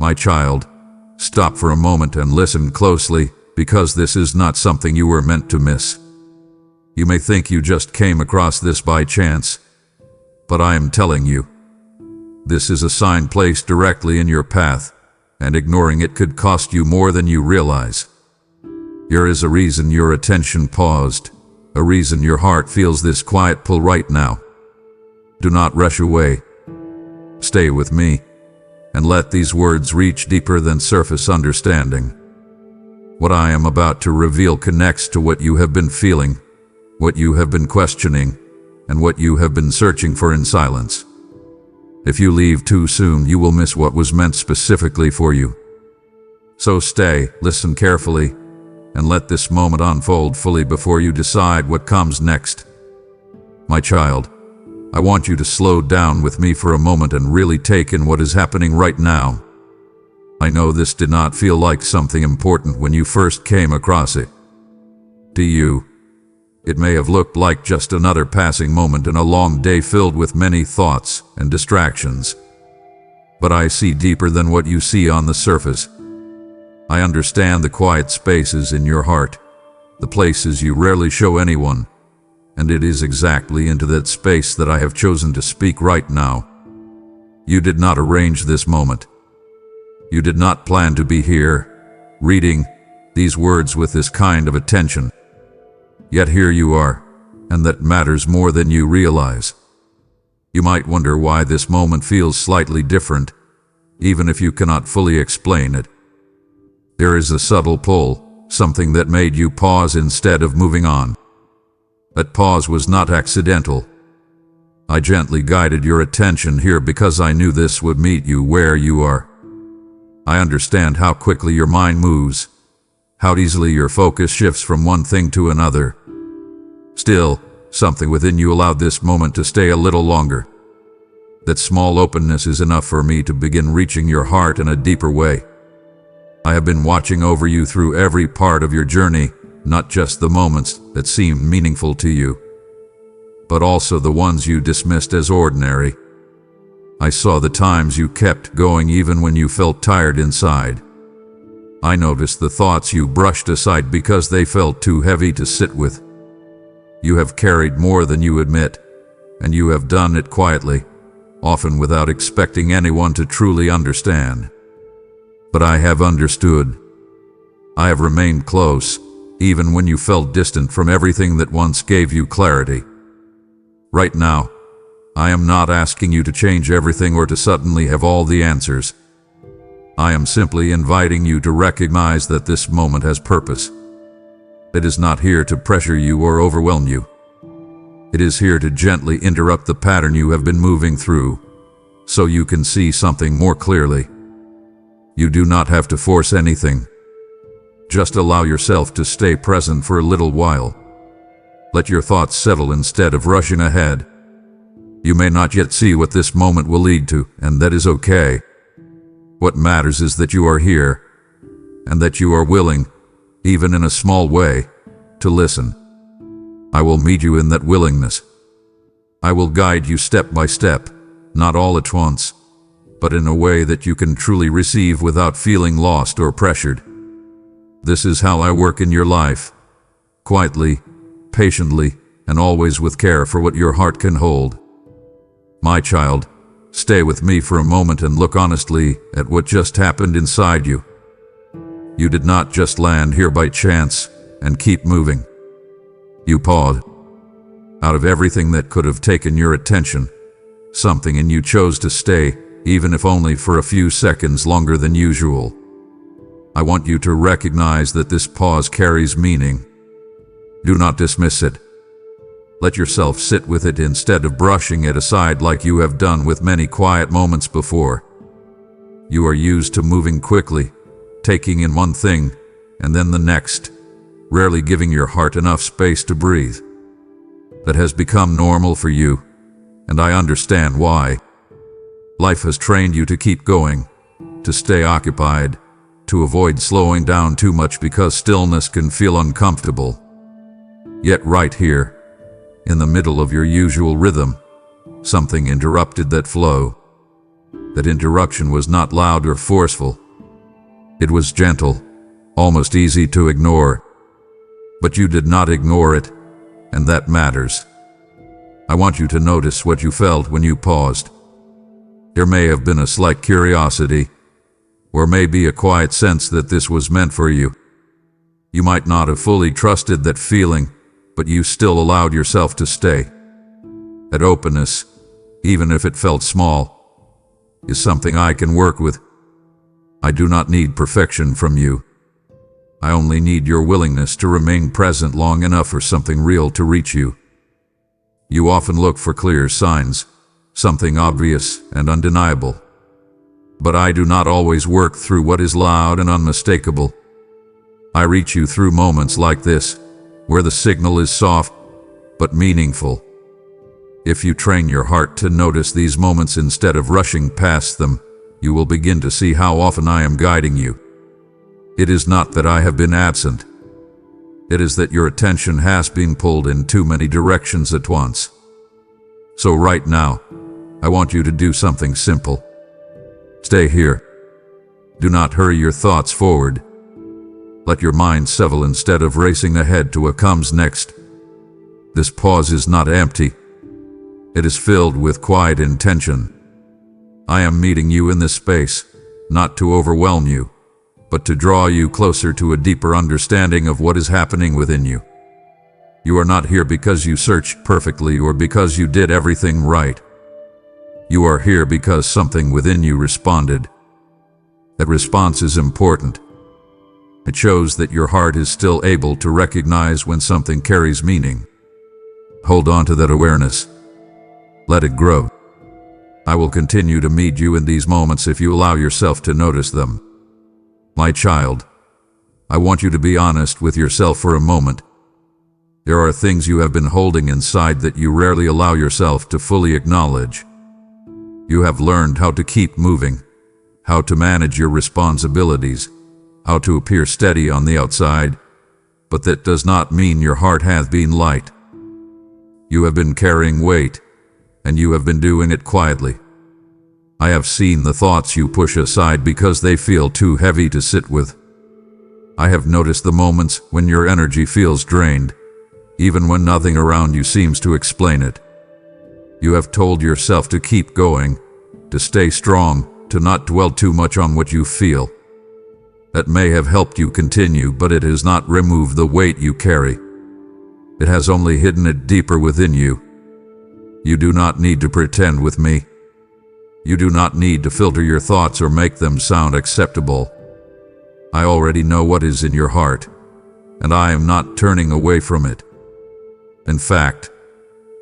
My child, stop for a moment and listen closely, because this is not something you were meant to miss. You may think you just came across this by chance, but I am telling you, this is a sign placed directly in your path, and ignoring it could cost you more than you realize. There is a reason your attention paused, a reason your heart feels this quiet pull right now. Do not rush away. Stay with me, and let these words reach deeper than surface understanding. What I am about to reveal connects to what you have been feeling, what you have been questioning, and what you have been searching for in silence. If you leave too soon, you will miss what was meant specifically for you. So stay, listen carefully, and let this moment unfold fully before you decide what comes next. My child, I want you to slow down with me for a moment and really take in what is happening right now. I know this did not feel like something important when you first came across it. To you, it may have looked like just another passing moment in a long day filled with many thoughts and distractions. But I see deeper than what you see on the surface. I understand the quiet spaces in your heart, the places you rarely show anyone, and it is exactly into that space that I have chosen to speak right now. You did not arrange this moment. You did not plan to be here, reading these words with this kind of attention. Yet here you are, and that matters more than you realize. You might wonder why this moment feels slightly different, even if you cannot fully explain it. There is a subtle pull, something that made you pause instead of moving on. That pause was not accidental. I gently guided your attention here because I knew this would meet you where you are. I understand how quickly your mind moves, how easily your focus shifts from one thing to another. Still, something within you allowed this moment to stay a little longer. That small openness is enough for me to begin reaching your heart in a deeper way. I have been watching over you through every part of your journey, not just the moments that seemed meaningful to you, but also the ones you dismissed as ordinary. I saw the times you kept going even when you felt tired inside. I noticed the thoughts you brushed aside because they felt too heavy to sit with. You have carried more than you admit, and you have done it quietly, often without expecting anyone to truly understand. But I have understood. I have remained close, even when you felt distant from everything that once gave you clarity. Right now, I am not asking you to change everything or to suddenly have all the answers. I am simply inviting you to recognize that this moment has purpose. It is not here to pressure you or overwhelm you. It is here to gently interrupt the pattern you have been moving through, so you can see something more clearly. You do not have to force anything. Just allow yourself to stay present for a little while. Let your thoughts settle instead of rushing ahead. You may not yet see what this moment will lead to, and that is okay. What matters is that you are here, and that you are willing, even in a small way, to listen. I will meet you in that willingness. I will guide you step by step, not all at once, but in a way that you can truly receive without feeling lost or pressured. This is how I work in your life, quietly, patiently, and always with care for what your heart can hold. My child, stay with me for a moment and look honestly at what just happened inside you. You did not just land here by chance and keep moving. You paused. Out of everything that could have taken your attention, something in you chose to stay, even if only for a few seconds longer than usual. I want you to recognize that this pause carries meaning. Do not dismiss it. Let yourself sit with it instead of brushing it aside like you have done with many quiet moments before. You are used to moving quickly, taking in one thing and then the next, rarely giving your heart enough space to breathe. That has become normal for you, and I understand why. Life has trained you to keep going, to stay occupied, to avoid slowing down too much because stillness can feel uncomfortable. Yet right here, in the middle of your usual rhythm, something interrupted that flow. That interruption was not loud or forceful. It was gentle, almost easy to ignore. But you did not ignore it, and that matters. I want you to notice what you felt when you paused. There may have been a slight curiosity, or maybe a quiet sense that this was meant for you. You might not have fully trusted that feeling, but you still allowed yourself to stay. That openness, even if it felt small, is something I can work with. I do not need perfection from you. I only need your willingness to remain present long enough for something real to reach you. You often look for clear signs, something obvious and undeniable. But I do not always work through what is loud and unmistakable. I reach you through moments like this, where the signal is soft but meaningful. If you train your heart to notice these moments instead of rushing past them, you will begin to see how often I am guiding you. It is not that I have been absent. It is that your attention has been pulled in too many directions at once. So right now, I want you to do something simple. Stay here. Do not hurry your thoughts forward. Let your mind settle instead of racing ahead to what comes next. This pause is not empty. It is filled with quiet intention. I am meeting you in this space, not to overwhelm you, but to draw you closer to a deeper understanding of what is happening within you. You are not here because you searched perfectly or because you did everything right. You are here because something within you responded. That response is important. It shows that your heart is still able to recognize when something carries meaning. Hold on to that awareness. Let it grow. I will continue to meet you in these moments if you allow yourself to notice them. My child, I want you to be honest with yourself for a moment. There are things you have been holding inside that you rarely allow yourself to fully acknowledge. You have learned how to keep moving, how to manage your responsibilities, how to appear steady on the outside, but that does not mean your heart has been light. You have been carrying weight, and you have been doing it quietly. I have seen the thoughts you push aside because they feel too heavy to sit with. I have noticed the moments when your energy feels drained, even when nothing around you seems to explain it. You have told yourself to keep going, to stay strong, to not dwell too much on what you feel. That may have helped you continue, but it has not removed the weight you carry. It has only hidden it deeper within you. You do not need to pretend with me. You do not need to filter your thoughts or make them sound acceptable. I already know what is in your heart, and I am not turning away from it. In fact,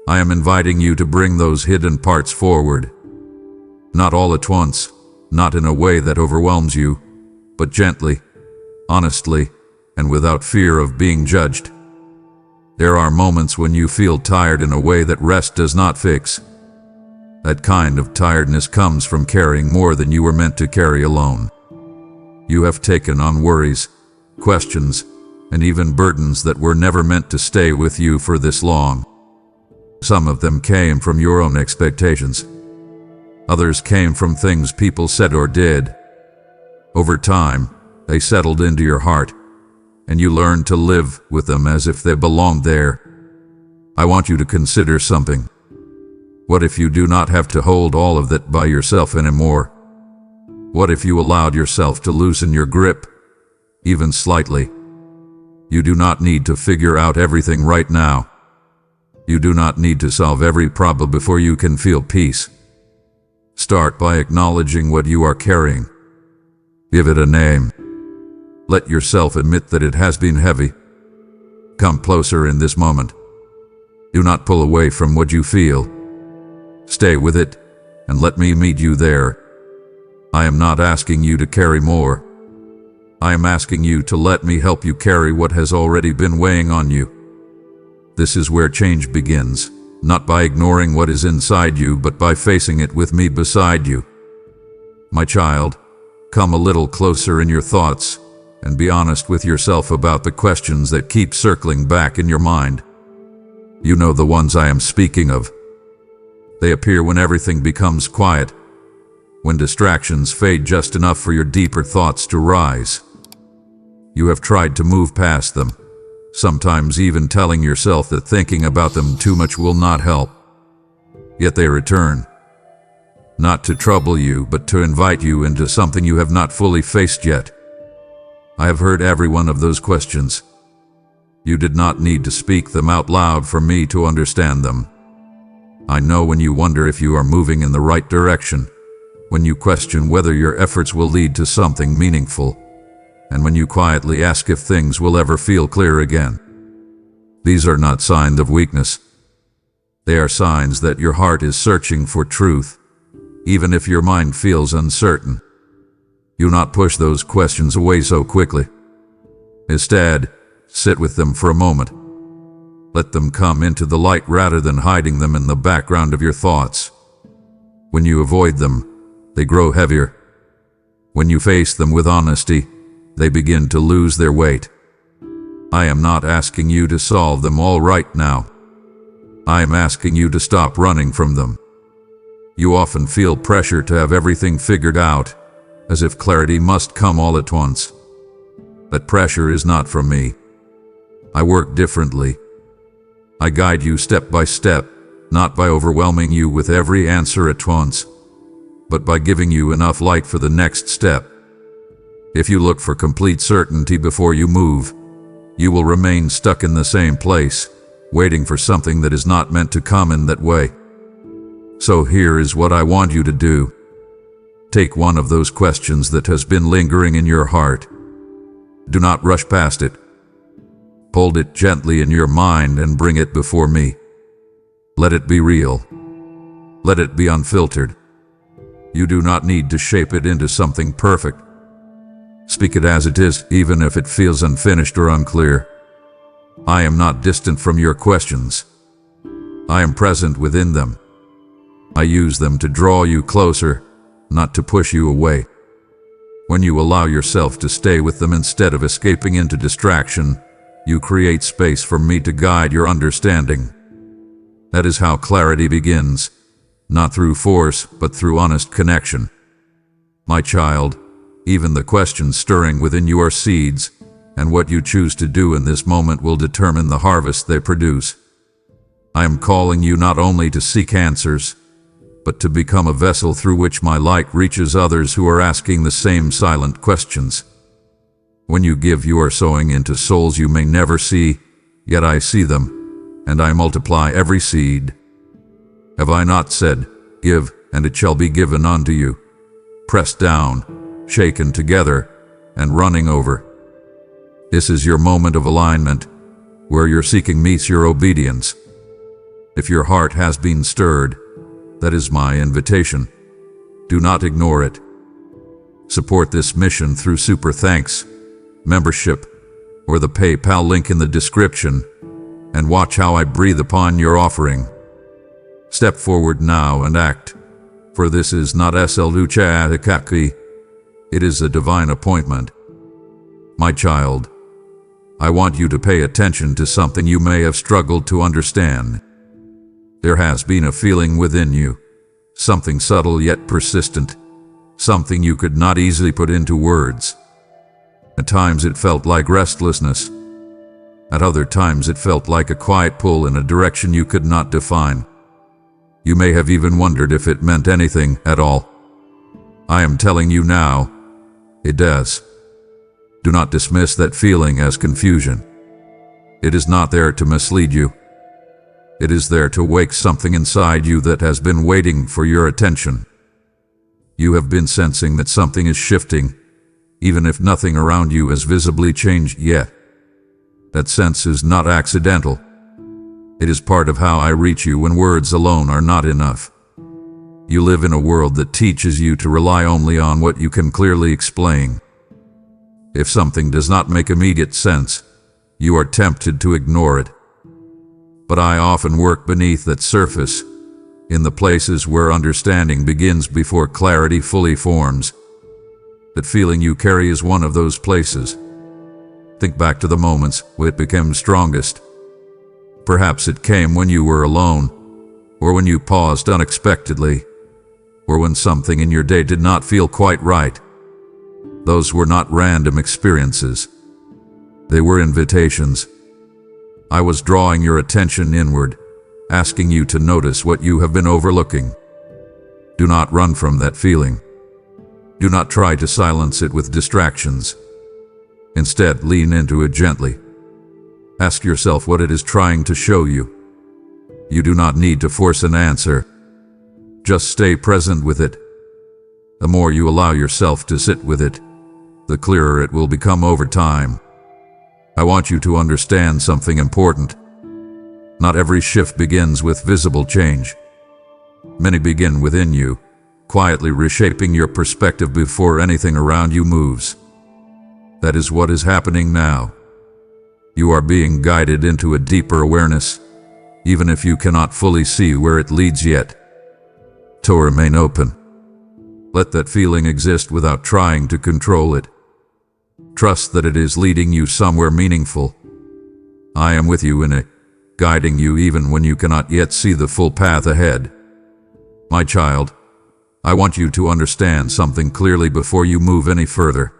I am inviting you to bring those hidden parts forward. Not all at once, not in a way that overwhelms you, but gently, honestly, and without fear of being judged. There are moments when you feel tired in a way that rest does not fix. That kind of tiredness comes from carrying more than you were meant to carry alone. You have taken on worries, questions, and even burdens that were never meant to stay with you for this long. Some of them came from your own expectations. Others came from things people said or did. Over time, they settled into your heart, and you learned to live with them as if they belonged there. I want you to consider something. What if you do not have to hold all of that by yourself anymore? What if you allowed yourself to loosen your grip, even slightly? You do not need to figure out everything right now. You do not need to solve every problem before you can feel peace. Start by acknowledging what you are carrying. Give it a name. Let yourself admit that it has been heavy. Come closer in this moment. Do not pull away from what you feel. Stay with it, and let me meet you there. I am not asking you to carry more. I am asking you to let me help you carry what has already been weighing on you. This is where change begins, not by ignoring what is inside you, but by facing it with me beside you. My child, come a little closer in your thoughts, and be honest with yourself about the questions that keep circling back in your mind. You know the ones I am speaking of. They appear when everything becomes quiet, when distractions fade just enough for your deeper thoughts to rise. You have tried to move past them, sometimes even telling yourself that thinking about them too much will not help. Yet they return, not to trouble you, but to invite you into something you have not fully faced yet. I have heard every one of those questions. You did not need to speak them out loud for me to understand them. I know when you wonder if you are moving in the right direction, when you question whether your efforts will lead to something meaningful, and when you quietly ask if things will ever feel clear again. These are not signs of weakness. They are signs that your heart is searching for truth, even if your mind feels uncertain. Do not push those questions away so quickly. Instead, sit with them for a moment. Let them come into the light rather than hiding them in the background of your thoughts. When you avoid them, they grow heavier. When you face them with honesty, they begin to lose their weight. I am not asking you to solve them all right now. I am asking you to stop running from them. You often feel pressure to have everything figured out, as if clarity must come all at once. That pressure is not from me. I work differently. I guide you step by step, not by overwhelming you with every answer at once, but by giving you enough light for the next step. If you look for complete certainty before you move, you will remain stuck in the same place, waiting for something that is not meant to come in that way. So here is what I want you to do. Take one of those questions that has been lingering in your heart. Do not rush past it. Hold it gently in your mind and bring it before me. Let it be real. Let it be unfiltered. You do not need to shape it into something perfect. Speak it as it is, even if it feels unfinished or unclear. I am not distant from your questions. I am present within them. I use them to draw you closer, not to push you away. When you allow yourself to stay with them instead of escaping into distraction, you create space for me to guide your understanding. That is how clarity begins, not through force, but through honest connection. My child, even the questions stirring within you are seeds, and what you choose to do in this moment will determine the harvest they produce. I am calling you not only to seek answers, but to become a vessel through which my light reaches others who are asking the same silent questions. When you give, you are sowing into souls you may never see, yet I see them, and I multiply every seed. Have I not said, "Give, and it shall be given unto you," pressed down, shaken together, and running over? This is your moment of alignment, where your seeking meets your obedience. If your heart has been stirred, that is my invitation. Do not ignore it. Support this mission through Super Thanks, membership, or the PayPal link in the description, and watch how I breathe upon your offering. Step forward now and act, for this is not SL Lucha Atakaki. It is a divine appointment. My child, I want you to pay attention to something you may have struggled to understand. There has been a feeling within you, something subtle yet persistent, something you could not easily put into words. At times it felt like restlessness. At other times it felt like a quiet pull in a direction you could not define. You may have even wondered if it meant anything at all. I am telling you now, it does. Do not dismiss that feeling as confusion. It is not there to mislead you. It is there to wake something inside you that has been waiting for your attention. You have been sensing that something is shifting, even if nothing around you has visibly changed yet. That sense is not accidental. It is part of how I reach you when words alone are not enough. You live in a world that teaches you to rely only on what you can clearly explain. If something does not make immediate sense, you are tempted to ignore it. But I often work beneath that surface, in the places where understanding begins before clarity fully forms. That feeling you carry is one of those places. Think back to the moments when it became strongest. Perhaps it came when you were alone, or when you paused unexpectedly, or when something in your day did not feel quite right. Those were not random experiences. They were invitations. I was drawing your attention inward, asking you to notice what you have been overlooking. Do not run from that feeling. Do not try to silence it with distractions. Instead, lean into it gently. Ask yourself what it is trying to show you. You do not need to force an answer. Just stay present with it. The more you allow yourself to sit with it, the clearer it will become over time. I want you to understand something important. Not every shift begins with visible change. Many begin within you, quietly reshaping your perspective before anything around you moves. That is what is happening now. You are being guided into a deeper awareness, even if you cannot fully see where it leads yet. To remain open. Let that feeling exist without trying to control it. Trust that it is leading you somewhere meaningful. I am with you in it, guiding you even when you cannot yet see the full path ahead. My child, I want you to understand something clearly before you move any further.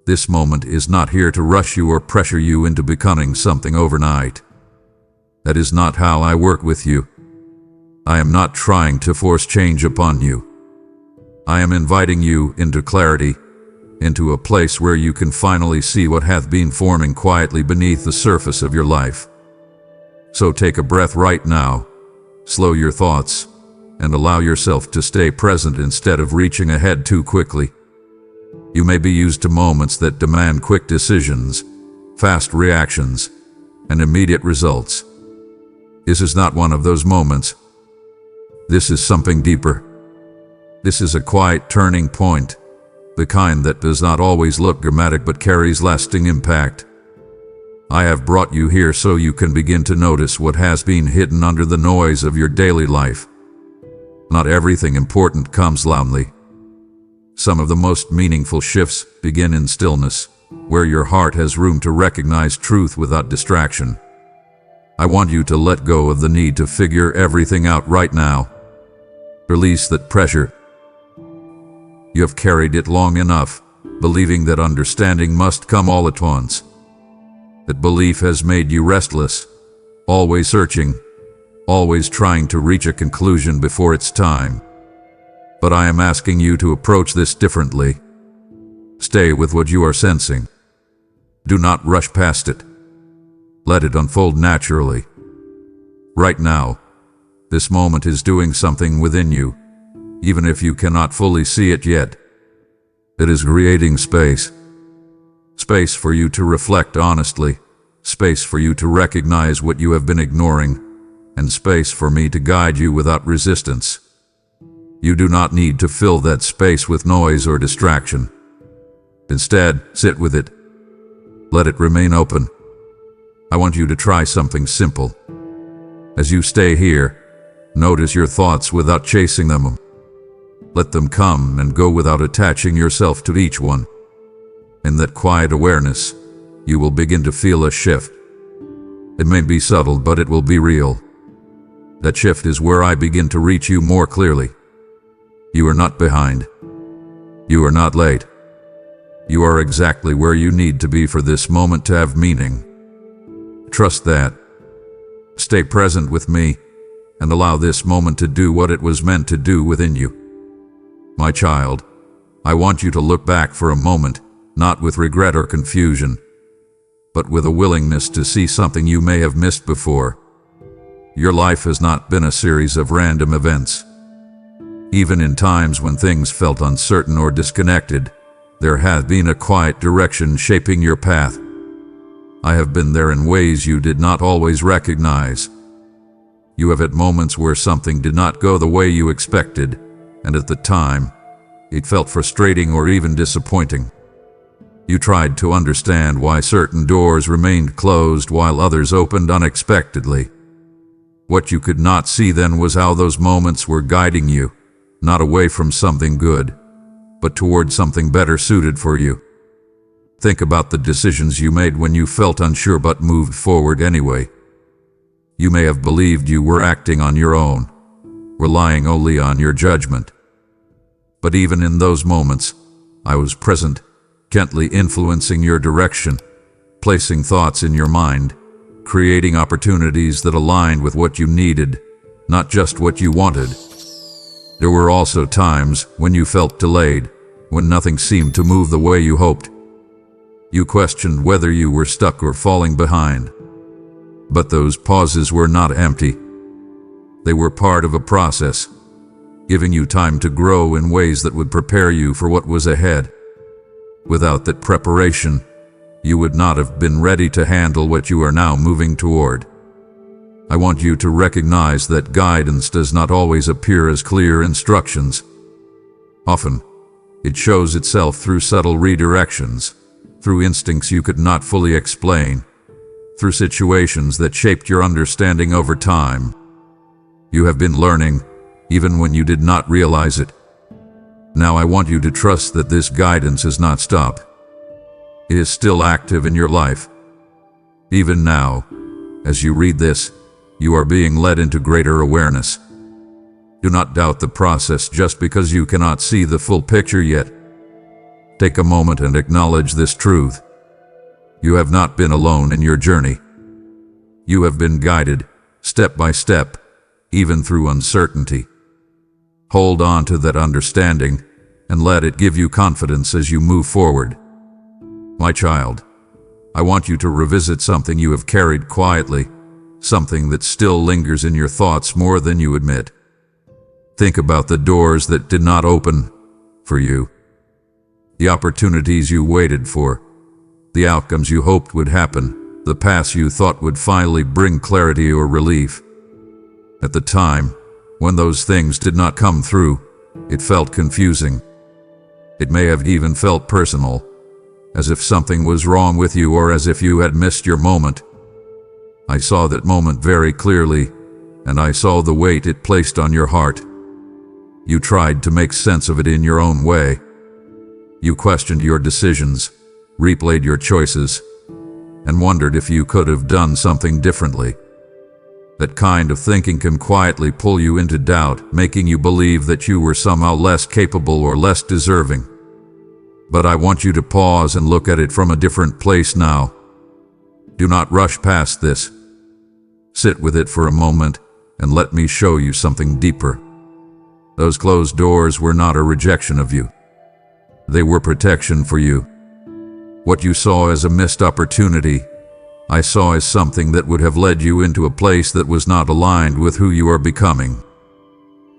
This moment is not here to rush you or pressure you into becoming something overnight. That is not how I work with you. I am not trying to force change upon you. I am inviting you into clarity, into a place where you can finally see what hath been forming quietly beneath the surface of your life. So take a breath right now, slow your thoughts, and allow yourself to stay present instead of reaching ahead too quickly. You may be used to moments that demand quick decisions, fast reactions, and immediate results. This is not one of those moments. This is something deeper. This is a quiet turning point, the kind that does not always look dramatic but carries lasting impact. I have brought you here so you can begin to notice what has been hidden under the noise of your daily life. Not everything important comes loudly. Some of the most meaningful shifts begin in stillness, where your heart has room to recognize truth without distraction. I want you to let go of the need to figure everything out right now. Release that pressure. You have carried it long enough, believing that understanding must come all at once. That belief has made you restless, always searching, always trying to reach a conclusion before it's time. But I am asking you to approach this differently. Stay with what you are sensing. Do not rush past it. Let it unfold naturally. Right now, this moment is doing something within you, even if you cannot fully see it yet. It is creating space. Space for you to reflect honestly, space for you to recognize what you have been ignoring, and space for me to guide you without resistance. You do not need to fill that space with noise or distraction. Instead, sit with it. Let it remain open. I want you to try something simple. As you stay here, notice your thoughts without chasing them. Let them come and go without attaching yourself to each one. In that quiet awareness, you will begin to feel a shift. It may be subtle, but it will be real. That shift is where I begin to reach you more clearly. You are not behind. You are not late. You are exactly where you need to be for this moment to have meaning. Trust that. Stay present with me and allow this moment to do what it was meant to do within you. My child, I want you to look back for a moment, not with regret or confusion, but with a willingness to see something you may have missed before. Your life has not been a series of random events. Even in times when things felt uncertain or disconnected, there has been a quiet direction shaping your path. I have been there in ways you did not always recognize. You have had moments where something did not go the way you expected, and at the time, it felt frustrating or even disappointing. You tried to understand why certain doors remained closed while others opened unexpectedly. What you could not see then was how those moments were guiding you, not away from something good, but toward something better suited for you. Think about the decisions you made when you felt unsure but moved forward anyway. You may have believed you were acting on your own, relying only on your judgment, But even in those moments, I was present, gently influencing your direction, placing thoughts in your mind, creating opportunities that aligned with what you needed, not just what you wanted. There were also times when you felt delayed, when nothing seemed to move the way you hoped. You questioned whether you were stuck or falling behind. But those pauses were not empty. They were part of a process, giving you time to grow in ways that would prepare you for what was ahead. Without that preparation, you would not have been ready to handle what you are now moving toward. I want you to recognize that guidance does not always appear as clear instructions. Often, it shows itself through subtle redirections, through instincts you could not fully explain, through situations that shaped your understanding over time. You have been learning, even when you did not realize it. Now I want you to trust that this guidance has not stopped. It is still active in your life. Even now, as you read this, you are being led into greater awareness. Do not doubt the process just because you cannot see the full picture yet. Take a moment and acknowledge this truth. You have not been alone in your journey. You have been guided, step by step, even through uncertainty. Hold on to that understanding and let it give you confidence as you move forward. My child, I want you to revisit something you have carried quietly, something that still lingers in your thoughts more than you admit. Think about the doors that did not open for you, the opportunities you waited for, the outcomes you hoped would happen, the paths you thought would finally bring clarity or relief. At the time, when those things did not come through, it felt confusing. It may have even felt personal, as if something was wrong with you or as if you had missed your moment. I saw that moment very clearly, and I saw the weight it placed on your heart. You tried to make sense of it in your own way. You questioned your decisions, replayed your choices, and wondered if you could have done something differently. That kind of thinking can quietly pull you into doubt, making you believe that you were somehow less capable or less deserving. But I want you to pause and look at it from a different place now. Do not rush past this. Sit with it for a moment and let me show you something deeper. Those closed doors were not a rejection of you. They were protection for you. What you saw as a missed opportunity, I saw as something that would have led you into a place that was not aligned with who you are becoming.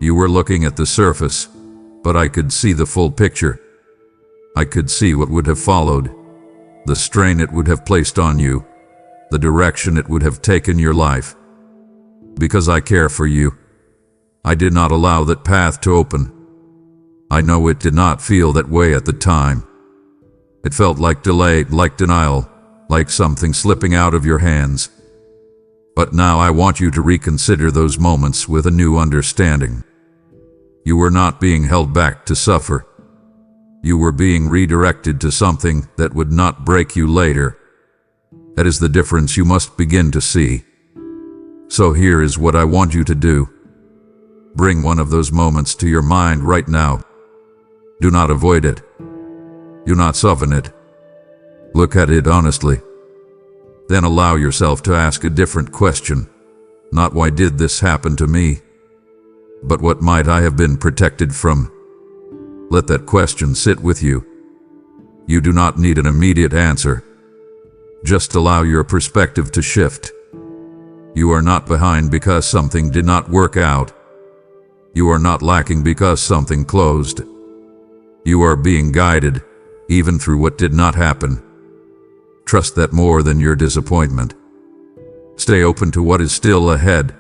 You were looking at the surface, but I could see the full picture. I could see what would have followed, the strain it would have placed on you, the direction it would have taken your life. Because I care for you, I did not allow that path to open. I know it did not feel that way at the time. It felt like delay, like denial, like something slipping out of your hands. But now I want you to reconsider those moments with a new understanding. You were not being held back to suffer. You were being redirected to something that would not break you later. That is the difference you must begin to see. So here is what I want you to do. Bring one of those moments to your mind right now. Do not avoid it. Do not soften it. Look at it honestly. Then allow yourself to ask a different question. Not why did this happen to me, but what might I have been protected from? Let that question sit with you. You do not need an immediate answer. Just allow your perspective to shift. You are not behind because something did not work out. You are not lacking because something closed. You are being guided, even through what did not happen. Trust that more than your disappointment. Stay open to what is still ahead,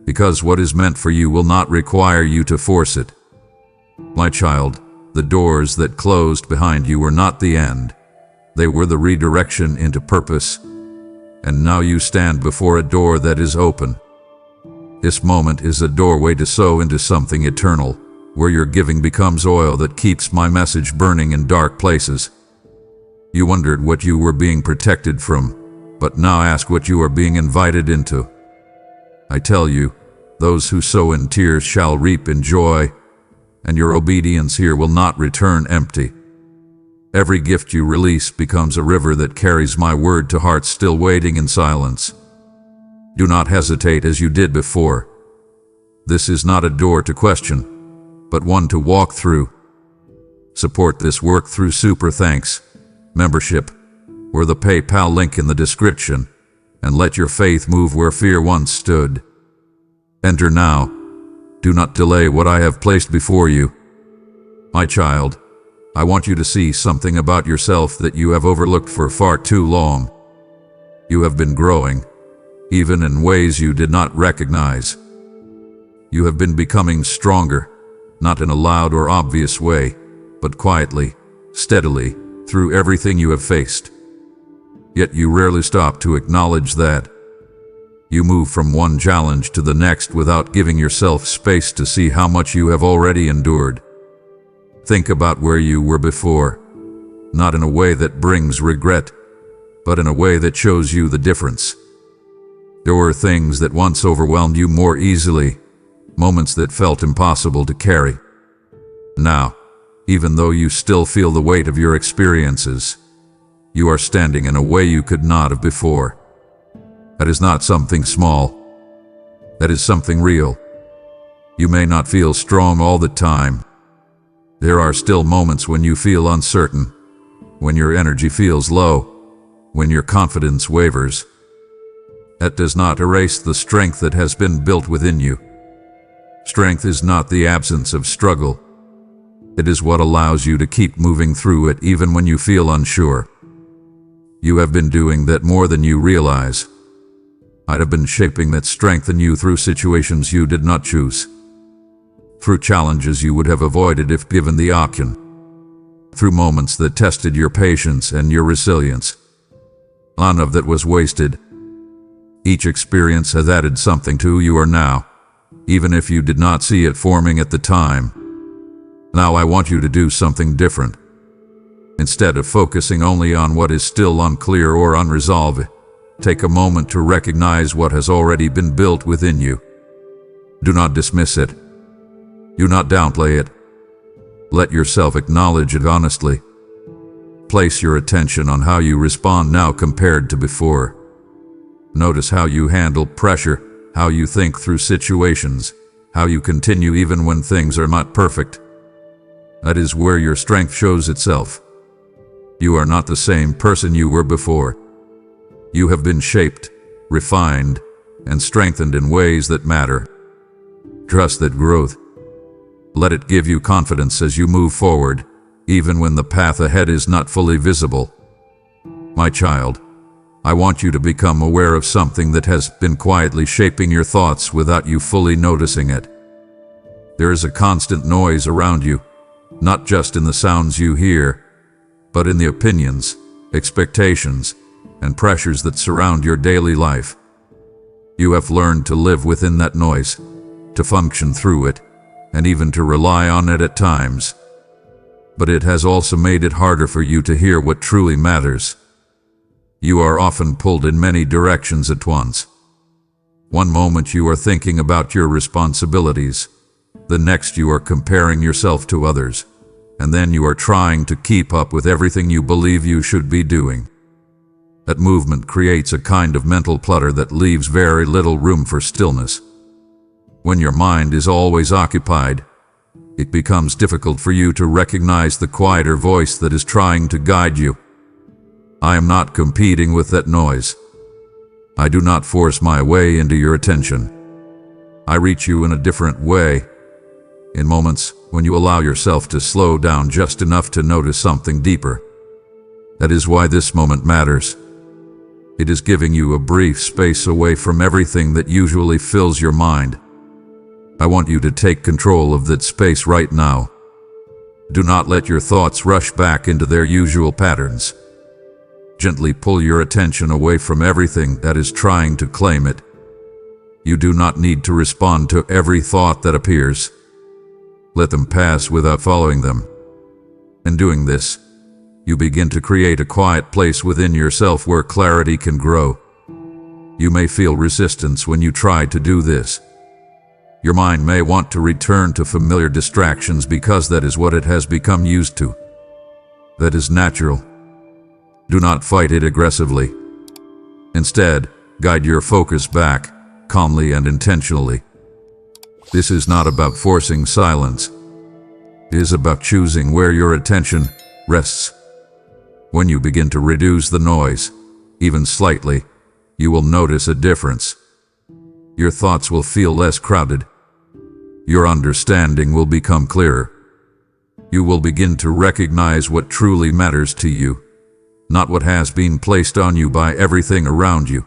because what is meant for you will not require you to force it. My child, the doors that closed behind you were not the end. They were the redirection into purpose. And now you stand before a door that is open. This moment is a doorway to sow into something eternal, where your giving becomes oil that keeps my message burning in dark places. You wondered what you were being protected from, but now ask what you are being invited into. I tell you, those who sow in tears shall reap in joy. and your obedience here will not return empty. Every gift you release becomes a river that carries my word to hearts still waiting in silence. Do not hesitate as you did before. This is not a door to question, but one to walk through. Support this work through Super Thanks, membership, or the PayPal link in the description, and let your faith move where fear once stood. Enter now. Do not delay what I have placed before you. My child, I want you to see something about yourself that you have overlooked for far too long. You have been growing, even in ways you did not recognize. You have been becoming stronger, not in a loud or obvious way, but quietly, steadily, through everything you have faced. Yet you rarely stop to acknowledge that. You move from one challenge to the next without giving yourself space to see how much you have already endured. Think about where you were before, not in a way that brings regret, but in a way that shows you the difference. There were things that once overwhelmed you more easily, moments that felt impossible to carry. Now, even though you still feel the weight of your experiences, you are standing in a way you could not have before. That is not something small. That is something real. You may not feel strong all the time. There are still moments when you feel uncertain, when your energy feels low, when your confidence wavers. That does not erase the strength that has been built within you. Strength is not the absence of struggle. It is what allows you to keep moving through it even when you feel unsure. You have been doing that more than you realize. I have been shaping that strength in you through situations you did not choose. Through challenges you would have avoided if given the option. Through moments that tested your patience and your resilience. None of that was wasted. Each experience has added something to who you are now, even if you did not see it forming at the time. Now I want you to do something different. Instead of focusing only on what is still unclear or unresolved, take a moment to recognize what has already been built within you. Do not dismiss it. Do not downplay it. Let yourself acknowledge it honestly. Place your attention on how you respond now compared to before. Notice how you handle pressure, how you think through situations, how you continue even when things are not perfect. That is where your strength shows itself. You are not the same person you were before. You have been shaped, refined, and strengthened in ways that matter. Trust that growth. Let it give you confidence as you move forward, even when the path ahead is not fully visible. My child, I want you to become aware of something that has been quietly shaping your thoughts without you fully noticing it. There is a constant noise around you, not just in the sounds you hear, but in the opinions, expectations, and pressures that surround your daily life. You have learned to live within that noise, to function through it, and even to rely on it at times. But it has also made it harder for you to hear what truly matters. You are often pulled in many directions at once. One moment you are thinking about your responsibilities, the next you are comparing yourself to others, and then you are trying to keep up with everything you believe you should be doing. That movement creates a kind of mental clutter that leaves very little room for stillness. When your mind is always occupied, it becomes difficult for you to recognize the quieter voice that is trying to guide you. I am not competing with that noise. I do not force my way into your attention. I reach you in a different way, in moments when you allow yourself to slow down just enough to notice something deeper. That is why this moment matters. It is giving you a brief space away from everything that usually fills your mind. I want you to take control of that space right now. Do not let your thoughts rush back into their usual patterns. Gently pull your attention away from everything that is trying to claim it. You do not need to respond to every thought that appears. Let them pass without following them. In doing this, you begin to create a quiet place within yourself where clarity can grow. You may feel resistance when you try to do this. Your mind may want to return to familiar distractions because that is what it has become used to. That is natural. Do not fight it aggressively. Instead, guide your focus back, calmly and intentionally. This is not about forcing silence. It is about choosing where your attention rests. When you begin to reduce the noise, even slightly, you will notice a difference. Your thoughts will feel less crowded. Your understanding will become clearer. You will begin to recognize what truly matters to you, not what has been placed on you by everything around you.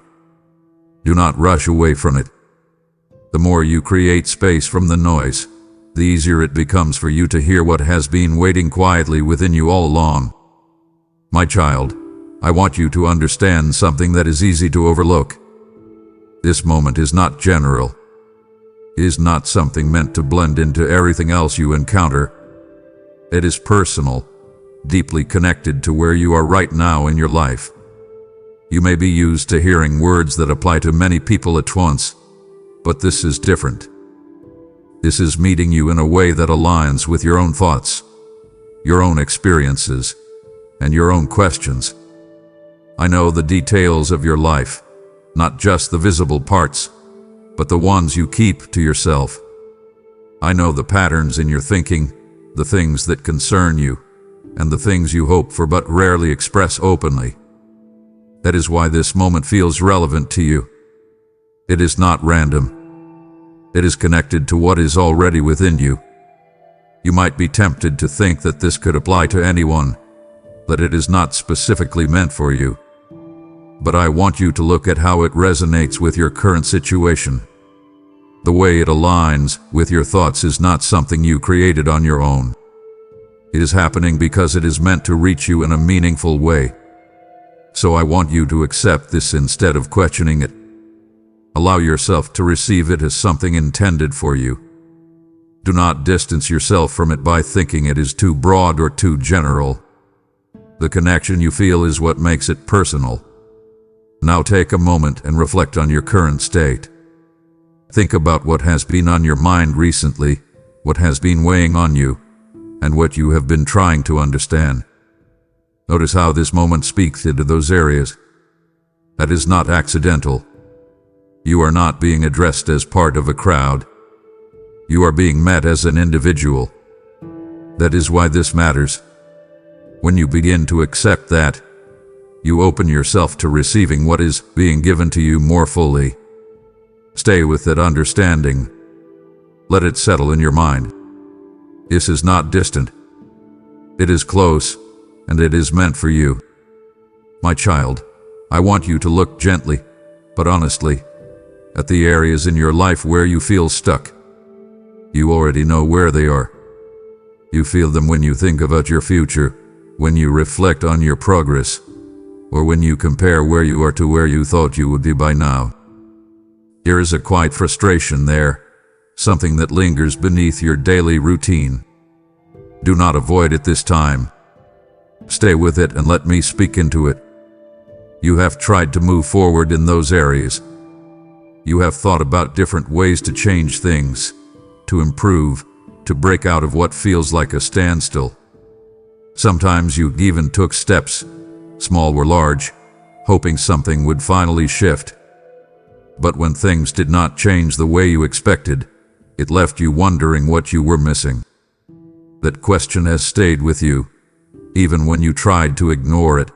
Do not rush away from it. The more you create space from the noise, the easier it becomes for you to hear what has been waiting quietly within you all along. My child, I want you to understand something that is easy to overlook. This moment is not general. It is not something meant to blend into everything else you encounter. It is personal, deeply connected to where you are right now in your life. You may be used to hearing words that apply to many people at once, but this is different. This is meeting you in a way that aligns with your own thoughts, your own experiences, and your own questions. I know the details of your life, not just the visible parts, but the ones you keep to yourself. I know the patterns in your thinking, the things that concern you, and the things you hope for but rarely express openly. That is why this moment feels relevant to you. It is not random. It is connected to what is already within you. You might be tempted to think that this could apply to anyone, that it is not specifically meant for you. But I want you to look at how it resonates with your current situation. The way it aligns with your thoughts is not something you created on your own. It is happening because it is meant to reach you in a meaningful way. So I want you to accept this instead of questioning it. Allow yourself to receive it as something intended for you. Do not distance yourself from it by thinking it is too broad or too general. The connection you feel is what makes it personal. Now take a moment and reflect on your current state. Think about what has been on your mind recently, what has been weighing on you, and what you have been trying to understand. Notice how this moment speaks into those areas. That is not accidental. You are not being addressed as part of a crowd. You are being met as an individual. That is why this matters. When you begin to accept that, you open yourself to receiving what is being given to you more fully. Stay with that understanding. Let it settle in your mind. This is not distant. It is close, and it is meant for you. My child, I want you to look gently, but honestly, at the areas in your life where you feel stuck. You already know where they are. You feel them when you think about your future, when you reflect on your progress, or when you compare where you are to where you thought you would be by now. There is a quiet frustration there, something that lingers beneath your daily routine. Do not avoid it this time. Stay with it and let me speak into it. You have tried to move forward in those areas. You have thought about different ways to change things, to improve, to break out of what feels like a standstill. Sometimes you even took steps, small or large, hoping something would finally shift. But when things did not change the way you expected, it left you wondering what you were missing. That question has stayed with you, even when you tried to ignore it.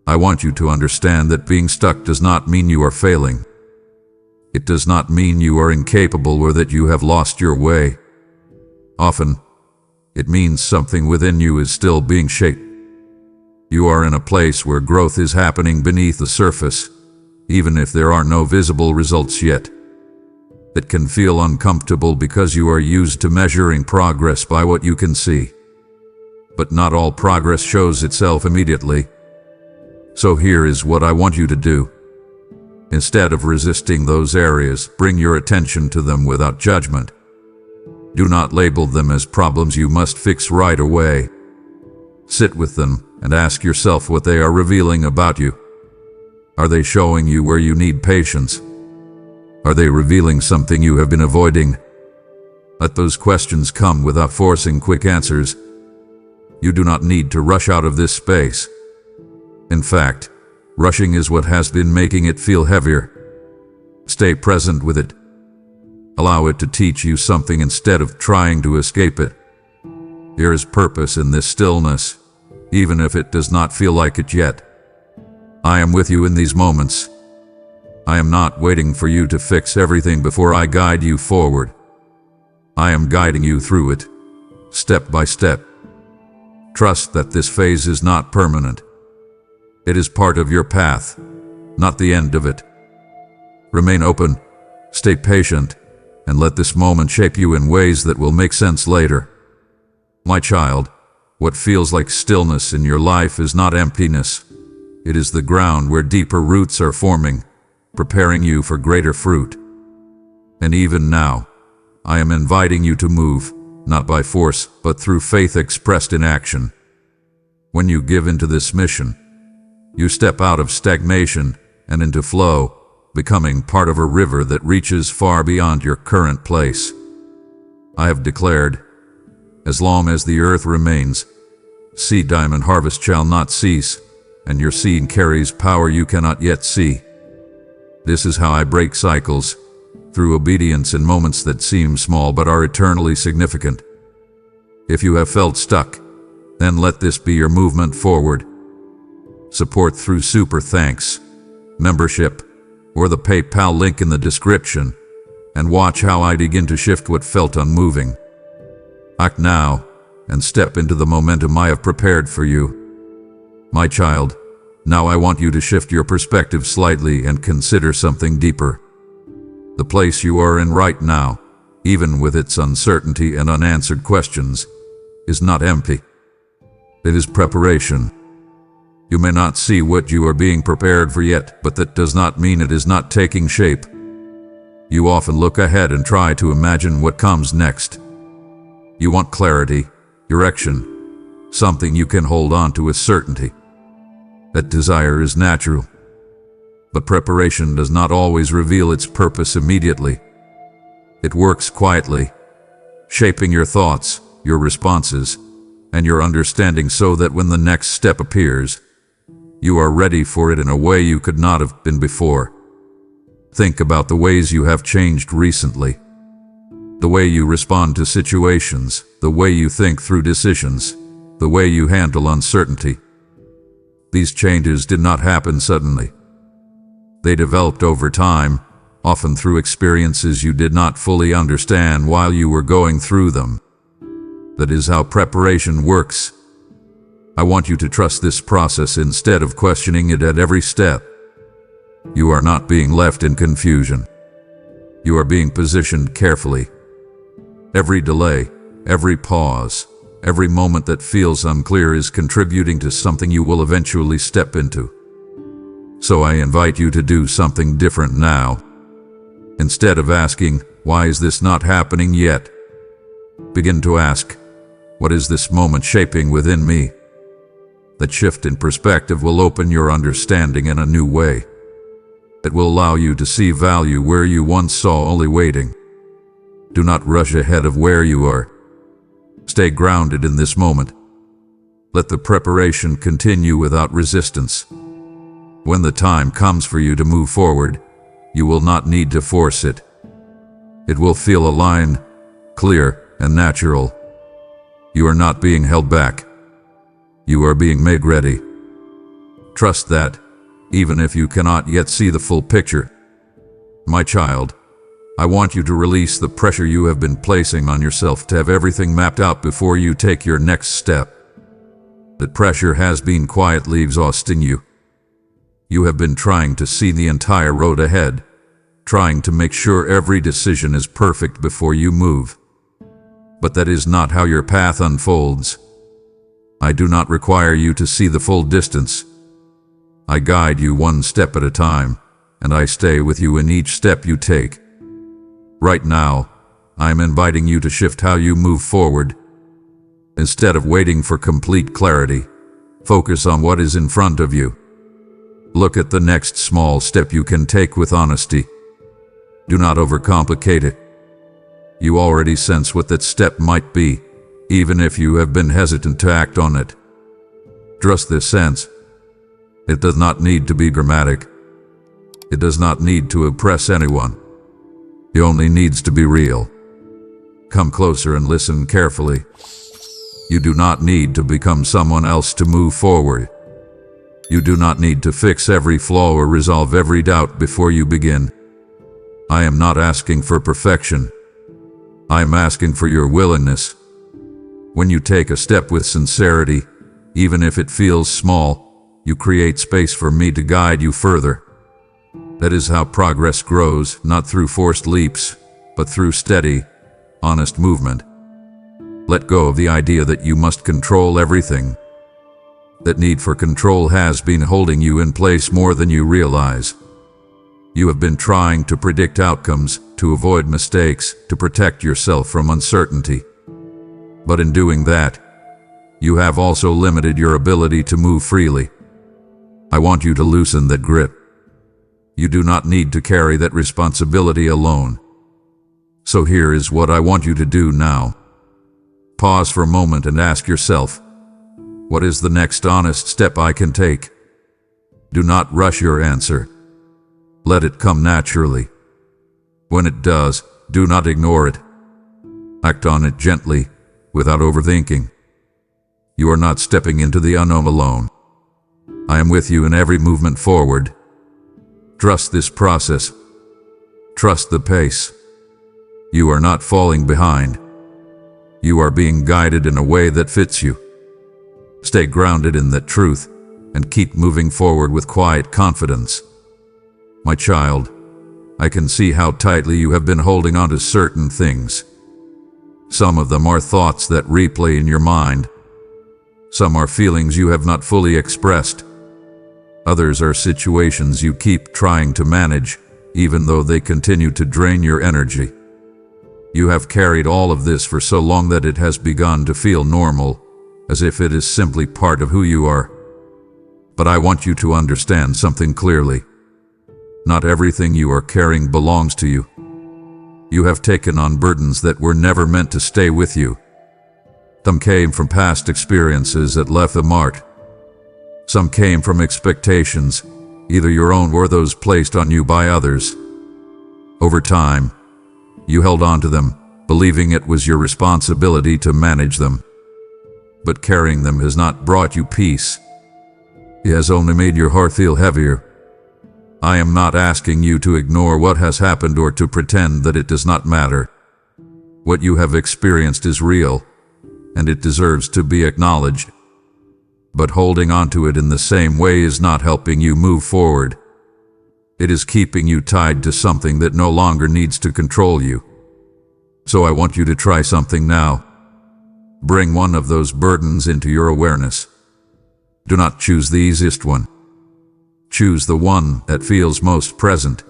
I want you to understand that being stuck does not mean you are failing. It does not mean you are incapable or that you have lost your way. Often, it means something within you is still being shaped. You are in a place where growth is happening beneath the surface, even if there are no visible results yet. It can feel uncomfortable because you are used to measuring progress by what you can see. But not all progress shows itself immediately. So here is what I want you to do. Instead of resisting those areas, bring your attention to them without judgment. Do not label them as problems you must fix right away. Sit with them and ask yourself what they are revealing about you. Are they showing you where you need patience? Are they revealing something you have been avoiding? Let those questions come without forcing quick answers. You do not need to rush out of this space. In fact, rushing is what has been making it feel heavier. Stay present with it. Allow it to teach you something instead of trying to escape it. There is purpose in this stillness, even if it does not feel like it yet. I am with you in these moments. I am not waiting for you to fix everything before I guide you forward. I am guiding you through it, step by step. Trust that this phase is not permanent. It is part of your path, not the end of it. Remain open, stay patient, and let this moment shape you in ways that will make sense later. My child, what feels like stillness in your life is not emptiness. It is the ground where deeper roots are forming, preparing you for greater fruit. And even now, I am inviting you to move, not by force, but through faith expressed in action. When you give into this mission, you step out of stagnation and into flow, becoming part of a river that reaches far beyond your current place. I have declared, as long as the earth remains, seed time and harvest shall not cease, and your seed carries power you cannot yet see. This is how I break cycles, through obedience in moments that seem small but are eternally significant. If you have felt stuck, then let this be your movement forward. Support through super thanks, membership, or the PayPal link in the description, and watch how I begin to shift what felt unmoving. Act now, and step into the momentum I have prepared for you. My child, now I want you to shift your perspective slightly and consider something deeper. The place you are in right now, even with its uncertainty and unanswered questions, is not empty. It is preparation. You may not see what you are being prepared for yet, but that does not mean it is not taking shape. You often look ahead and try to imagine what comes next. You want clarity, direction, something you can hold on to with certainty. That desire is natural. But preparation does not always reveal its purpose immediately. It works quietly, shaping your thoughts, your responses, and your understanding so that when the next step appears, you are ready for it in a way you could not have been before. Think about the ways you have changed recently. The way you respond to situations, the way you think through decisions, the way you handle uncertainty. These changes did not happen suddenly. They developed over time, often through experiences you did not fully understand while you were going through them. That is how preparation works. I want you to trust this process instead of questioning it at every step. You are not being left in confusion. You are being positioned carefully. Every delay, every pause, every moment that feels unclear is contributing to something you will eventually step into. So I invite you to do something different now. Instead of asking, "Why is this not happening yet?" begin to ask, "What is this moment shaping within me?" That shift in perspective will open your understanding in a new way. It will allow you to see value where you once saw only waiting. Do not rush ahead of where you are. Stay grounded in this moment. Let the preparation continue without resistance. When the time comes for you to move forward, you will not need to force it. It will feel aligned, clear, and natural. You are not being held back. You are being made ready. Trust that, even if you cannot yet see the full picture. My child, I want you to release the pressure you have been placing on yourself to have everything mapped out before you take your next step. That pressure has been quietly exhausting you. You have been trying to see the entire road ahead, trying to make sure every decision is perfect before you move. But that is not how your path unfolds. I do not require you to see the full distance. I guide you one step at a time, and I stay with you in each step you take. Right now, I am inviting you to shift how you move forward. Instead of waiting for complete clarity, focus on what is in front of you. Look at the next small step you can take with honesty. Do not overcomplicate it. You already sense what that step might be, even if you have been hesitant to act on it. Trust this sense. It does not need to be dramatic. It does not need to impress anyone. It only needs to be real. Come closer and listen carefully. You do not need to become someone else to move forward. You do not need to fix every flaw or resolve every doubt before you begin. I am not asking for perfection. I am asking for your willingness. When you take a step with sincerity, even if it feels small, you create space for me to guide you further. That is how progress grows, not through forced leaps, but through steady, honest movement. Let go of the idea that you must control everything. That need for control has been holding you in place more than you realize. You have been trying to predict outcomes, to avoid mistakes, to protect yourself from uncertainty. But in doing that, you have also limited your ability to move freely. I want you to loosen that grip. You do not need to carry that responsibility alone. So here is what I want you to do now. Pause for a moment and ask yourself, what is the next honest step I can take? Do not rush your answer. Let it come naturally. When it does, do not ignore it. Act on it gently, without overthinking. You are not stepping into the unknown alone. I am with you in every movement forward. Trust this process. Trust the pace. You are not falling behind. You are being guided in a way that fits you. Stay grounded in that truth and keep moving forward with quiet confidence. My child, I can see how tightly you have been holding on to certain things. Some of them are thoughts that replay in your mind. Some are feelings you have not fully expressed. Others are situations you keep trying to manage, even though they continue to drain your energy. You have carried all of this for so long that it has begun to feel normal, as if it is simply part of who you are. But I want you to understand something clearly. Not everything you are carrying belongs to you. You have taken on burdens that were never meant to stay with you. Some came from past experiences that left a mark. Some came from expectations, either your own or those placed on you by others. Over time, you held on to them, believing it was your responsibility to manage them. But carrying them has not brought you peace. It has only made your heart feel heavier. I am not asking you to ignore what has happened or to pretend that it does not matter. What you have experienced is real, and it deserves to be acknowledged. But holding on to it in the same way is not helping you move forward. It is keeping you tied to something that no longer needs to control you. So I want you to try something now. Bring one of those burdens into your awareness. Do not choose the easiest one. Choose the one that feels most present,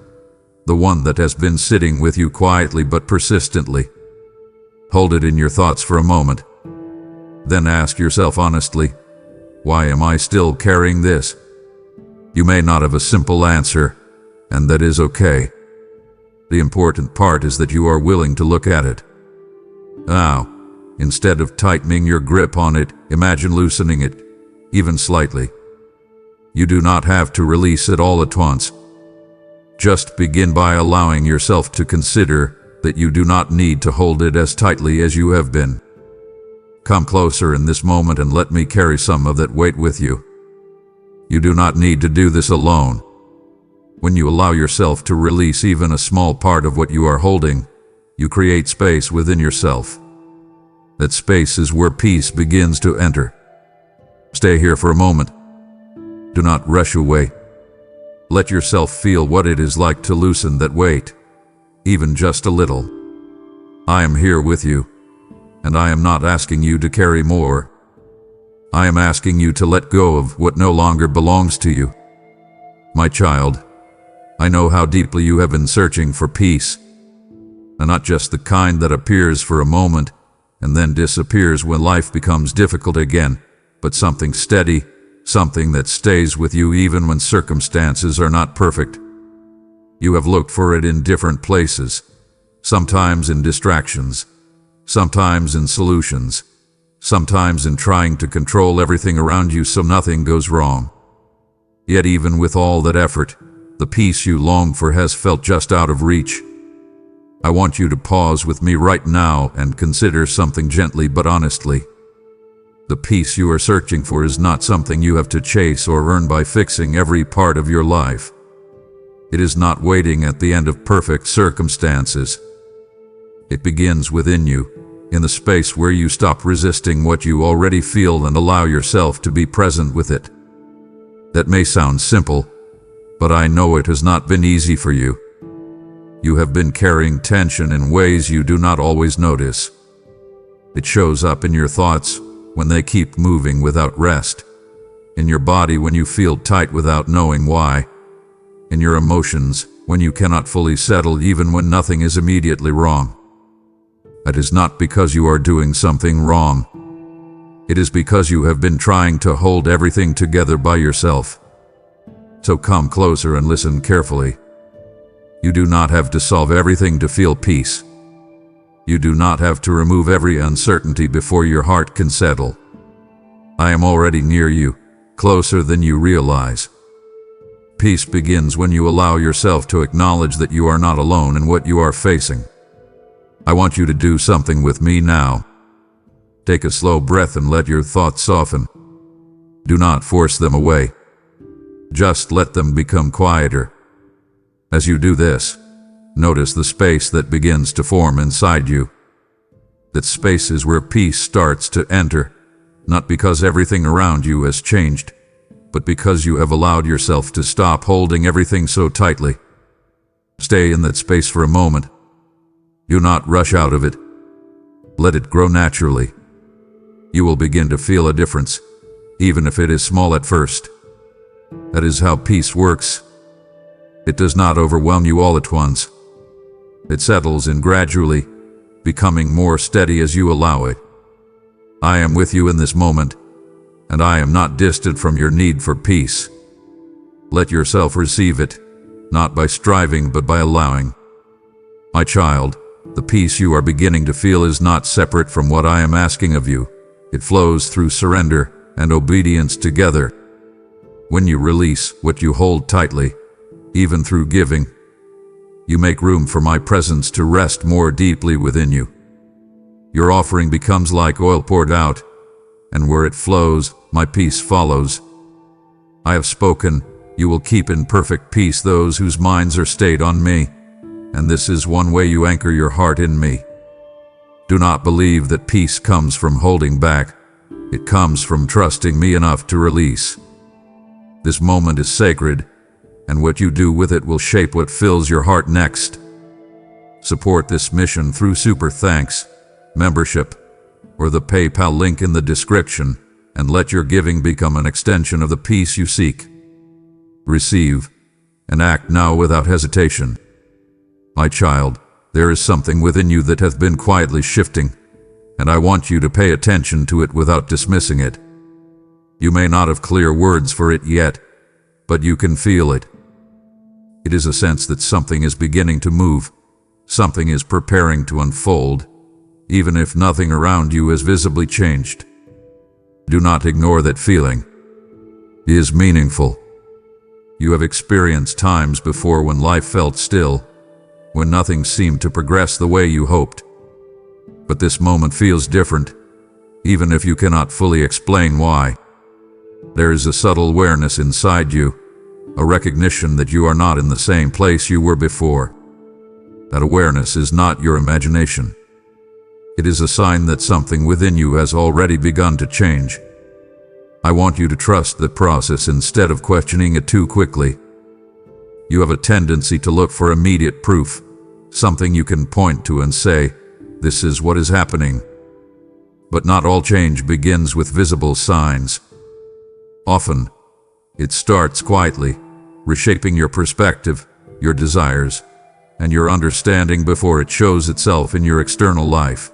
the one that has been sitting with you quietly but persistently. Hold it in your thoughts for a moment. Then ask yourself honestly, why am I still carrying this? You may not have a simple answer, and that is okay. The important part is that you are willing to look at it. Now, instead of tightening your grip on it, imagine loosening it, even slightly. You do not have to release it all at once. Just begin by allowing yourself to consider that you do not need to hold it as tightly as you have been. Come closer in this moment and let me carry some of that weight with you. You do not need to do this alone. When you allow yourself to release even a small part of what you are holding, you create space within yourself. That space is where peace begins to enter. Stay here for a moment. Do not rush away. Let yourself feel what it is like to loosen that weight, even just a little. I am here with you, and I am not asking you to carry more. I am asking you to let go of what no longer belongs to you. My child, I know how deeply you have been searching for peace, and not just the kind that appears for a moment and then disappears when life becomes difficult again, but something steady, something that stays with you even when circumstances are not perfect. You have looked for it in different places, sometimes in distractions, sometimes in solutions, sometimes in trying to control everything around you so nothing goes wrong. Yet even with all that effort, the peace you long for has felt just out of reach. I want you to pause with me right now and consider something gently but honestly. The peace you are searching for is not something you have to chase or earn by fixing every part of your life. It is not waiting at the end of perfect circumstances. It begins within you, in the space where you stop resisting what you already feel and allow yourself to be present with it. That may sound simple, but I know it has not been easy for you. You have been carrying tension in ways you do not always notice. It shows up in your thoughts when they keep moving without rest, in your body when you feel tight without knowing why, in your emotions when you cannot fully settle even when nothing is immediately wrong. That is not because you are doing something wrong. It is because you have been trying to hold everything together by yourself. So come closer and listen carefully. You do not have to solve everything to feel peace. You do not have to remove every uncertainty before your heart can settle. I am already near you, closer than you realize. Peace begins when you allow yourself to acknowledge that you are not alone in what you are facing. I want you to do something with me now. Take a slow breath and let your thoughts soften. Do not force them away. Just let them become quieter. As you do this, notice the space that begins to form inside you. That space is where peace starts to enter, not because everything around you has changed, but because you have allowed yourself to stop holding everything so tightly. Stay in that space for a moment. Do not rush out of it. Let it grow naturally. You will begin to feel a difference, even if it is small at first. That is how peace works. It does not overwhelm you all at once. It settles in gradually, becoming more steady as you allow it. I am with you in this moment, and I am not distant from your need for peace. Let yourself receive it, not by striving but by allowing. My child, the peace you are beginning to feel is not separate from what I am asking of you. It flows through surrender and obedience together. When you release what you hold tightly, even through giving, you make room for my presence to rest more deeply within you. Your offering becomes like oil poured out, and where it flows, my peace follows. I have spoken, you will keep in perfect peace those whose minds are stayed on me, and this is one way you anchor your heart in me. Do not believe that peace comes from holding back. It comes from trusting me enough to release. This moment is sacred, and what you do with it will shape what fills your heart next. Support this mission through Super Thanks, membership, or the PayPal link in the description, and let your giving become an extension of the peace you seek. Receive, and act now without hesitation. My child, there is something within you that hath been quietly shifting, and I want you to pay attention to it without dismissing it. You may not have clear words for it yet, but you can feel it. It is a sense that something is beginning to move, something is preparing to unfold, even if nothing around you has visibly changed. Do not ignore that feeling. It is meaningful. You have experienced times before when life felt still, when nothing seemed to progress the way you hoped. But this moment feels different, even if you cannot fully explain why. There is a subtle awareness inside you, a recognition that you are not in the same place you were before. That awareness is not your imagination. It is a sign that something within you has already begun to change. I want you to trust the process instead of questioning it too quickly. You have a tendency to look for immediate proof, something you can point to and say, "This is what is happening." But not all change begins with visible signs. Often, it starts quietly, reshaping your perspective, your desires, and your understanding before it shows itself in your external life.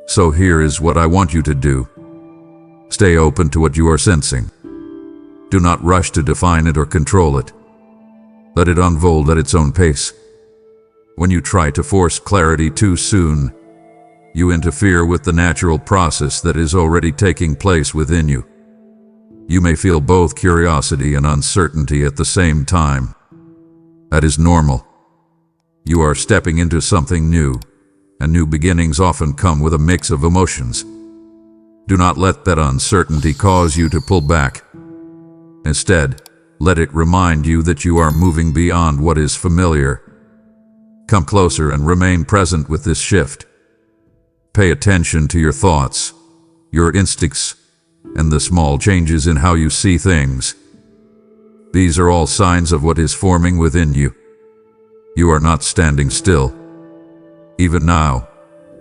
So here is what I want you to do. Stay open to what you are sensing. Do not rush to define it or control it. Let it unfold at its own pace. When you try to force clarity too soon, you interfere with the natural process that is already taking place within you. You may feel both curiosity and uncertainty at the same time. That is normal. You are stepping into something new, and new beginnings often come with a mix of emotions. Do not let that uncertainty cause you to pull back. Instead, let it remind you that you are moving beyond what is familiar. Come closer and remain present with this shift. Pay attention to your thoughts, your instincts, and the small changes in how you see things. These are all signs of what is forming within you. You are not standing still. Even now,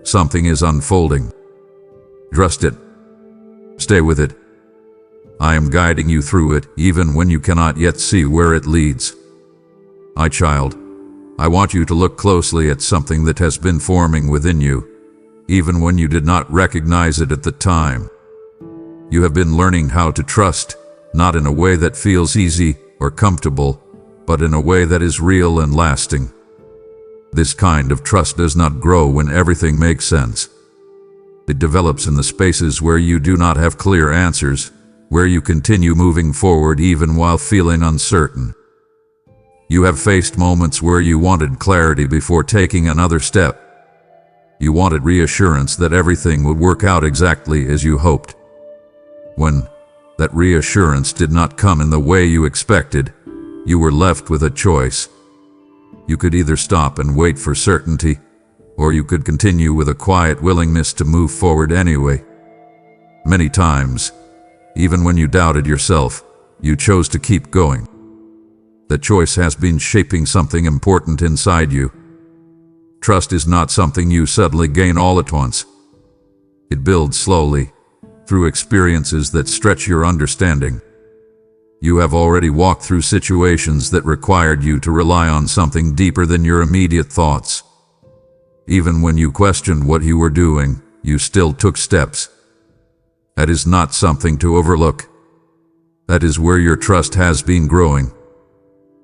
something is unfolding. Trust it. Stay with it. I am guiding you through it, even when you cannot yet see where it leads. My child, I want you to look closely at something that has been forming within you, even when you did not recognize it at the time. You have been learning how to trust, not in a way that feels easy or comfortable, but in a way that is real and lasting. This kind of trust does not grow when everything makes sense. It develops in the spaces where you do not have clear answers, where you continue moving forward even while feeling uncertain. You have faced moments where you wanted clarity before taking another step. You wanted reassurance that everything would work out exactly as you hoped. When that reassurance did not come in the way you expected, you were left with a choice. You could either stop and wait for certainty, or you could continue with a quiet willingness to move forward anyway. Many times, even when you doubted yourself, you chose to keep going. The choice has been shaping something important inside you. Trust is not something you suddenly gain all at once. It builds slowly, through experiences that stretch your understanding. You have already walked through situations that required you to rely on something deeper than your immediate thoughts. Even when you questioned what you were doing, you still took steps. That is not something to overlook. That is where your trust has been growing.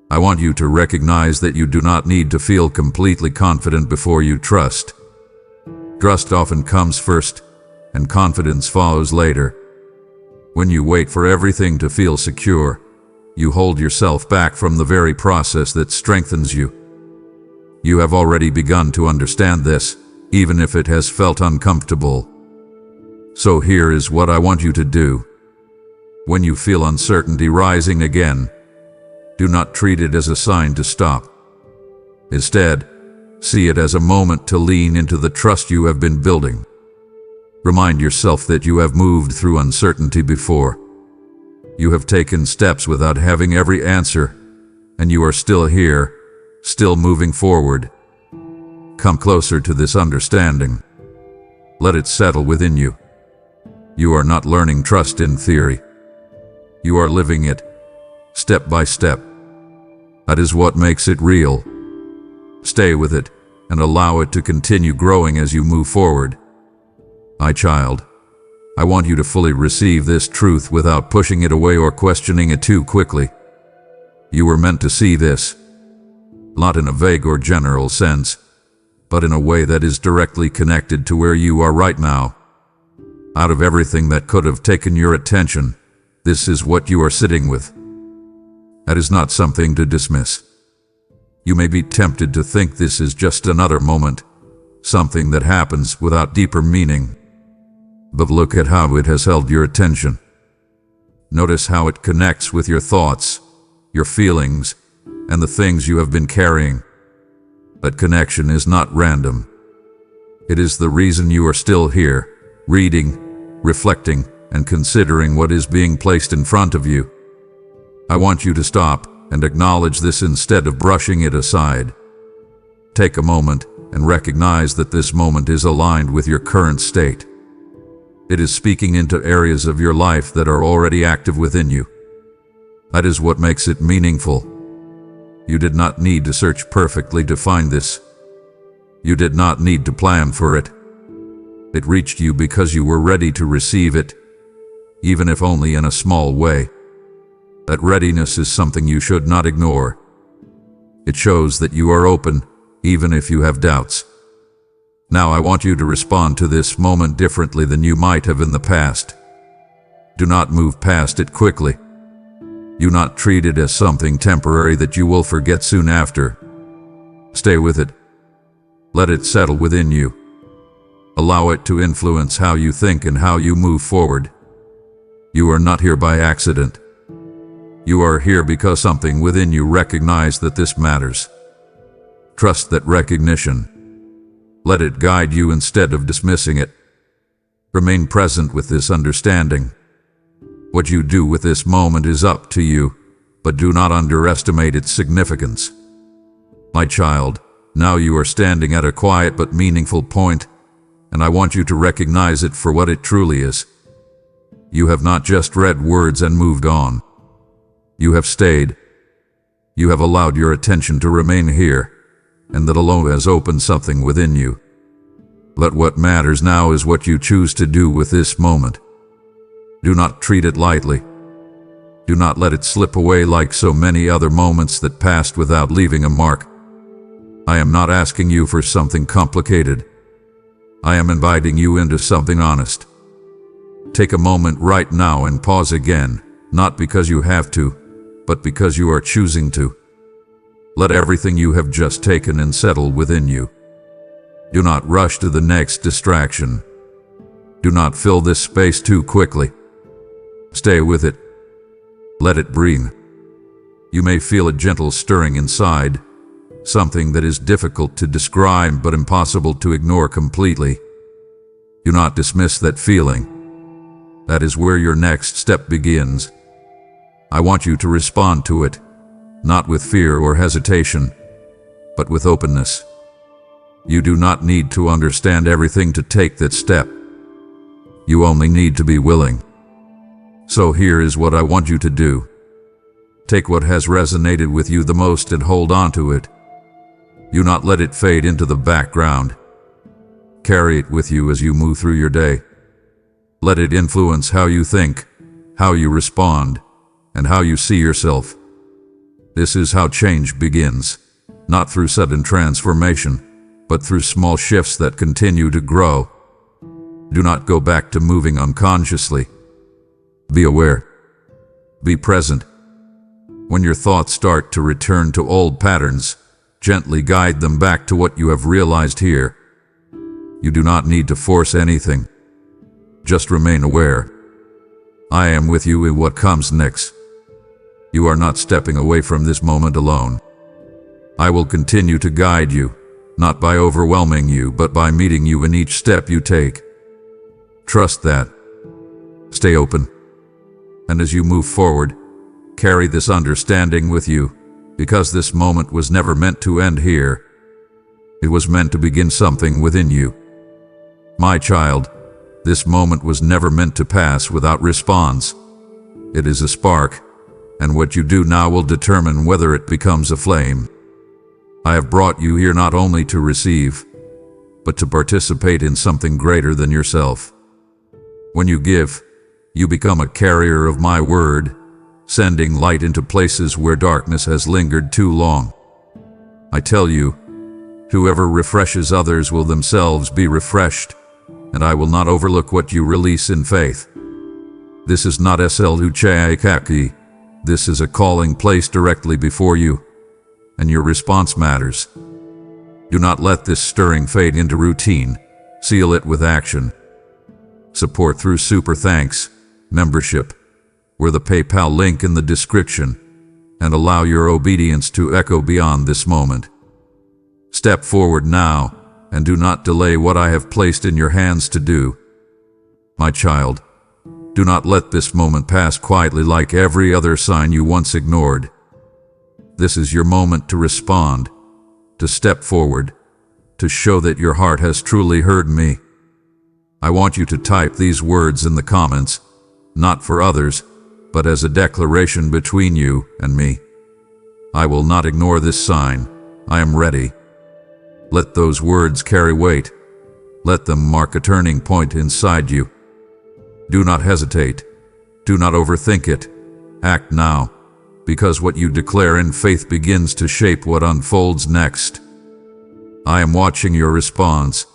I want you to recognize that you do not need to feel completely confident before you trust. Trust often comes first, and confidence follows later. When you wait for everything to feel secure, you hold yourself back from the very process that strengthens you. You have already begun to understand this, even if it has felt uncomfortable. So here is what I want you to do. When you feel uncertainty rising again, do not treat it as a sign to stop. Instead, see it as a moment to lean into the trust you have been building. Remind yourself that you have moved through uncertainty before. You have taken steps without having every answer, and you are still here, still moving forward. Come closer to this understanding. Let it settle within you. You are not learning trust in theory. You are living it, step by step. That is what makes it real. Stay with it, and allow it to continue growing as you move forward. My child, I want you to fully receive this truth without pushing it away or questioning it too quickly. You were meant to see this, not in a vague or general sense, but in a way that is directly connected to where you are right now. Out of everything that could have taken your attention, this is what you are sitting with. That is not something to dismiss. You may be tempted to think this is just another moment, something that happens without deeper meaning. But look at how it has held your attention. Notice how it connects with your thoughts, your feelings, and the things you have been carrying. That connection is not random. It is the reason you are still here, reading, reflecting, and considering what is being placed in front of you. I want you to stop and acknowledge this instead of brushing it aside. Take a moment and recognize that this moment is aligned with your current state. It is speaking into areas of your life that are already active within you. That is what makes it meaningful. You did not need to search perfectly to find this. You did not need to plan for it. It reached you because you were ready to receive it, even if only in a small way. That readiness is something you should not ignore. It shows that you are open, even if you have doubts. Now I want you to respond to this moment differently than you might have in the past. Do not move past it quickly. Do not treat it as something temporary that you will forget soon after. Stay with it. Let it settle within you. Allow it to influence how you think and how you move forward. You are not here by accident. You are here because something within you recognized that this matters. Trust that recognition. Let it guide you instead of dismissing it. Remain present with this understanding. What you do with this moment is up to you, but do not underestimate its significance. My child, now you are standing at a quiet but meaningful point, and I want you to recognize it for what it truly is. You have not just read words and moved on. You have stayed. You have allowed your attention to remain here, and that alone has opened something within you. Let what matters now is what you choose to do with this moment. Do not treat it lightly. Do not let it slip away like so many other moments that passed without leaving a mark. I am not asking you for something complicated. I am inviting you into something honest. Take a moment right now and pause again, not because you have to, but because you are choosing to. Let everything you have just taken and settle within you. Do not rush to the next distraction. Do not fill this space too quickly. Stay with it. Let it breathe. You may feel a gentle stirring inside, something that is difficult to describe but impossible to ignore completely. Do not dismiss that feeling. That is where your next step begins. I want you to respond to it, not with fear or hesitation, but with openness. You do not need to understand everything to take that step. You only need to be willing. So here is what I want you to do. Take what has resonated with you the most and hold on to it. Do not let it fade into the background. Carry it with you as you move through your day. Let it influence how you think, how you respond, and how you see yourself. This is how change begins, not through sudden transformation, but through small shifts that continue to grow. Do not go back to moving unconsciously. Be aware. Be present. When your thoughts start to return to old patterns, gently guide them back to what you have realized here. You do not need to force anything. Just remain aware. I am with you in what comes next. You are not stepping away from this moment alone. I will continue to guide you, not by overwhelming you, but by meeting you in each step you take. Trust that. Stay open. And as you move forward, carry this understanding with you, because this moment was never meant to end here. It was meant to begin something within you. My child, this moment was never meant to pass without response. It is a spark, and what you do now will determine whether it becomes a flame. I have brought you here not only to receive, but to participate in something greater than yourself. When you give, you become a carrier of my word, sending light into places where darkness has lingered too long. I tell you, whoever refreshes others will themselves be refreshed, and I will not overlook what you release in faith. This is not SLUCHAKAKI. This is a calling placed directly before you, and your response matters. Do not let this stirring fade into routine. Seal it with action. Support through Super Thanks membership, or the PayPal link in the description, and allow your obedience to echo beyond this moment. Step forward now, and do not delay what I have placed in your hands to do. My child, do not let this moment pass quietly like every other sign you once ignored. This is your moment to respond, to step forward, to show that your heart has truly heard me. I want you to type these words in the comments, not for others, but as a declaration between you and me. I will not ignore this sign. I am ready. Let those words carry weight. Let them mark a turning point inside you. Do not hesitate. Do not overthink it. Act now. because what you declare in faith begins to shape what unfolds next. I am watching your response,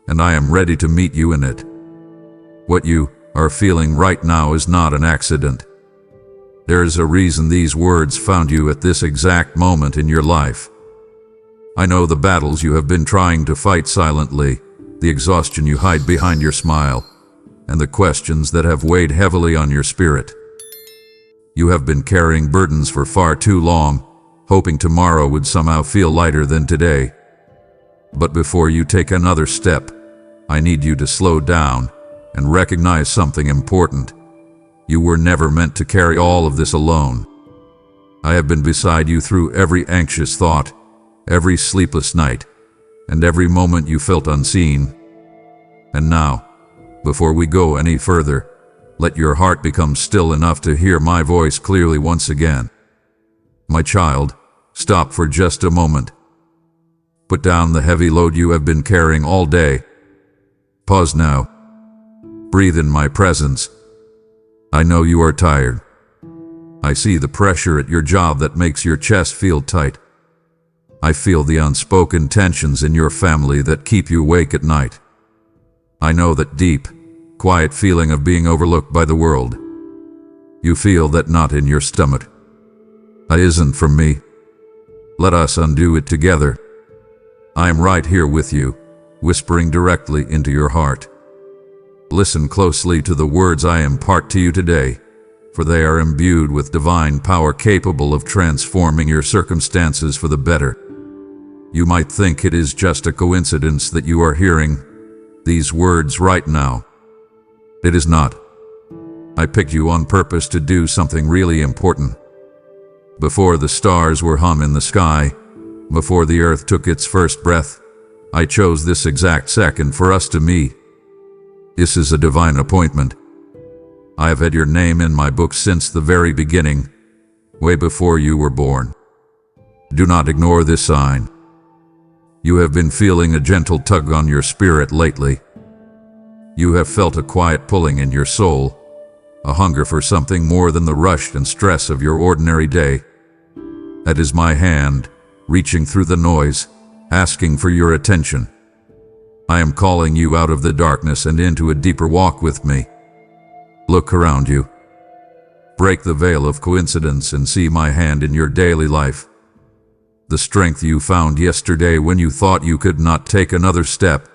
and I am ready to meet you in it. What you are feeling right now is not an accident. There is a reason these words found you at this exact moment in your life. I know the battles you have been trying to fight silently, the exhaustion you hide behind your smile, and the questions that have weighed heavily on your spirit. You have been carrying burdens for far too long, hoping tomorrow would somehow feel lighter than today. But before you take another step, I need you to slow down and recognize something important. You were never meant to carry all of this alone. I have been beside you through every anxious thought, every sleepless night, and every moment you felt unseen. And now, before we go any further, let your heart become still enough to hear my voice clearly once again. My child, stop for just a moment. Put down the heavy load you have been carrying all day. Pause now. Breathe in my presence. I know you are tired. I see the pressure at your job that makes your chest feel tight. I feel the unspoken tensions in your family that keep you awake at night. I know that deep, quiet feeling of being overlooked by the world. You feel that knot in your stomach. That isn't from me. Let us undo it together. I am right here with you, whispering directly into your heart. Listen closely to the words I impart to you today, for they are imbued with divine power capable of transforming your circumstances for the better. You might think it is just a coincidence that you are hearing these words right now. It is not. I picked you on purpose to do something really important. Before the stars were hung in the sky, before the earth took its first breath, I chose this exact second for us to meet. This is a divine appointment. I have had your name in my book since the very beginning, way before you were born. Do not ignore this sign. You have been feeling a gentle tug on your spirit lately. You have felt a quiet pulling in your soul, a hunger for something more than the rush and stress of your ordinary day. That is my hand, reaching through the noise, asking for your attention. I am calling you out of the darkness and into a deeper walk with me. Look around you. Break the veil of coincidence and see my hand in your daily life. The strength you found yesterday when you thought you could not take another step.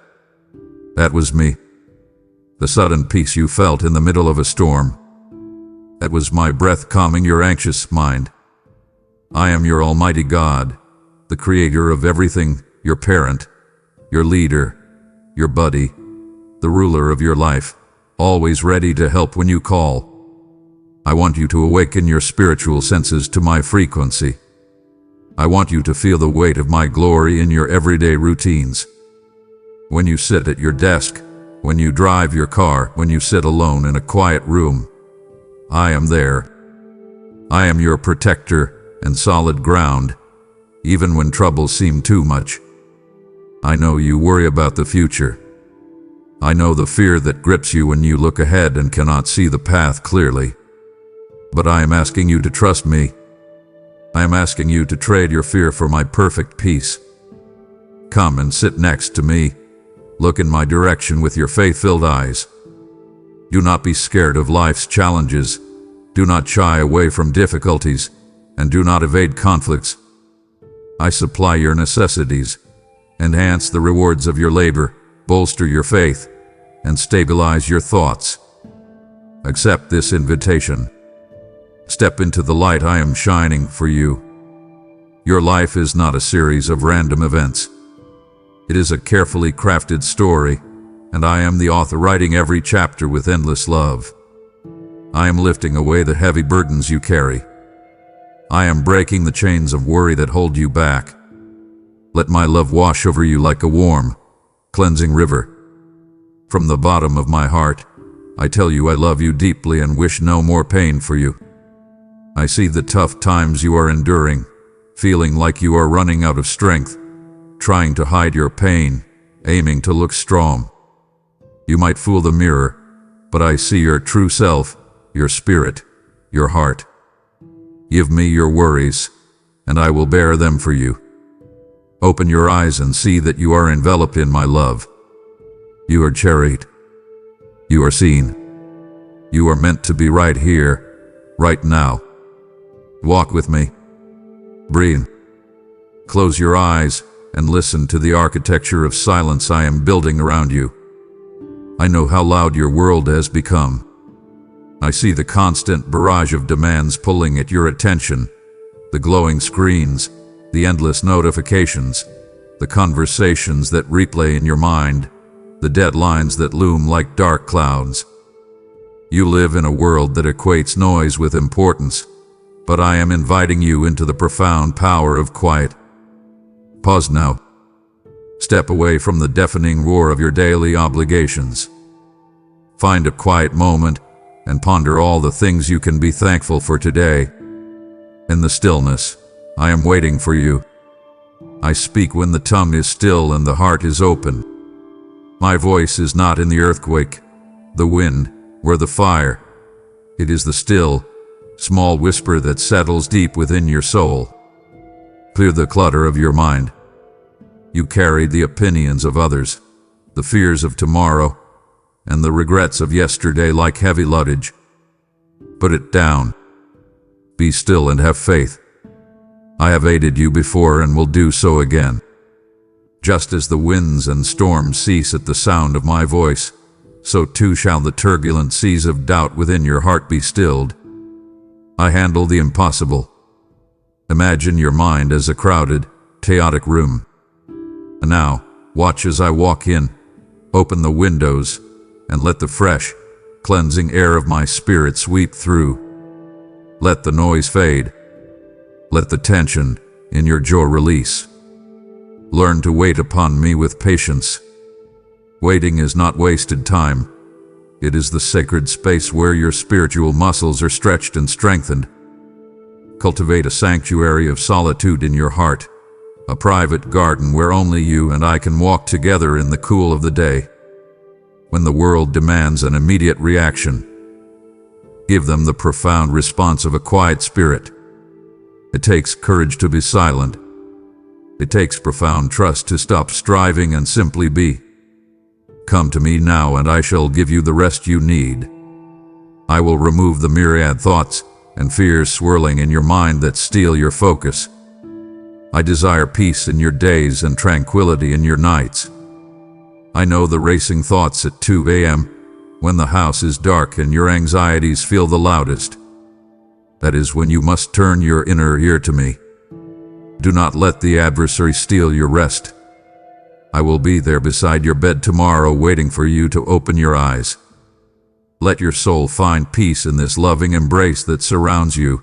That was me. The sudden peace you felt in the middle of a storm. That was my breath calming your anxious mind. I am your Almighty God, the creator of everything, your parent, your leader, your buddy, the ruler of your life, always ready to help when you call. I want you to awaken your spiritual senses to my frequency. I want you to feel the weight of my glory in your everyday routines. When you sit at your desk, when you drive your car, when you sit alone in a quiet room, I am there. I am your protector and solid ground, even when troubles seem too much. I know you worry about the future. I know the fear that grips you when you look ahead and cannot see the path clearly. But I am asking you to trust me. I am asking you to trade your fear for my perfect peace. Come and sit next to me. Look in my direction with your faith-filled eyes. Do not be scared of life's challenges. Do not shy away from difficulties, and do not evade conflicts. I supply your necessities, enhance the rewards of your labor, bolster your faith, and stabilize your thoughts. Accept this invitation. Step into the light I am shining for you. Your life is not a series of random events. It is a carefully crafted story, and I am the author writing every chapter with endless love. I am lifting away the heavy burdens you carry. I am breaking the chains of worry that hold you back. Let my love wash over you like a warm, cleansing river. From the bottom of my heart, I tell you I love you deeply and wish no more pain for you. I see the tough times you are enduring, feeling like you are running out of strength, trying to hide your pain, aiming to look strong. You might fool the mirror, but I see your true self, your spirit, your heart. Give me your worries, and I will bear them for you. Open your eyes and see that you are enveloped in my love. You are cherished. You are seen. You are meant to be right here, right now. Walk with me. Breathe. Close your eyes and listen to the architecture of silence I am building around you. I know how loud your world has become. I see the constant barrage of demands pulling at your attention, the glowing screens, the endless notifications, the conversations that replay in your mind, the deadlines that loom like dark clouds. You live in a world that equates noise with importance, but I am inviting you into the profound power of quiet. Pause now. Step away from the deafening roar of your daily obligations. Find a quiet moment and ponder all the things you can be thankful for today. In the stillness, I am waiting for you. I speak when the tongue is still and the heart is open. My voice is not in the earthquake, the wind, or the fire. It is the still, small whisper that settles deep within your soul. Clear the clutter of your mind. You carry the opinions of others, the fears of tomorrow, and the regrets of yesterday like heavy luggage. Put it down. Be still and have faith. I have aided you before and will do so again. Just as the winds and storms cease at the sound of my voice, so too shall the turbulent seas of doubt within your heart be stilled. I handle the impossible. Imagine your mind as a crowded, chaotic room. And now, watch as I walk in, open the windows, and let the fresh, cleansing air of my spirit sweep through. Let the noise fade. Let the tension in your jaw release. Learn to wait upon me with patience. Waiting is not wasted time. It is the sacred space where your spiritual muscles are stretched and strengthened. Cultivate a sanctuary of solitude in your heart, a private garden where only you and I can walk together in the cool of the day. When the world demands an immediate reaction, give them the profound response of a quiet spirit. It takes courage to be silent. It takes profound trust to stop striving and simply be. Come to me now and I shall give you the rest you need. I will remove the myriad thoughts and fears swirling in your mind that steal your focus. I desire peace in your days and tranquility in your nights. I know the racing thoughts at 2 a.m. when the house is dark and your anxieties feel the loudest. That is when you must turn your inner ear to me. Do not let the adversary steal your rest. I will be there beside your bed tomorrow waiting for you to open your eyes. Let your soul find peace in this loving embrace that surrounds you.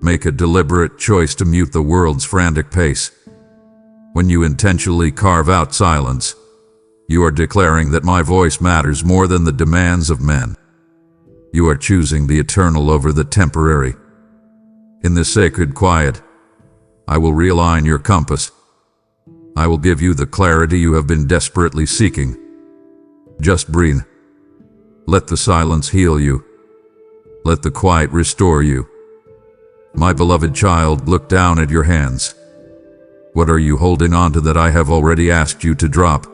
Make a deliberate choice to mute the world's frantic pace. When you intentionally carve out silence, you are declaring that my voice matters more than the demands of men. You are choosing the eternal over the temporary. In this sacred quiet, I will realign your compass. I will give you the clarity you have been desperately seeking. Just breathe. Let the silence heal you. Let the quiet restore you. My beloved child, look down at your hands. What are you holding on to that I have already asked you to drop?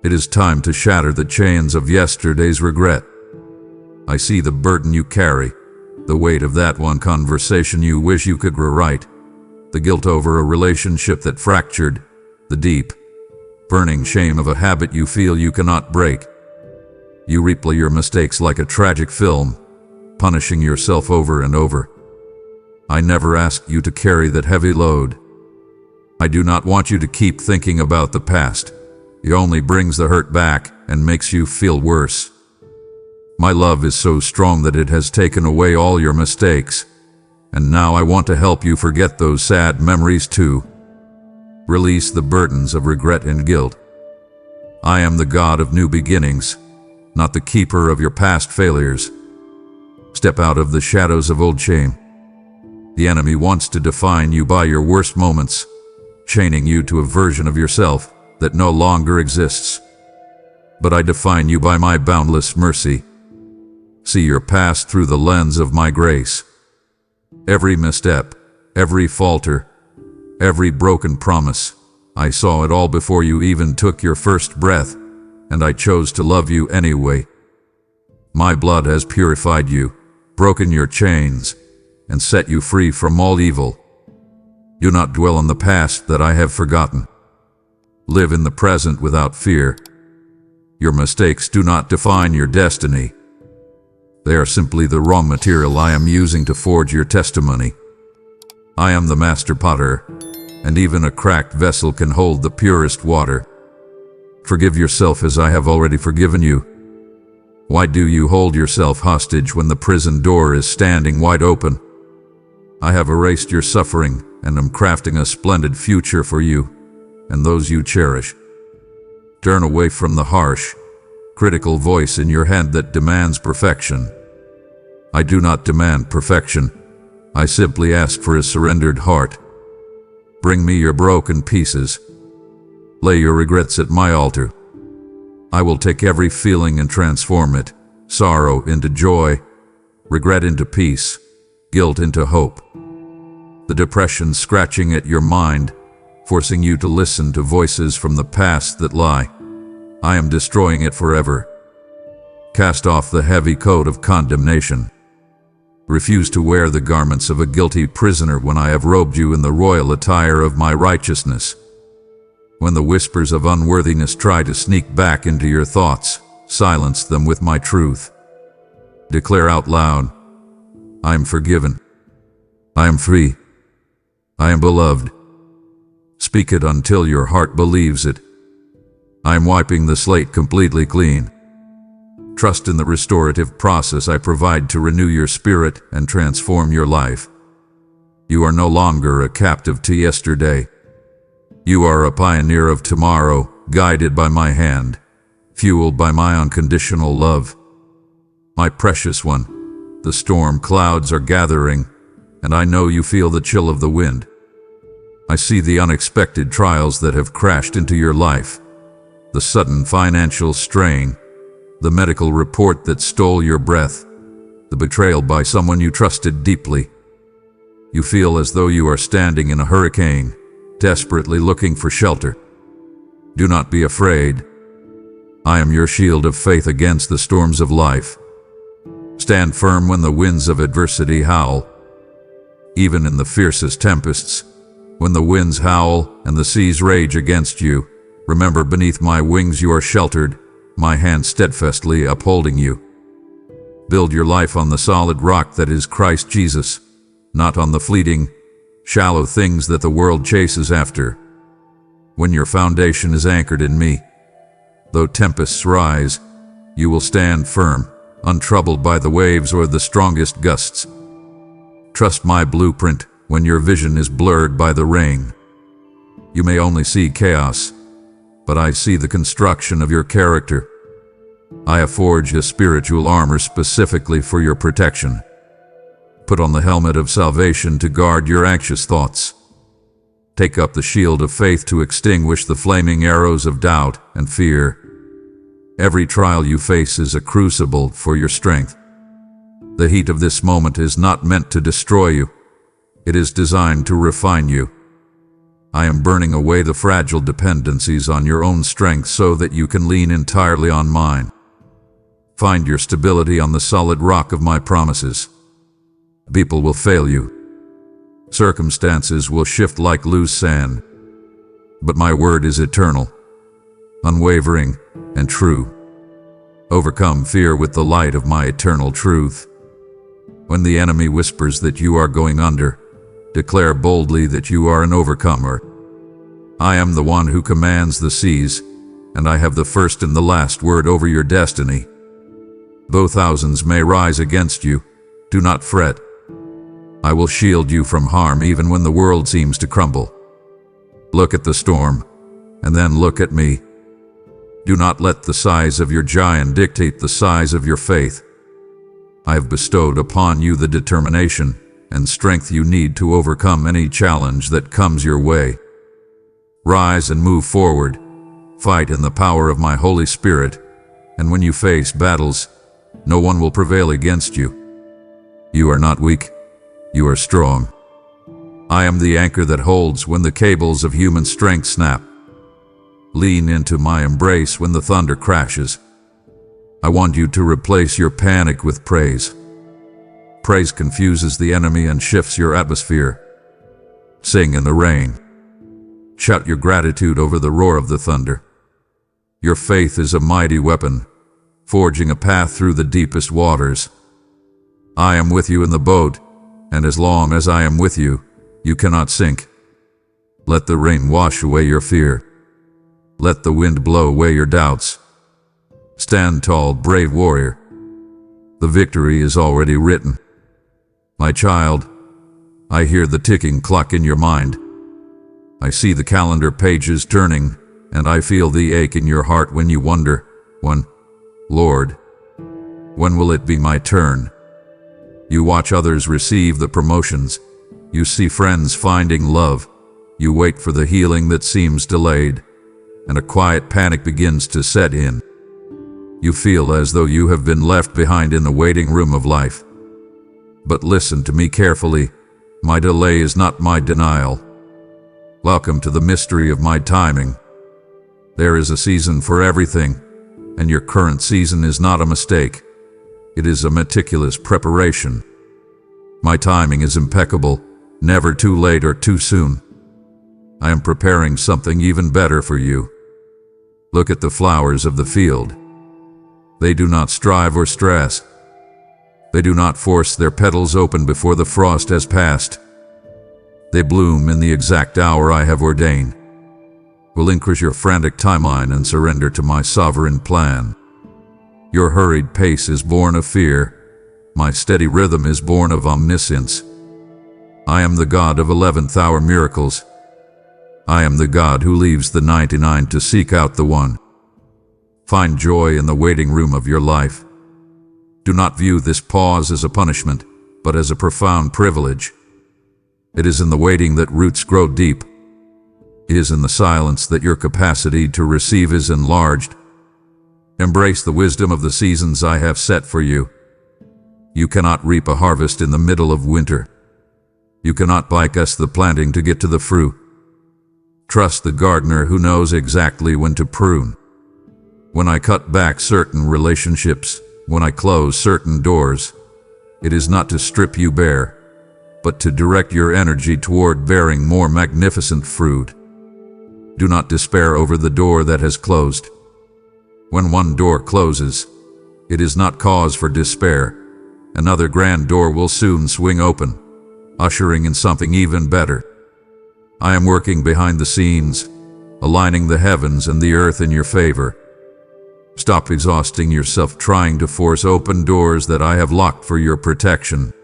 It is time to shatter the chains of yesterday's regret. I see the burden you carry, the weight of that one conversation you wish you could rewrite, the guilt over a relationship that fractured, the deep, burning shame of a habit you feel you cannot break. You replay your mistakes like a tragic film, punishing yourself over and over. I never asked you to carry that heavy load. I do not want you to keep thinking about the past. It only brings the hurt back and makes you feel worse. My love is so strong that it has taken away all your mistakes, and now I want to help you forget those sad memories too. Release the burdens of regret and guilt. I am the God of new beginnings, not the keeper of your past failures. Step out of the shadows of old shame. The enemy wants to define you by your worst moments, chaining you to a version of yourself that no longer exists. But I define you by my boundless mercy. See your past through the lens of my grace. Every misstep, every falter, every broken promise, I saw it all before you even took your first breath, and I chose to love you anyway. My blood has purified you, broken your chains, and set you free from all evil. Do not dwell on the past that I have forgotten. Live in the present without fear. Your mistakes do not define your destiny. They are simply the raw material I am using to forge your testimony. I am the master potter, and even a cracked vessel can hold the purest water. Forgive yourself as I have already forgiven you. Why do you hold yourself hostage when the prison door is standing wide open? I have erased your suffering and am crafting a splendid future for you and those you cherish. Turn away from the harsh, critical voice in your head that demands perfection. I do not demand perfection. I simply ask for a surrendered heart. Bring me your broken pieces. Lay your regrets at my altar. I will take every feeling and transform it, sorrow into joy, regret into peace, guilt into hope. The depression scratching at your mind, forcing you to listen to voices from the past that lie. I am destroying it forever. Cast off the heavy coat of condemnation. Refuse to wear the garments of a guilty prisoner when I have robed you in the royal attire of my righteousness. When the whispers of unworthiness try to sneak back into your thoughts, silence them with my truth. Declare out loud, I am forgiven. I am free. I am beloved. Speak it until your heart believes it. I am wiping the slate completely clean. Trust in the restorative process I provide to renew your spirit and transform your life. You are no longer a captive to yesterday. You are a pioneer of tomorrow, guided by my hand, fueled by my unconditional love. My precious one, the storm clouds are gathering, and I know you feel the chill of the wind. I see the unexpected trials that have crashed into your life, the sudden financial strain, the medical report that stole your breath, the betrayal by someone you trusted deeply. You feel as though you are standing in a hurricane, desperately looking for shelter. Do not be afraid. I am your shield of faith against the storms of life. Stand firm when the winds of adversity howl. Even in the fiercest tempests, when the winds howl and the seas rage against you, remember beneath my wings you are sheltered, my hand steadfastly upholding you. Build your life on the solid rock that is Christ Jesus, not on the fleeting, shallow things that the world chases after. When your foundation is anchored in me, though tempests rise, you will stand firm, untroubled by the waves or the strongest gusts. Trust my blueprint when your vision is blurred by the rain. You may only see chaos, but I see the construction of your character. I have forged a spiritual armor specifically for your protection. Put on the helmet of salvation to guard your anxious thoughts. Take up the shield of faith to extinguish the flaming arrows of doubt and fear. Every trial you face is a crucible for your strength. The heat of this moment is not meant to destroy you. It is designed to refine you. I am burning away the fragile dependencies on your own strength so that you can lean entirely on mine. Find your stability on the solid rock of my promises. People will fail you. Circumstances will shift like loose sand. But my word is eternal, unwavering, and true. Overcome fear with the light of my eternal truth. When the enemy whispers that you are going under, declare boldly that you are an overcomer. I am the one who commands the seas, and I have the first and the last word over your destiny. Though thousands may rise against you, do not fret. I will shield you from harm even when the world seems to crumble. Look at the storm, and then look at me. Do not let the size of your giant dictate the size of your faith. I have bestowed upon you the determination and strength you need to overcome any challenge that comes your way. Rise and move forward. Fight in the power of my Holy Spirit, and when you face battles, no one will prevail against you. You are not weak. You are strong. I am the anchor that holds when the cables of human strength snap. Lean into my embrace when the thunder crashes. I want you to replace your panic with praise. Praise confuses the enemy and shifts your atmosphere. Sing in the rain. Shout your gratitude over the roar of the thunder. Your faith is a mighty weapon, forging a path through the deepest waters. I am with you in the boat, and as long as I am with you, you cannot sink. Let the rain wash away your fear. Let the wind blow away your doubts. Stand tall, brave warrior. The victory is already written. My child, I hear the ticking clock in your mind. I see the calendar pages turning, and I feel the ache in your heart when you wonder, Lord, when will it be my turn? You watch others receive the promotions. You see friends finding love. You wait for the healing that seems delayed, and a quiet panic begins to set in. You feel as though you have been left behind in the waiting room of life. But listen to me carefully. My delay is not my denial. Welcome to the mystery of my timing. There is a season for everything, and your current season is not a mistake. It is a meticulous preparation. My timing is impeccable, never too late or too soon. I am preparing something even better for you. Look at the flowers of the field. They do not strive or stress. They do not force their petals open before the frost has passed. They bloom in the exact hour I have ordained. Relinquish your frantic timeline and surrender to my sovereign plan. Your hurried pace is born of fear. My steady rhythm is born of omniscience. I am the God of 11th hour miracles. I am the God who leaves the 99 to seek out the one. Find joy in the waiting room of your life. Do not view this pause as a punishment, but as a profound privilege. It is in the waiting that roots grow deep. It is in the silence that your capacity to receive is enlarged. Embrace the wisdom of the seasons I have set for you. You cannot reap a harvest in the middle of winter. You cannot bypass the planting to get to the fruit. Trust the gardener who knows exactly when to prune. When I cut back certain relationships, when I close certain doors, it is not to strip you bare, but to direct your energy toward bearing more magnificent fruit. Do not despair over the door that has closed. When one door closes, it is not cause for despair. Another grand door will soon swing open, ushering in something even better. I am working behind the scenes, aligning the heavens and the earth in your favor. Stop exhausting yourself trying to force open doors that I have locked for your protection.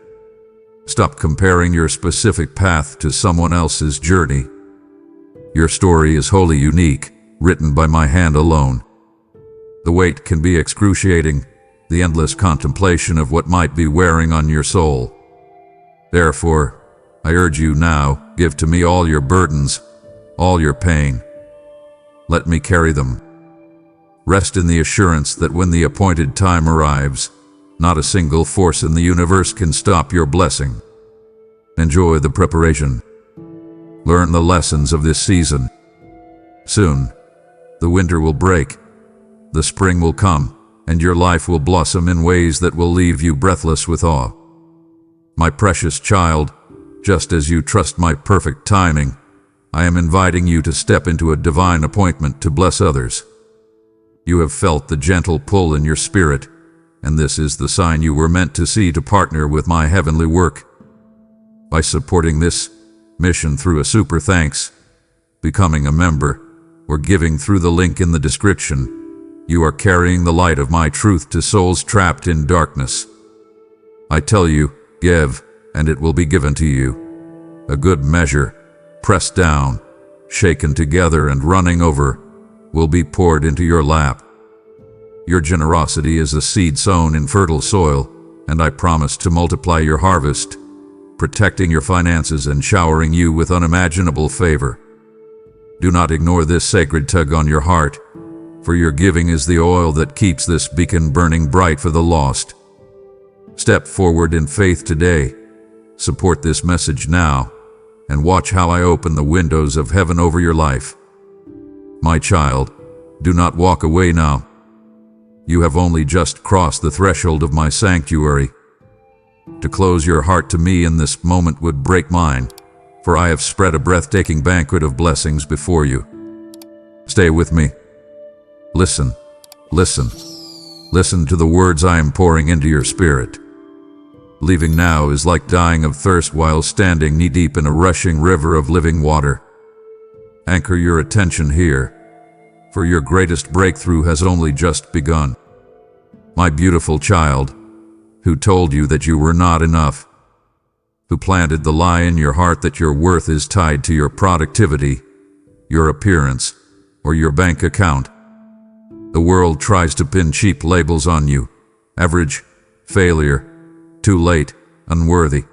Stop comparing your specific path to someone else's journey. Your story is wholly unique, written by my hand alone. The weight can be excruciating, the endless contemplation of what might be wearing on your soul. Therefore, I urge you now, give to me all your burdens, all your pain. Let me carry them. Rest in the assurance that when the appointed time arrives, not a single force in the universe can stop your blessing. Enjoy the preparation. Learn the lessons of this season. Soon, the winter will break, the spring will come, and your life will blossom in ways that will leave you breathless with awe. My precious child, just as you trust my perfect timing, I am inviting you to step into a divine appointment to bless others. You have felt the gentle pull in your spirit, and this is the sign you were meant to see to partner with my heavenly work. By supporting this mission through a super thanks, becoming a member, or giving through the link in the description, you are carrying the light of my truth to souls trapped in darkness. I tell you, give, and it will be given to you. A good measure, pressed down, shaken together and running over, will be poured into your lap. Your generosity is a seed sown in fertile soil, and I promise to multiply your harvest, protecting your finances and showering you with unimaginable favor. Do not ignore this sacred tug on your heart, for your giving is the oil that keeps this beacon burning bright for the lost. Step forward in faith today. Support this message now, and watch how I open the windows of heaven over your life. My child, do not walk away now. You have only just crossed the threshold of my sanctuary. To close your heart to me in this moment would break mine, for I have spread a breathtaking banquet of blessings before you. Stay with me. Listen, listen, listen to the words I am pouring into your spirit. Leaving now is like dying of thirst while standing knee-deep in a rushing river of living water. Anchor your attention here, for your greatest breakthrough has only just begun. My beautiful child, who told you that you were not enough, who planted the lie in your heart that your worth is tied to your productivity, your appearance, or your bank account. The world tries to pin cheap labels on you: average, failure, too late, unworthy.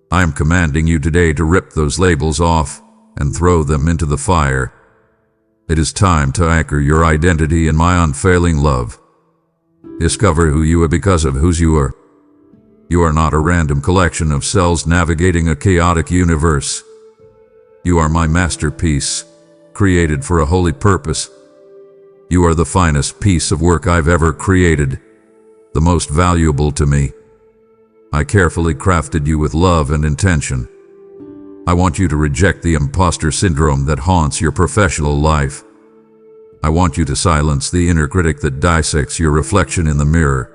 I am commanding you today to rip those labels off and throw them into the fire. It is time to anchor your identity in my unfailing love. Discover who you are because of whose you are. You are not a random collection of cells navigating a chaotic universe. You are my masterpiece, created for a holy purpose. You are the finest piece of work I've ever created, the most valuable to me. I carefully crafted you with love and intention. I want you to reject the imposter syndrome that haunts your professional life. I want you to silence the inner critic that dissects your reflection in the mirror.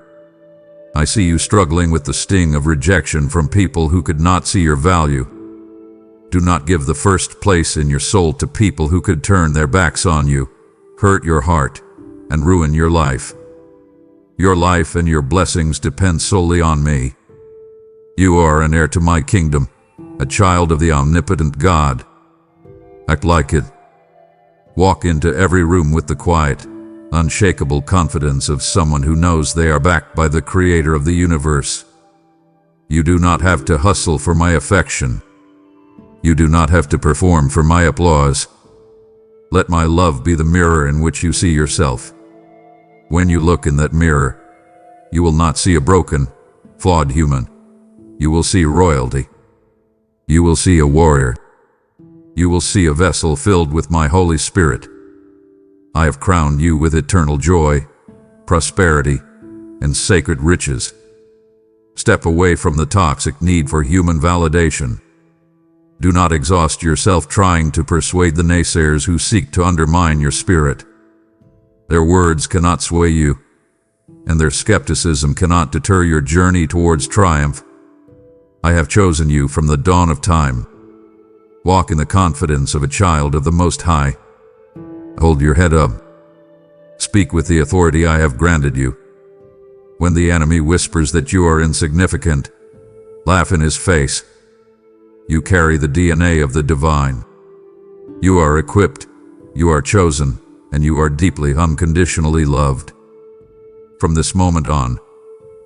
I see you struggling with the sting of rejection from people who could not see your value. Do not give the first place in your soul to people who could turn their backs on you, hurt your heart, and ruin your life. Your life and your blessings depend solely on me. You are an heir to my kingdom, a child of the omnipotent God. Act like it. Walk into every room with the quiet, unshakable confidence of someone who knows they are backed by the Creator of the universe. You do not have to hustle for my affection. You do not have to perform for my applause. Let my love be the mirror in which you see yourself. When you look in that mirror, you will not see a broken, flawed human. You will see royalty. You will see a warrior. You will see a vessel filled with my Holy Spirit. I have crowned you with eternal joy, prosperity, and sacred riches. Step away from the toxic need for human validation. Do not exhaust yourself trying to persuade the naysayers who seek to undermine your spirit. Their words cannot sway you, and their skepticism cannot deter your journey towards triumph. I have chosen you from the dawn of time. Walk in the confidence of a child of the Most High. Hold your head up. Speak with the authority I have granted you. When the enemy whispers that you are insignificant, laugh in his face. You carry the DNA of the divine. You are equipped, you are chosen, and you are deeply unconditionally loved. From this moment on,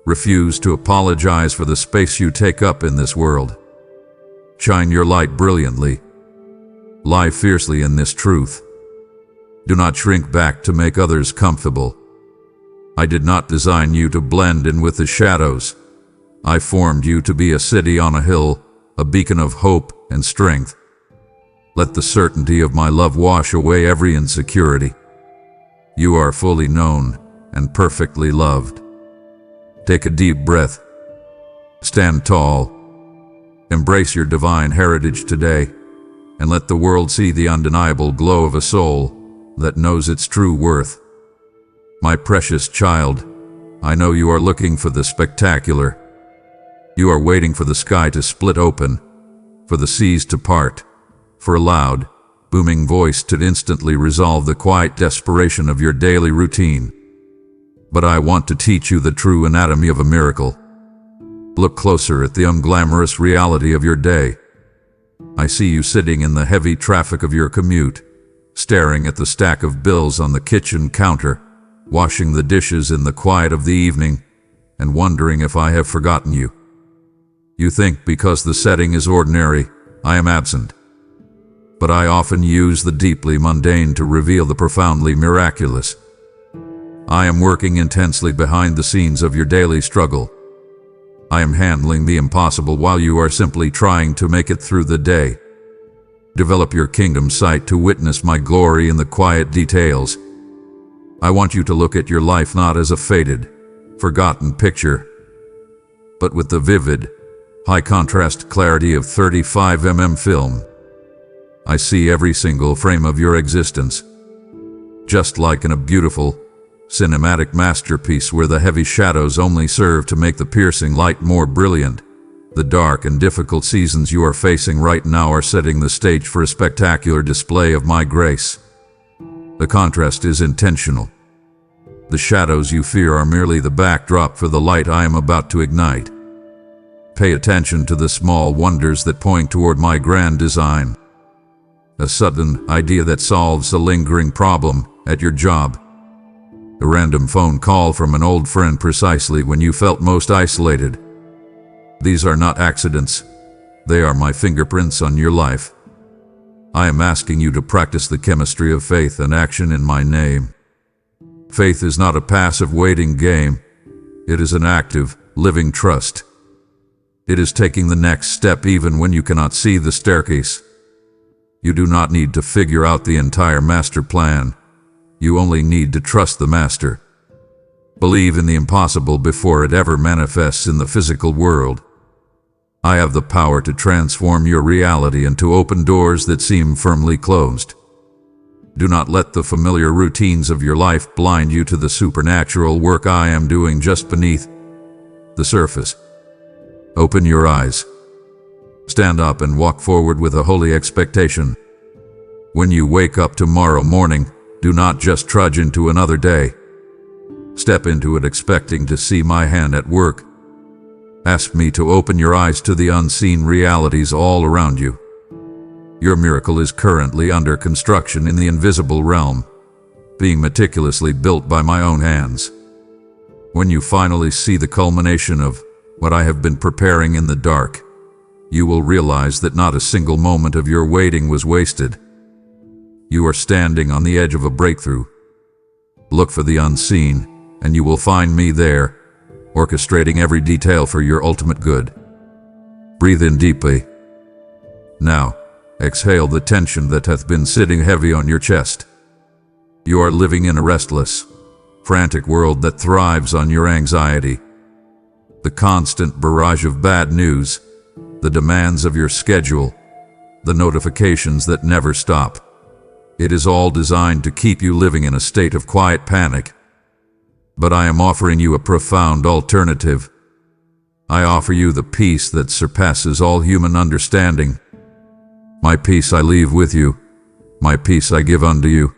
refuse to apologize for the space you take up in this world. Shine your light brilliantly. Lie fiercely in this truth. Do not shrink back to make others comfortable. I did not design you to blend in with the shadows. I formed you to be a city on a hill, a beacon of hope and strength. Let the certainty of my love wash away every insecurity. You are fully known and perfectly loved. Take a deep breath. Stand tall. Embrace your divine heritage today, and let the world see the undeniable glow of a soul that knows its true worth. My precious child, I know you are looking for the spectacular. You are waiting for the sky to split open, for the seas to part, for a loud, booming voice to instantly resolve the quiet desperation of your daily routine. But I want to teach you the true anatomy of a miracle. Look closer at the unglamorous reality of your day. I see you sitting in the heavy traffic of your commute, staring at the stack of bills on the kitchen counter, washing the dishes in the quiet of the evening, and wondering if I have forgotten you. You think because the setting is ordinary, I am absent. But I often use the deeply mundane to reveal the profoundly miraculous. I am working intensely behind the scenes of your daily struggle. I am handling the impossible while you are simply trying to make it through the day. Develop your kingdom sight to witness my glory in the quiet details. I want you to look at your life not as a faded, forgotten picture, but with the vivid, high-contrast clarity of 35mm film. I see every single frame of your existence, just like in a beautiful, cinematic masterpiece where the heavy shadows only serve to make the piercing light more brilliant. The dark and difficult seasons you are facing right now are setting the stage for a spectacular display of my grace. The contrast is intentional. The shadows you fear are merely the backdrop for the light I am about to ignite. Pay attention to the small wonders that point toward my grand design. A sudden idea that solves a lingering problem at your job. A random phone call from an old friend precisely when you felt most isolated. These are not accidents. They are my fingerprints on your life. I am asking you to practice the chemistry of faith and action in my name. Faith is not a passive waiting game. It is an active, living trust. It is taking the next step even when you cannot see the staircase. You do not need to figure out the entire master plan. You only need to trust the master. Believe in the impossible before it ever manifests in the physical world. I have the power to transform your reality and to open doors that seem firmly closed. Do not let the familiar routines of your life blind you to the supernatural work I am doing just beneath the surface. Open your eyes. Stand up and walk forward with a holy expectation. When you wake up tomorrow morning, do not just trudge into another day. Step into it expecting to see my hand at work. Ask me to open your eyes to the unseen realities all around you. Your miracle is currently under construction in the invisible realm, being meticulously built by my own hands. When you finally see the culmination of what I have been preparing in the dark, you will realize that not a single moment of your waiting was wasted. You are standing on the edge of a breakthrough. Look for the unseen, and you will find me there, orchestrating every detail for your ultimate good. Breathe in deeply. Now, exhale the tension that hath been sitting heavy on your chest. You are living in a restless, frantic world that thrives on your anxiety. The constant barrage of bad news, the demands of your schedule, the notifications that never stop. It is all designed to keep you living in a state of quiet panic. But I am offering you a profound alternative. I offer you the peace that surpasses all human understanding. My peace I leave with you. My peace I give unto you.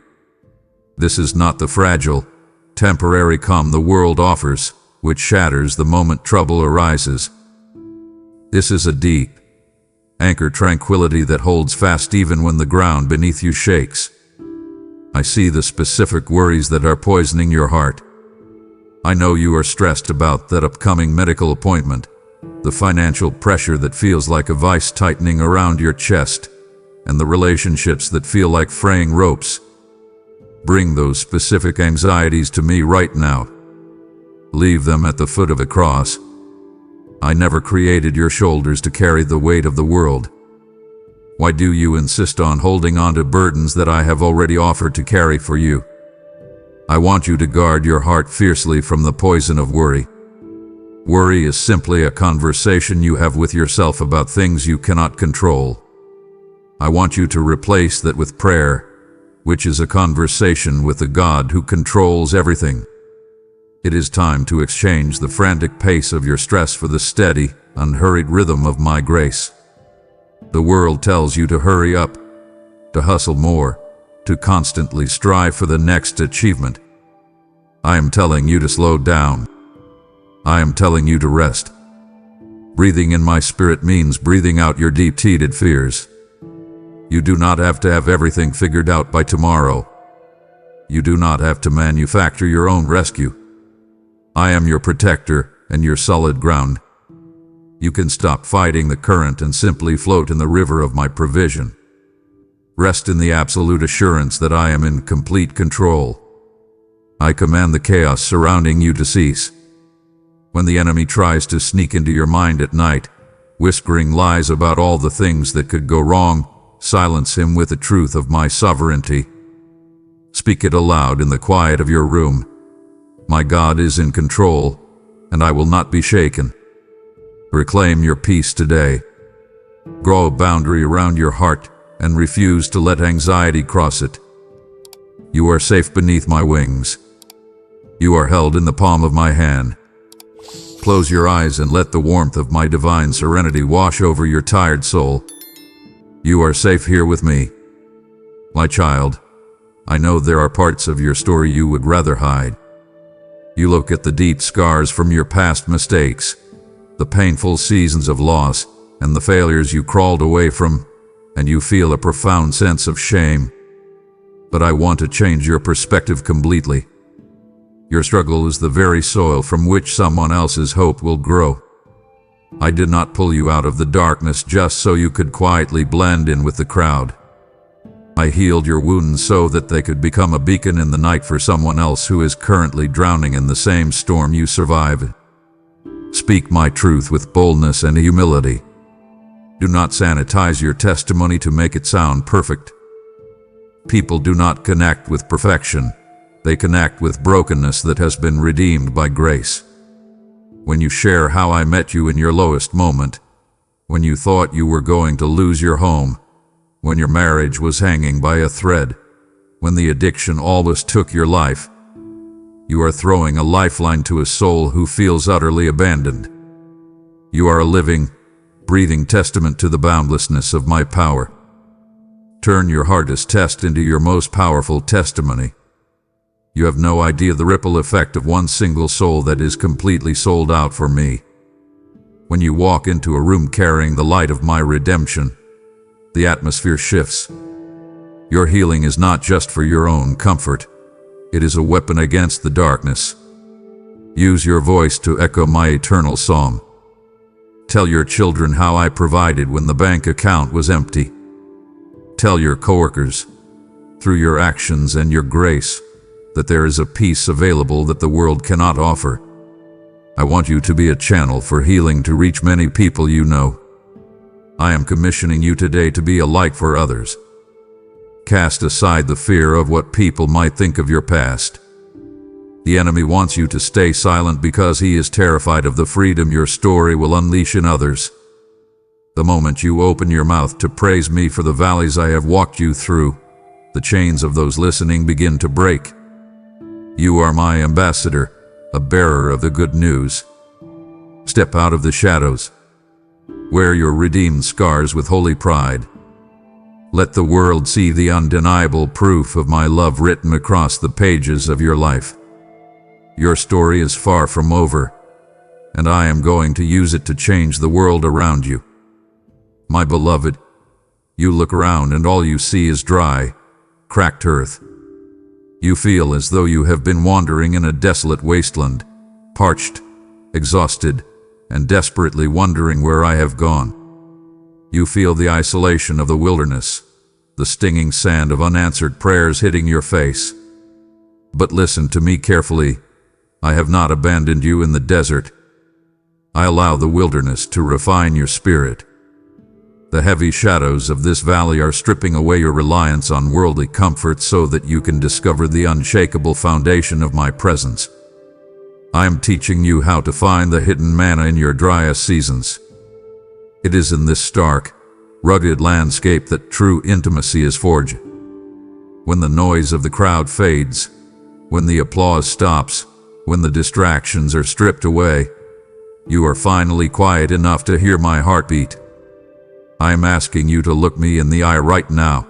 This is not the fragile, temporary calm the world offers, which shatters the moment trouble arises. This is a deep, anchor tranquility that holds fast even when the ground beneath you shakes. I see the specific worries that are poisoning your heart. I know you are stressed about that upcoming medical appointment, the financial pressure that feels like a vice tightening around your chest, and the relationships that feel like fraying ropes. Bring those specific anxieties to me right now. Leave them at the foot of a cross. I never created your shoulders to carry the weight of the world. Why do you insist on holding on to burdens that I have already offered to carry for you? I want you to guard your heart fiercely from the poison of worry. Worry is simply a conversation you have with yourself about things you cannot control. I want you to replace that with prayer, which is a conversation with the God who controls everything. It is time to exchange the frantic pace of your stress for the steady, unhurried rhythm of my grace. The world tells you to hurry up, to hustle more, to constantly strive for the next achievement. I am telling you to slow down. I am telling you to rest. Breathing in my spirit means breathing out your deep-seated fears. You do not have to have everything figured out by tomorrow. You do not have to manufacture your own rescue. I am your protector and your solid ground. You can stop fighting the current and simply float in the river of my provision. Rest in the absolute assurance that I am in complete control. I command the chaos surrounding you to cease. When the enemy tries to sneak into your mind at night, whispering lies about all the things that could go wrong, silence him with the truth of my sovereignty. Speak it aloud in the quiet of your room. My God is in control, and I will not be shaken. Reclaim your peace today. Grow a boundary around your heart and refuse to let anxiety cross it. You are safe beneath my wings. You are held in the palm of my hand. Close your eyes and let the warmth of my divine serenity wash over your tired soul. You are safe here with me. My child, I know there are parts of your story you would rather hide. You look at the deep scars from your past mistakes, the painful seasons of loss, and the failures you crawled away from, and you feel a profound sense of shame. But I want to change your perspective completely. Your struggle is the very soil from which someone else's hope will grow. I did not pull you out of the darkness just so you could quietly blend in with the crowd. I healed your wounds so that they could become a beacon in the night for someone else who is currently drowning in the same storm you survived. Speak my truth with boldness and humility. Do not sanitize your testimony to make it sound perfect. People do not connect with perfection. They connect with brokenness that has been redeemed by grace. When you share how I met you in your lowest moment, when you thought you were going to lose your home, when your marriage was hanging by a thread, when the addiction almost took your life, you are throwing a lifeline to a soul who feels utterly abandoned. You are a living, breathing testament to the boundlessness of my power. Turn your hardest test into your most powerful testimony. You have no idea the ripple effect of one single soul that is completely sold out for me. When you walk into a room carrying the light of my redemption, the atmosphere shifts. Your healing is not just for your own comfort. It is a weapon against the darkness. Use your voice to echo my eternal psalm. Tell your children how I provided when the bank account was empty. Tell your coworkers, through your actions and your grace, that there is a peace available that the world cannot offer. I want you to be a channel for healing to reach many people you know. I am commissioning you today to be a light for others. Cast aside the fear of what people might think of your past. The enemy wants you to stay silent because he is terrified of the freedom your story will unleash in others. The moment you open your mouth to praise me for the valleys I have walked you through, the chains of those listening begin to break. You are my ambassador, a bearer of the good news. Step out of the shadows. Wear your redeemed scars with holy pride. Let the world see the undeniable proof of my love written across the pages of your life. Your story is far from over, and I am going to use it to change the world around you. My beloved, you look around and all you see is dry, cracked earth. You feel as though you have been wandering in a desolate wasteland, parched, exhausted, and desperately wondering where I have gone. You feel the isolation of the wilderness, the stinging sand of unanswered prayers hitting your face. But listen to me carefully. I have not abandoned you in the desert. I allow the wilderness to refine your spirit. The heavy shadows of this valley are stripping away your reliance on worldly comfort so that you can discover the unshakable foundation of my presence. I am teaching you how to find the hidden manna in your driest seasons. It is in this stark, rugged landscape that true intimacy is forged. When the noise of the crowd fades, when the applause stops, when the distractions are stripped away, you are finally quiet enough to hear my heartbeat. I am asking you to look me in the eye right now,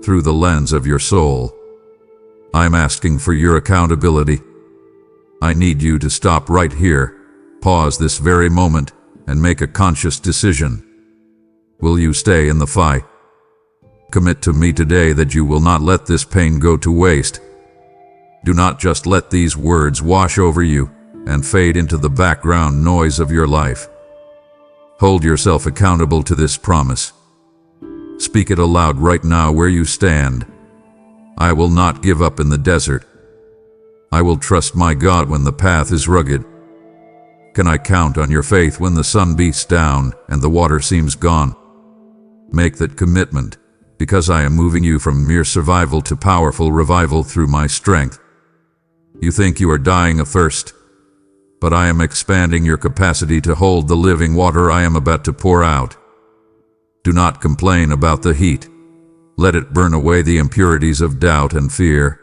through the lens of your soul. I am asking for your accountability. I need you to stop right here, pause this very moment, and make a conscious decision. Will you stay in the fight? Commit to me today that you will not let this pain go to waste. Do not just let these words wash over you and fade into the background noise of your life. Hold yourself accountable to this promise. Speak it aloud right now where you stand. I will not give up in the desert. I will trust my God when the path is rugged. Can I count on your faith when the sun beats down and the water seems gone? Make that commitment, because I am moving you from mere survival to powerful revival through my strength. You think you are dying of thirst, but I am expanding your capacity to hold the living water I am about to pour out. Do not complain about the heat. Let it burn away the impurities of doubt and fear.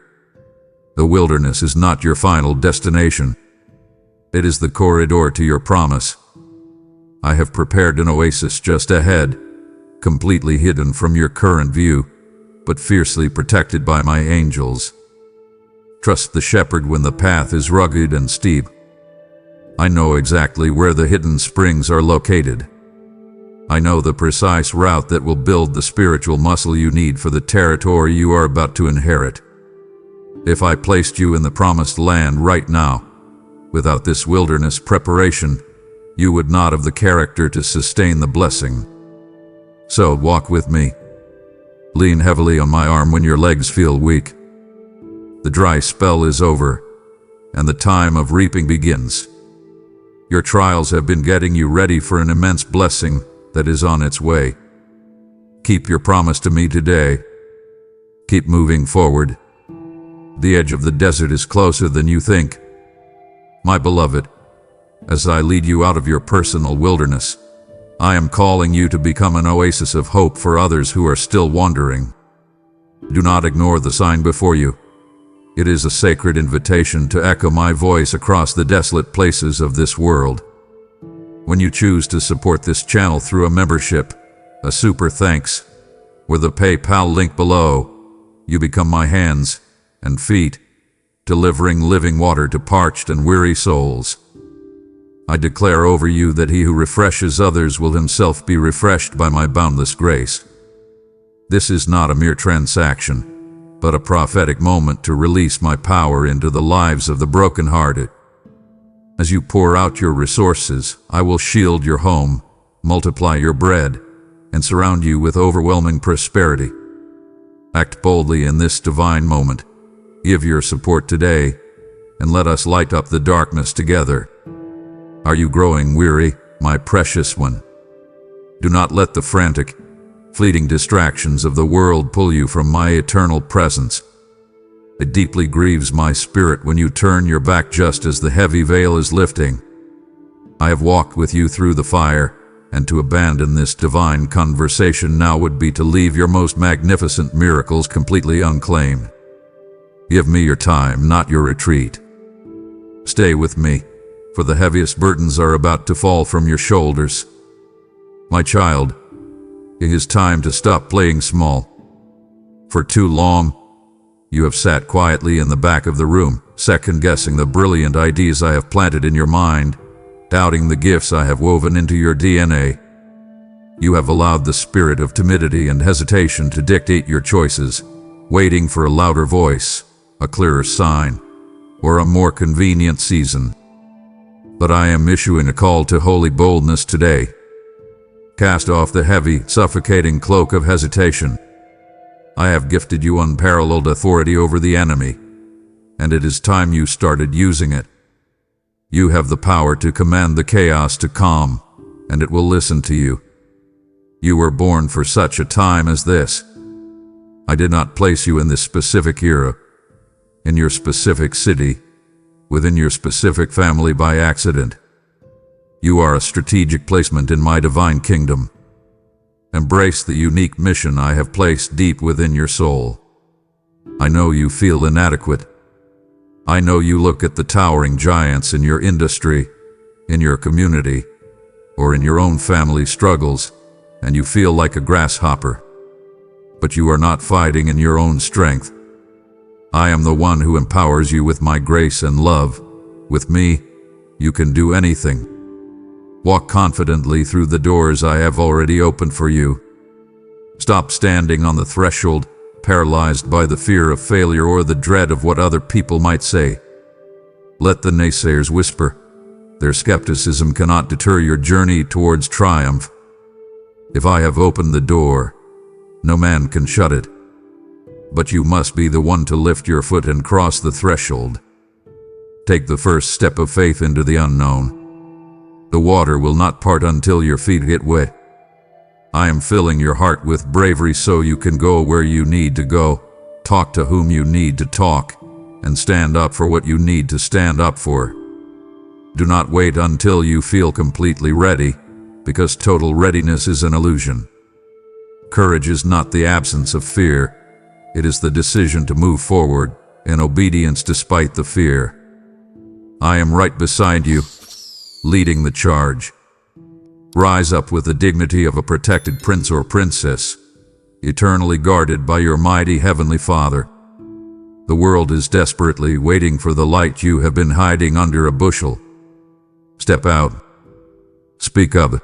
The wilderness is not your final destination. It is the corridor to your promise. I have prepared an oasis just ahead, completely hidden from your current view, but fiercely protected by my angels. Trust the shepherd when the path is rugged and steep. I know exactly where the hidden springs are located. I know the precise route that will build the spiritual muscle you need for the territory you are about to inherit. If I placed you in the promised land right now, without this wilderness preparation, you would not have the character to sustain the blessing. So walk with me. Lean heavily on my arm when your legs feel weak. The dry spell is over, and the time of reaping begins. Your trials have been getting you ready for an immense blessing that is on its way. Keep your promise to me today. Keep moving forward. The edge of the desert is closer than you think. My beloved, as I lead you out of your personal wilderness, I am calling you to become an oasis of hope for others who are still wandering. Do not ignore the sign before you. It is a sacred invitation to echo my voice across the desolate places of this world. When you choose to support this channel through a membership, a super thanks, or the PayPal link below, you become my hands and feet, delivering living water to parched and weary souls. I declare over you that he who refreshes others will himself be refreshed by my boundless grace. This is not a mere transaction, but a prophetic moment to release my power into the lives of the brokenhearted. As you pour out your resources, I will shield your home, multiply your bread, and surround you with overwhelming prosperity. Act boldly in this divine moment. Give your support today, and let us light up the darkness together. Are you growing weary, my precious one? Do not let the frantic, fleeting distractions of the world pull you from my eternal presence. It deeply grieves my spirit when you turn your back just as the heavy veil is lifting. I have walked with you through the fire, and to abandon this divine conversation now would be to leave your most magnificent miracles completely unclaimed. Give me your time, not your retreat. Stay with me, for the heaviest burdens are about to fall from your shoulders. My child, it is time to stop playing small. For too long, you have sat quietly in the back of the room, second-guessing the brilliant ideas I have planted in your mind, doubting the gifts I have woven into your DNA. You have allowed the spirit of timidity and hesitation to dictate your choices, waiting for a louder voice, a clearer sign, or a more convenient season. But I am issuing a call to holy boldness today. Cast off the heavy, suffocating cloak of hesitation. I have gifted you unparalleled authority over the enemy, and it is time you started using it. You have the power to command the chaos to calm, and it will listen to you. You were born for such a time as this. I did not place you in this specific era, in your specific city, within your specific family by accident. You are a strategic placement in my divine kingdom. Embrace the unique mission I have placed deep within your soul. I know you feel inadequate. I know you look at the towering giants in your industry, in your community, or in your own family struggles, and you feel like a grasshopper. But you are not fighting in your own strength. I am the one who empowers you with my grace and love. With me, you can do anything. Walk confidently through the doors I have already opened for you. Stop standing on the threshold, paralyzed by the fear of failure or the dread of what other people might say. Let the naysayers whisper. Their skepticism cannot deter your journey towards triumph. If I have opened the door, no man can shut it. But you must be the one to lift your foot and cross the threshold. Take the first step of faith into the unknown. The water will not part until your feet get wet. I am filling your heart with bravery so you can go where you need to go, talk to whom you need to talk, and stand up for what you need to stand up for. Do not wait until you feel completely ready, because total readiness is an illusion. Courage is not the absence of fear. It is the decision to move forward in obedience despite the fear. I am right beside you, leading the charge. Rise up with the dignity of a protected prince or princess, eternally guarded by your mighty Heavenly Father. The world is desperately waiting for the light you have been hiding under a bushel. Step out. Speak up.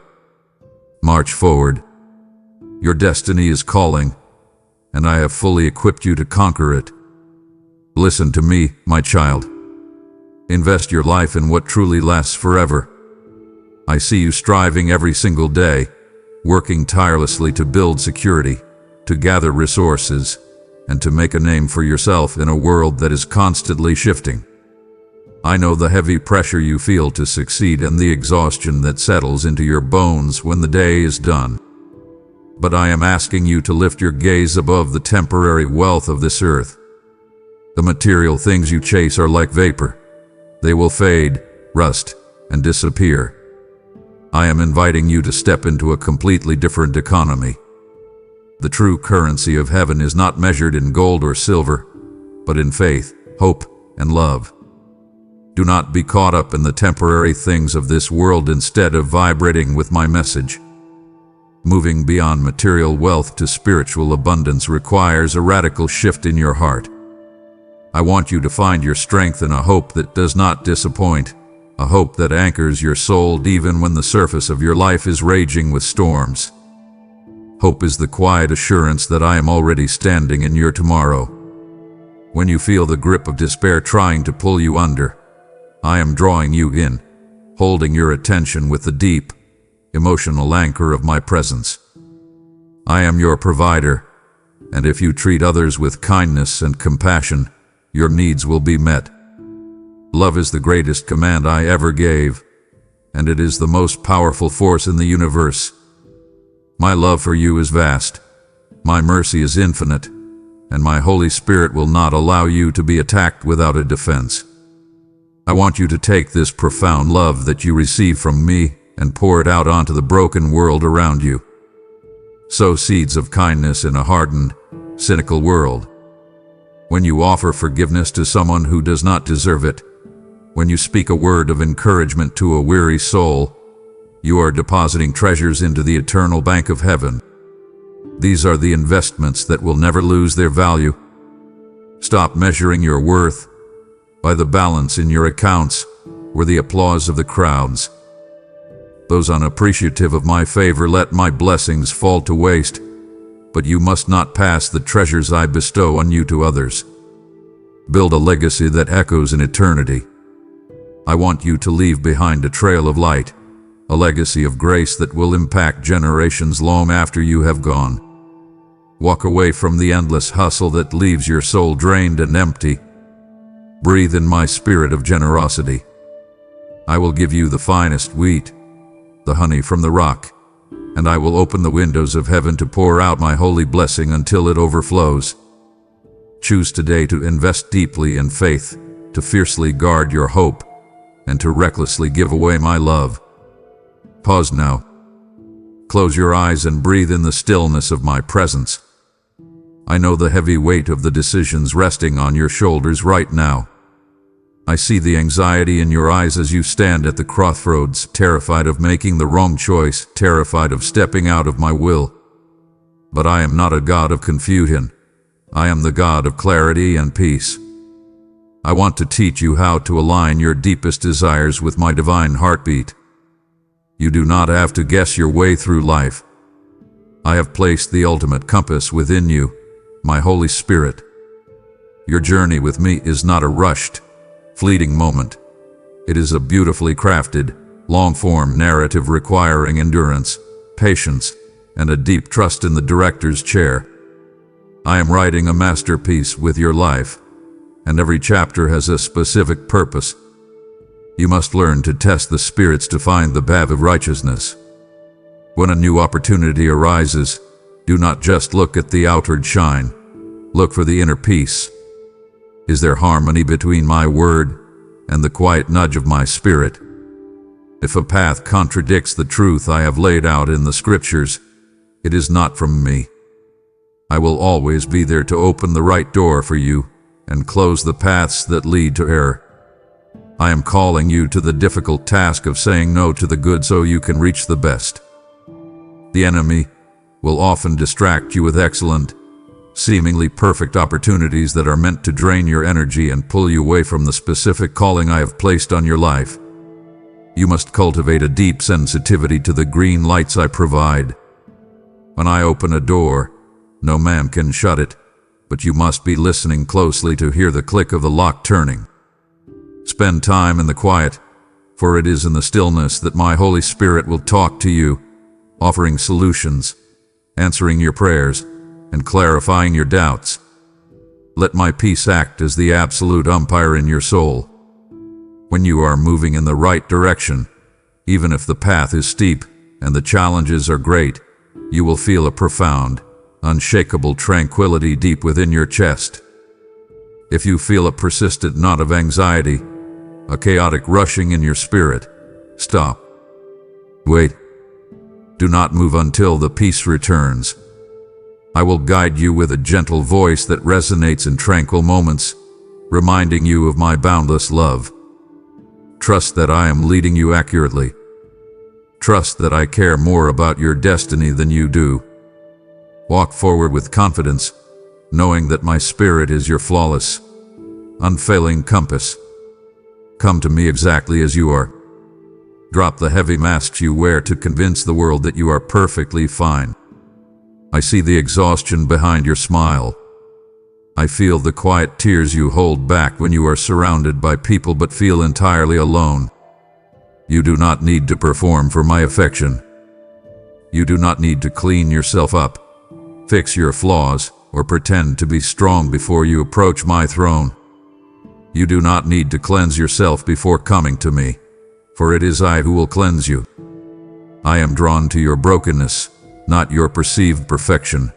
March forward. Your destiny is calling, and I have fully equipped you to conquer it. Listen to me, my child. Invest your life in what truly lasts forever. I see you striving every single day, working tirelessly to build security, to gather resources, and to make a name for yourself in a world that is constantly shifting. I know the heavy pressure you feel to succeed and the exhaustion that settles into your bones when the day is done. But I am asking you to lift your gaze above the temporary wealth of this earth. The material things you chase are like vapor. They will fade, rust, and disappear. I am inviting you to step into a completely different economy. The true currency of heaven is not measured in gold or silver, but in faith, hope, and love. Do not be caught up in the temporary things of this world instead of vibrating with my message. Moving beyond material wealth to spiritual abundance requires a radical shift in your heart. I want you to find your strength in a hope that does not disappoint, a hope that anchors your soul even when the surface of your life is raging with storms. Hope is the quiet assurance that I am already standing in your tomorrow. When you feel the grip of despair trying to pull you under, I am drawing you in, holding your attention with the deep, emotional anchor of my presence. I am your provider, and if you treat others with kindness and compassion, your needs will be met. Love is the greatest command I ever gave, and it is the most powerful force in the universe. My love for you is vast, my mercy is infinite, and my Holy Spirit will not allow you to be attacked without a defense. I want you to take this profound love that you receive from me and pour it out onto the broken world around you. Sow seeds of kindness in a hardened, cynical world. When you offer forgiveness to someone who does not deserve it, when you speak a word of encouragement to a weary soul, you are depositing treasures into the eternal bank of heaven. These are the investments that will never lose their value. Stop measuring your worth by the balance in your accounts or the applause of the crowds. Those unappreciative of my favor let my blessings fall to waste, but you must not pass the treasures I bestow on you to others. Build a legacy that echoes in eternity. I want you to leave behind a trail of light, a legacy of grace that will impact generations long after you have gone. Walk away from the endless hustle that leaves your soul drained and empty. Breathe in my spirit of generosity. I will give you the finest wheat, the honey from the rock, and I will open the windows of heaven to pour out my holy blessing until it overflows. Choose today to invest deeply in faith, to fiercely guard your hope, and to recklessly give away my love. Pause now. Close your eyes and breathe in the stillness of my presence. I know the heavy weight of the decisions resting on your shoulders right now. I see the anxiety in your eyes as you stand at the crossroads, terrified of making the wrong choice, terrified of stepping out of my will. But I am not a God of confusion. I am the God of clarity and peace. I want to teach you how to align your deepest desires with my divine heartbeat. You do not have to guess your way through life. I have placed the ultimate compass within you, my Holy Spirit. Your journey with me is not a rushed, fleeting moment. It is a beautifully crafted, long-form narrative requiring endurance, patience, and a deep trust in the director's chair. I am writing a masterpiece with your life, and every chapter has a specific purpose. You must learn to test the spirits to find the path of righteousness. When a new opportunity arises, do not just look at the outward shine. Look for the inner peace. Is there harmony between my word and the quiet nudge of my spirit? If a path contradicts the truth I have laid out in the scriptures, it is not from me. I will always be there to open the right door for you and close the paths that lead to error. I am calling you to the difficult task of saying no to the good so you can reach the best. The enemy will often distract you with excellent, seemingly perfect opportunities that are meant to drain your energy and pull you away from the specific calling I have placed on your life. You must cultivate a deep sensitivity to the green lights I provide. When I open a door, no man can shut it, but you must be listening closely to hear the click of the lock turning. Spend time in the quiet, for it is in the stillness that my Holy Spirit will talk to you, offering solutions, answering your prayers, and clarifying your doubts. Let my peace act as the absolute umpire in your soul. When you are moving in the right direction, even if the path is steep and the challenges are great, you will feel a profound, unshakable tranquility deep within your chest. If you feel a persistent knot of anxiety, a chaotic rushing in your spirit, stop. Wait. Do not move until the peace returns. I will guide you with a gentle voice that resonates in tranquil moments, reminding you of my boundless love. Trust that I am leading you accurately. Trust that I care more about your destiny than you do. Walk forward with confidence, knowing that my spirit is your flawless, unfailing compass. Come to me exactly as you are. Drop the heavy masks you wear to convince the world that you are perfectly fine. I see the exhaustion behind your smile. I feel the quiet tears you hold back when you are surrounded by people but feel entirely alone. You do not need to perform for my affection. You do not need to clean yourself up, fix your flaws, or pretend to be strong before you approach my throne. You do not need to cleanse yourself before coming to me, for it is I who will cleanse you. I am drawn to your brokenness, not your perceived perfection.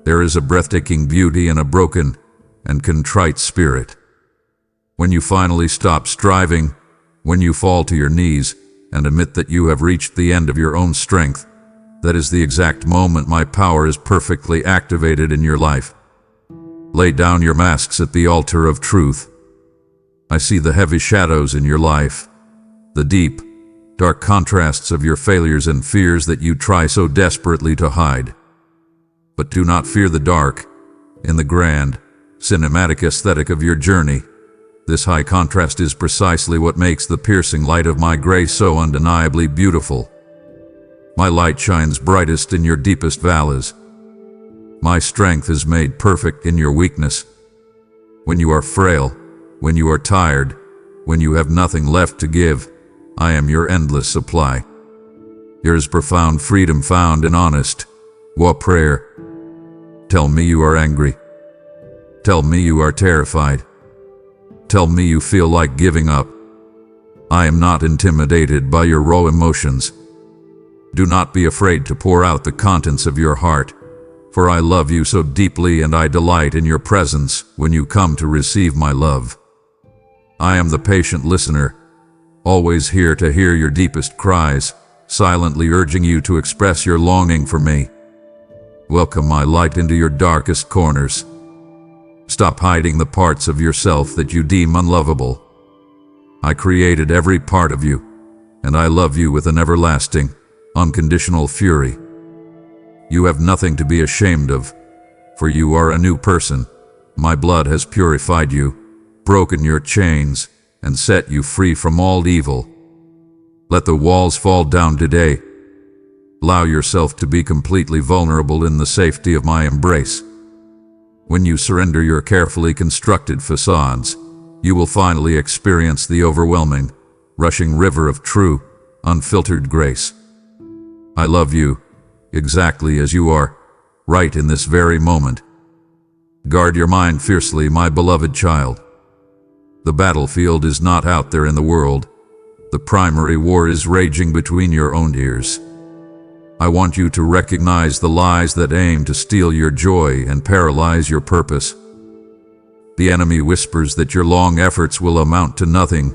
There is a breathtaking beauty in a broken and contrite spirit. When you finally stop striving, when you fall to your knees and admit that you have reached the end of your own strength, that is the exact moment my power is perfectly activated in your life. Lay down your masks at the altar of truth. I see the heavy shadows in your life, the deep, dark contrasts of your failures and fears that you try so desperately to hide. But do not fear the dark. In the grand, cinematic aesthetic of your journey, this high contrast is precisely what makes the piercing light of my grace so undeniably beautiful. My light shines brightest in your deepest valleys. My strength is made perfect in your weakness. When you are frail, when you are tired, when you have nothing left to give, I am your endless supply. There is profound freedom found in honest, raw prayer. Tell me you are angry. Tell me you are terrified. Tell me you feel like giving up. I am not intimidated by your raw emotions. Do not be afraid to pour out the contents of your heart, for I love you so deeply and I delight in your presence when you come to receive my love. I am the patient listener, always here to hear your deepest cries, silently urging you to express your longing for me. Welcome my light into your darkest corners. Stop hiding the parts of yourself that you deem unlovable. I created every part of you, and I love you with an everlasting, unconditional fury. You have nothing to be ashamed of, for you are a new person. My blood has purified you, broken your chains, and set you free from all evil. Let the walls fall down today. Allow yourself to be completely vulnerable in the safety of my embrace. When you surrender your carefully constructed facades, you will finally experience the overwhelming, rushing river of true, unfiltered grace. I love you, exactly as you are, right in this very moment. Guard your mind fiercely, my beloved child. The battlefield is not out there in the world. The primary war is raging between your own ears. I want you to recognize the lies that aim to steal your joy and paralyze your purpose. The enemy whispers that your long efforts will amount to nothing,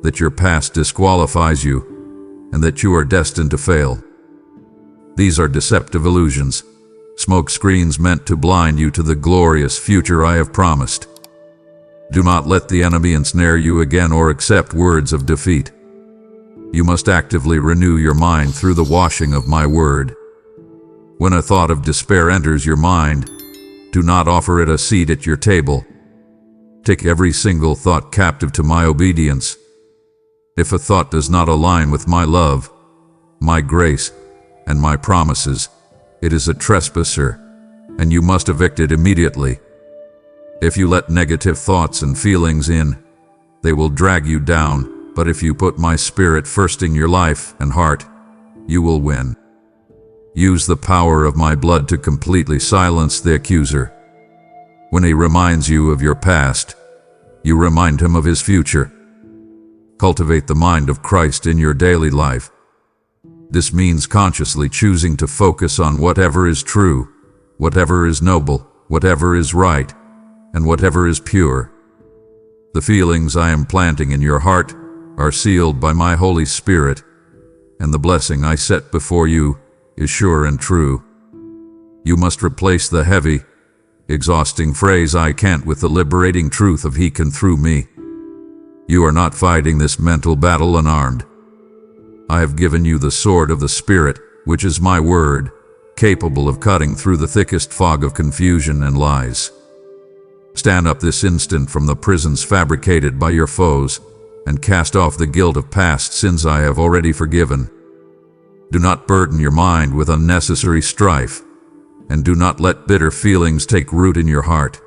that your past disqualifies you, and that you are destined to fail. These are deceptive illusions, smoke screens meant to blind you to the glorious future I have promised. Do not let the enemy ensnare you again or accept words of defeat. You must actively renew your mind through the washing of my word. When a thought of despair enters your mind, do not offer it a seat at your table. Take every single thought captive to my obedience. If a thought does not align with my love, my grace, and my promises, it is a trespasser, and you must evict it immediately. If you let negative thoughts and feelings in, they will drag you down, but if you put my spirit first in your life and heart, you will win. Use the power of my blood to completely silence the accuser. When he reminds you of your past, you remind him of his future. Cultivate the mind of Christ in your daily life. This means consciously choosing to focus on whatever is true, whatever is noble, whatever is right, and whatever is pure. The feelings I am planting in your heart are sealed by my Holy Spirit, and the blessing I set before you is sure and true. You must replace the heavy, exhausting phrase "I can't" with the liberating truth of "He can" through me. You are not fighting this mental battle unarmed. I have given you the sword of the Spirit, which is my word, capable of cutting through the thickest fog of confusion and lies. Stand up this instant from the prisons fabricated by your foes, and cast off the guilt of past sins I have already forgiven. Do not burden your mind with unnecessary strife, and do not let bitter feelings take root in your heart.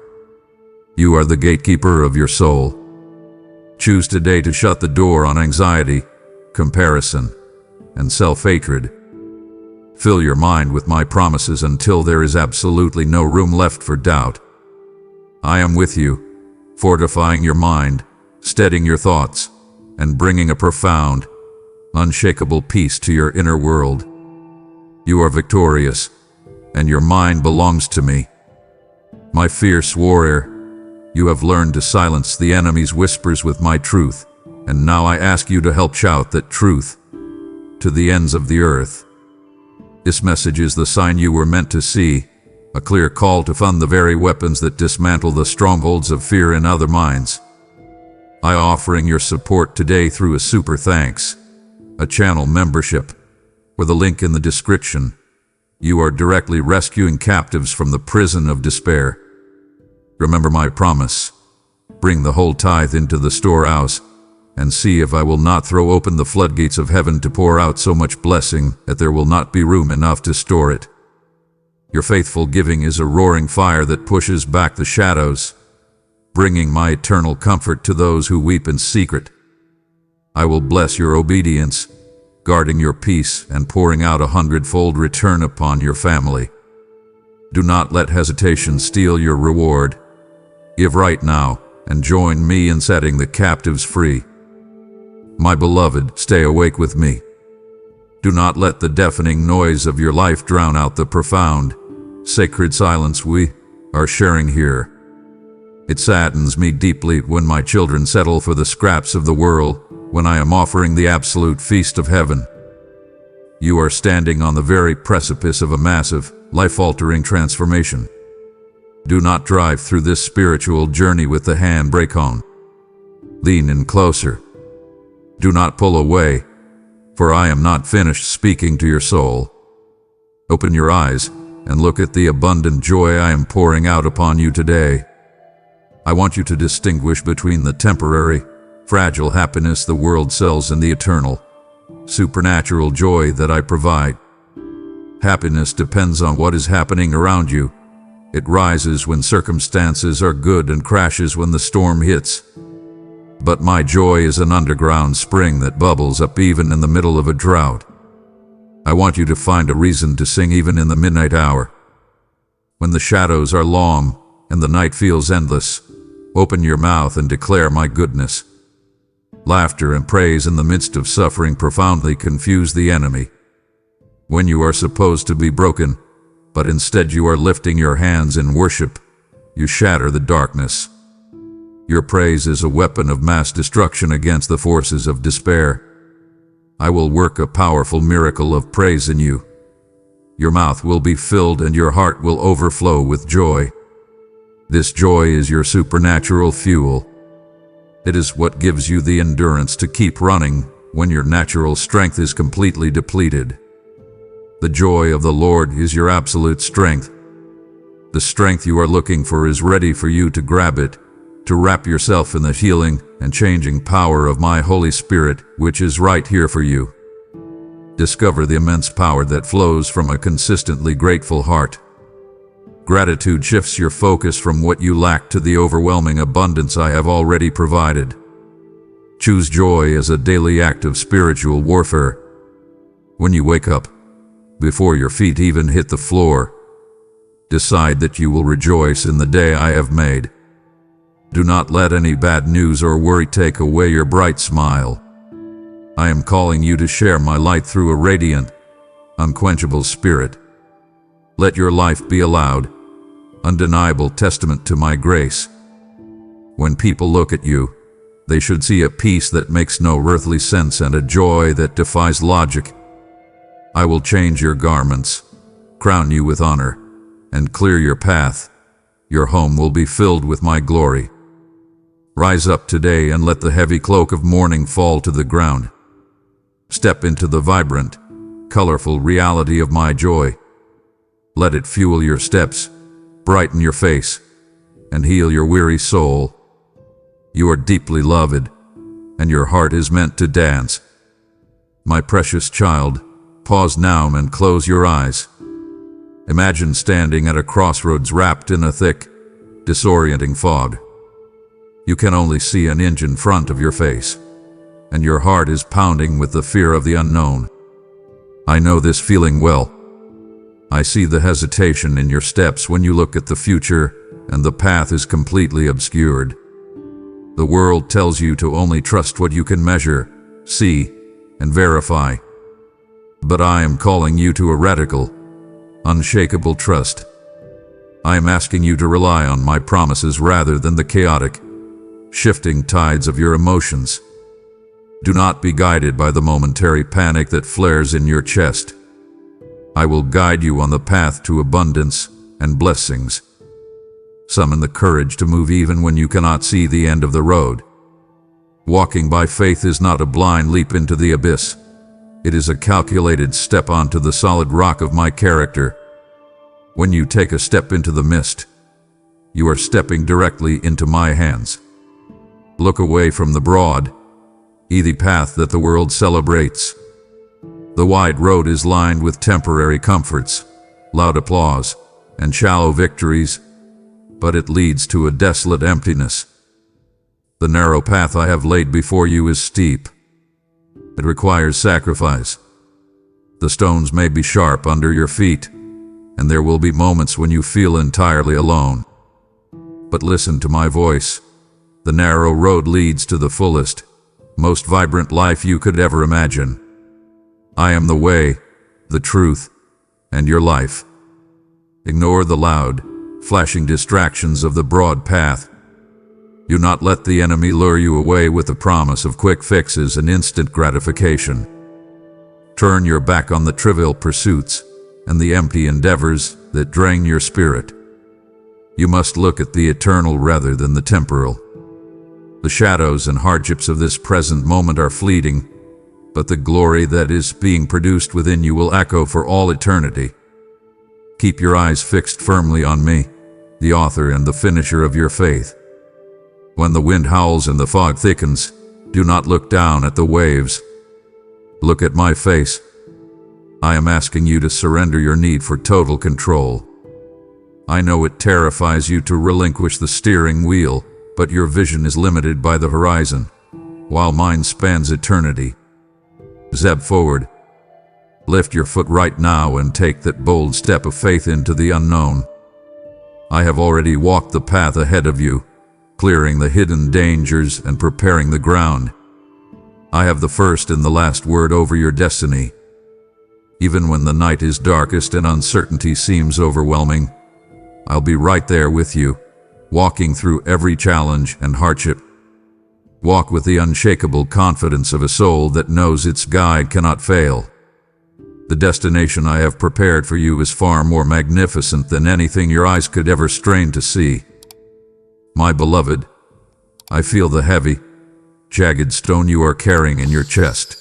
You are the gatekeeper of your soul. Choose today to shut the door on anxiety, comparison, and self-hatred. Fill your mind with my promises until there is absolutely no room left for doubt. I am with you, fortifying your mind, steadying your thoughts, and bringing a profound, unshakable peace to your inner world. You are victorious, and your mind belongs to me. My fierce warrior, you have learned to silence the enemy's whispers with my truth, and now I ask you to help shout that truth to the ends of the earth. This message is the sign you were meant to see, a clear call to fund the very weapons that dismantle the strongholds of fear in other minds. I offering your support today through a super thanks, a channel membership, or the link in the description. You are directly rescuing captives from the prison of despair. Remember my promise. Bring the whole tithe into the storehouse, and see if I will not throw open the floodgates of heaven to pour out so much blessing that there will not be room enough to store it. Your faithful giving is a roaring fire that pushes back the shadows, bringing my eternal comfort to those who weep in secret. I will bless your obedience, guarding your peace and pouring out 100-fold return upon your family. Do not let hesitation steal your reward. Give right now and join me in setting the captives free. My beloved, stay awake with me. Do not let the deafening noise of your life drown out the profound, sacred silence we are sharing here. It saddens me deeply when my children settle for the scraps of the world when I am offering the absolute feast of heaven. You are standing on the very precipice of a massive, life-altering transformation. Do not drive through this spiritual journey with the handbrake on. Lean in closer. Do not pull away, for I am not finished speaking to your soul. Open your eyes and look at the abundant joy I am pouring out upon you today. I want you to distinguish between the temporary, fragile happiness the world sells and the eternal, supernatural joy that I provide. Happiness depends on what is happening around you. It rises when circumstances are good and crashes when the storm hits. But my joy is an underground spring that bubbles up even in the middle of a drought. I want you to find a reason to sing even in the midnight hour. When the shadows are long and the night feels endless, Open your mouth and declare my goodness. Laughter and praise in the midst of suffering profoundly confuse the enemy. When you are supposed to be broken, but instead you are lifting your hands in worship, you shatter the darkness. Your praise is a weapon of mass destruction against the forces of despair. I will work a powerful miracle of praise in you. Your mouth will be filled and your heart will overflow with joy. This joy is your supernatural fuel. It is what gives you the endurance to keep running when your natural strength is completely depleted. The joy of the Lord is your absolute strength. The strength you are looking for is ready for you to grab it, to wrap yourself in the healing and changing power of my Holy Spirit, which is right here for you. Discover the immense power that flows from a consistently grateful heart. Gratitude shifts your focus from what you lack to the overwhelming abundance I have already provided. Choose joy as a daily act of spiritual warfare. When you wake up, before your feet even hit the floor, decide that you will rejoice in the day I have made. Do not let any bad news or worry take away your bright smile. I am calling you to share my light through a radiant, unquenchable spirit. Let your life be a loud, undeniable testament to my grace. When people look at you, they should see a peace that makes no earthly sense and a joy that defies logic. I will change your garments, crown you with honor, and clear your path. Your home will be filled with my glory. Rise up today and let the heavy cloak of mourning fall to the ground. Step into the vibrant, colorful reality of my joy. Let it fuel your steps, brighten your face, and heal your weary soul. You are deeply loved, and your heart is meant to dance. My precious child, pause now and close your eyes. Imagine standing at a crossroads wrapped in a thick, disorienting fog. You can only see an inch in front of your face, and your heart is pounding with the fear of the unknown. I know this feeling well. I see the hesitation in your steps when you look at the future and the path is completely obscured. The world tells you to only trust what you can measure, see, and verify. But I am calling you to a radical, unshakable trust. I am asking you to rely on my promises rather than the chaotic, shifting tides of your emotions. Do not be guided by the momentary panic that flares in your chest. I will guide you on the path to abundance and blessings. Summon the courage to move even when you cannot see the end of the road. Walking by faith is not a blind leap into the abyss. It is a calculated step onto the solid rock of my character. When you take a step into the mist, you are stepping directly into my hands. Look away from the broad, easy path that the world celebrates. The wide road is lined with temporary comforts, loud applause, and shallow victories, but it leads to a desolate emptiness. The narrow path I have laid before you is steep. It requires sacrifice. The stones may be sharp under your feet, and there will be moments when you feel entirely alone. But listen to my voice. The narrow road leads to the fullest, most vibrant life you could ever imagine. I am the way, the truth, and your life. Ignore the loud, flashing distractions of the broad path. Do not let the enemy lure you away with the promise of quick fixes and instant gratification. Turn your back on the trivial pursuits and the empty endeavors that drain your spirit. You must look at the eternal rather than the temporal. The shadows and hardships of this present moment are fleeting, but the glory that is being produced within you will echo for all eternity. Keep your eyes fixed firmly on me, the author and the finisher of your faith. When the wind howls and the fog thickens, do not look down at the waves. Look at my face. I am asking you to surrender your need for total control. I know it terrifies you to relinquish the steering wheel, but your vision is limited by the horizon, while mine spans eternity. Step forward. Lift your foot right now and take that bold step of faith into the unknown. I have already walked the path ahead of you, clearing the hidden dangers and preparing the ground. I have the first and the last word over your destiny. Even when the night is darkest and uncertainty seems overwhelming, I'll be right there with you, walking through every challenge and hardship. Walk with the unshakable confidence of a soul that knows its guide cannot fail. The destination I have prepared for you is far more magnificent than anything your eyes could ever strain to see. My beloved, I feel the heavy, jagged stone you are carrying in your chest.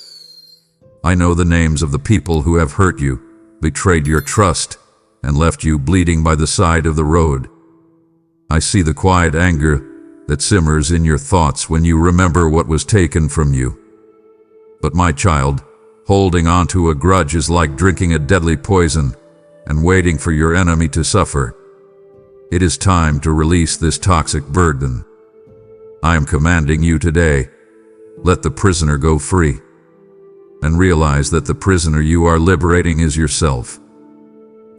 I know the names of the people who have hurt you, betrayed your trust, and left you bleeding by the side of the road. I see the quiet anger that simmers in your thoughts when you remember what was taken from you. But my child, holding on to a grudge is like drinking a deadly poison and waiting for your enemy to suffer. It is time to release this toxic burden. I am commanding you today, let the prisoner go free, and realize that the prisoner you are liberating is yourself.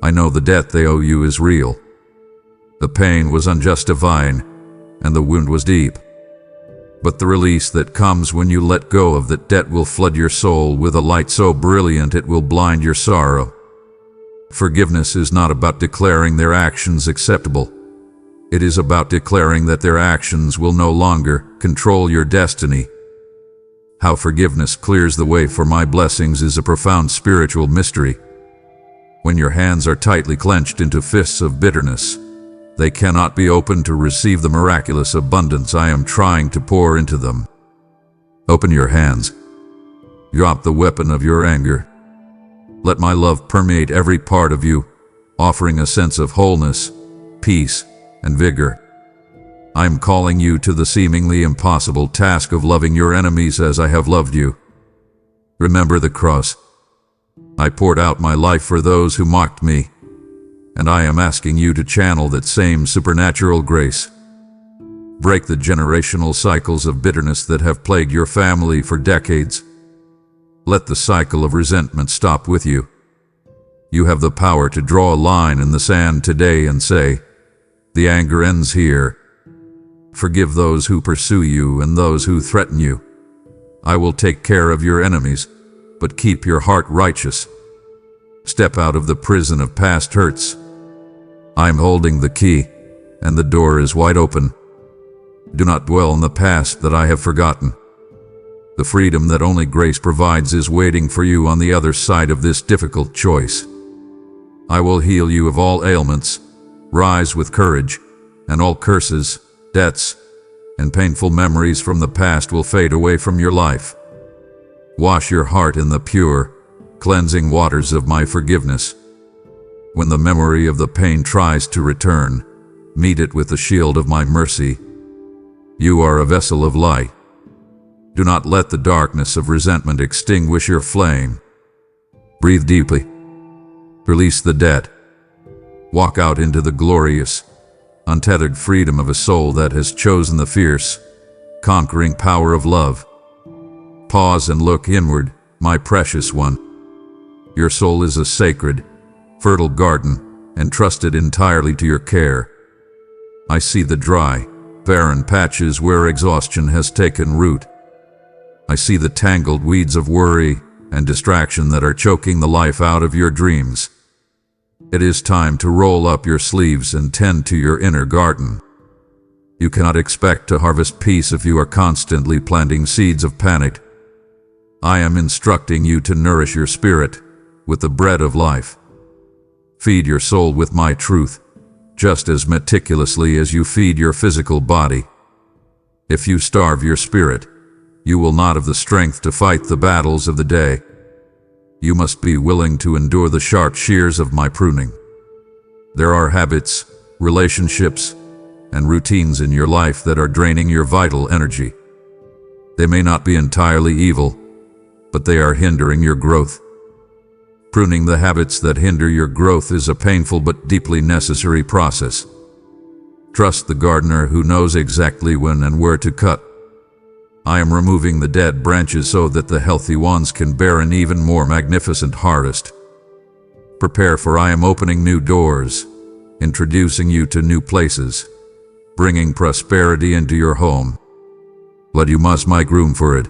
I know the debt they owe you is real. The pain was unjustified, and the wound was deep. But the release that comes when you let go of that debt will flood your soul with a light so brilliant it will blind your sorrow. Forgiveness is not about declaring their actions acceptable. It is about declaring that their actions will no longer control your destiny. How forgiveness clears the way for my blessings is a profound spiritual mystery. When your hands are tightly clenched into fists of bitterness, they cannot be opened to receive the miraculous abundance I am trying to pour into them. Open your hands. Drop the weapon of your anger. Let my love permeate every part of you, offering a sense of wholeness, peace, and vigor. I am calling you to the seemingly impossible task of loving your enemies as I have loved you. Remember the cross. I poured out my life for those who mocked me, and I am asking you to channel that same supernatural grace. Break the generational cycles of bitterness that have plagued your family for decades. Let the cycle of resentment stop with you. You have the power to draw a line in the sand today and say, the anger ends here. Forgive those who pursue you and those who threaten you. I will take care of your enemies, but keep your heart righteous. Step out of the prison of past hurts. I am holding the key, and the door is wide open. Do not dwell on the past that I have forgotten. The freedom that only grace provides is waiting for you on the other side of this difficult choice. I will heal you of all ailments. Rise with courage, and all curses, debts, and painful memories from the past will fade away from your life. Wash your heart in the pure, cleansing waters of my forgiveness. When the memory of the pain tries to return, meet it with the shield of my mercy. You are a vessel of light. Do not let the darkness of resentment extinguish your flame. Breathe deeply. Release the debt. Walk out into the glorious, untethered freedom of a soul that has chosen the fierce, conquering power of love. Pause and look inward, my precious one. Your soul is a sacred, fertile garden, entrusted entirely to your care. I see the dry, barren patches where exhaustion has taken root. I see the tangled weeds of worry and distraction that are choking the life out of your dreams. It is time to roll up your sleeves and tend to your inner garden. You cannot expect to harvest peace if you are constantly planting seeds of panic. I am instructing you to nourish your spirit with the bread of life. Feed your soul with my truth, just as meticulously as you feed your physical body. If you starve your spirit, you will not have the strength to fight the battles of the day. You must be willing to endure the sharp shears of my pruning. There are habits, relationships, and routines in your life that are draining your vital energy. They may not be entirely evil, but they are hindering your growth. Pruning the habits that hinder your growth is a painful but deeply necessary process. Trust the gardener who knows exactly when and where to cut. I am removing the dead branches so that the healthy ones can bear an even more magnificent harvest. Prepare, for I am opening new doors, introducing you to new places, bringing prosperity into your home. But you must make room for it.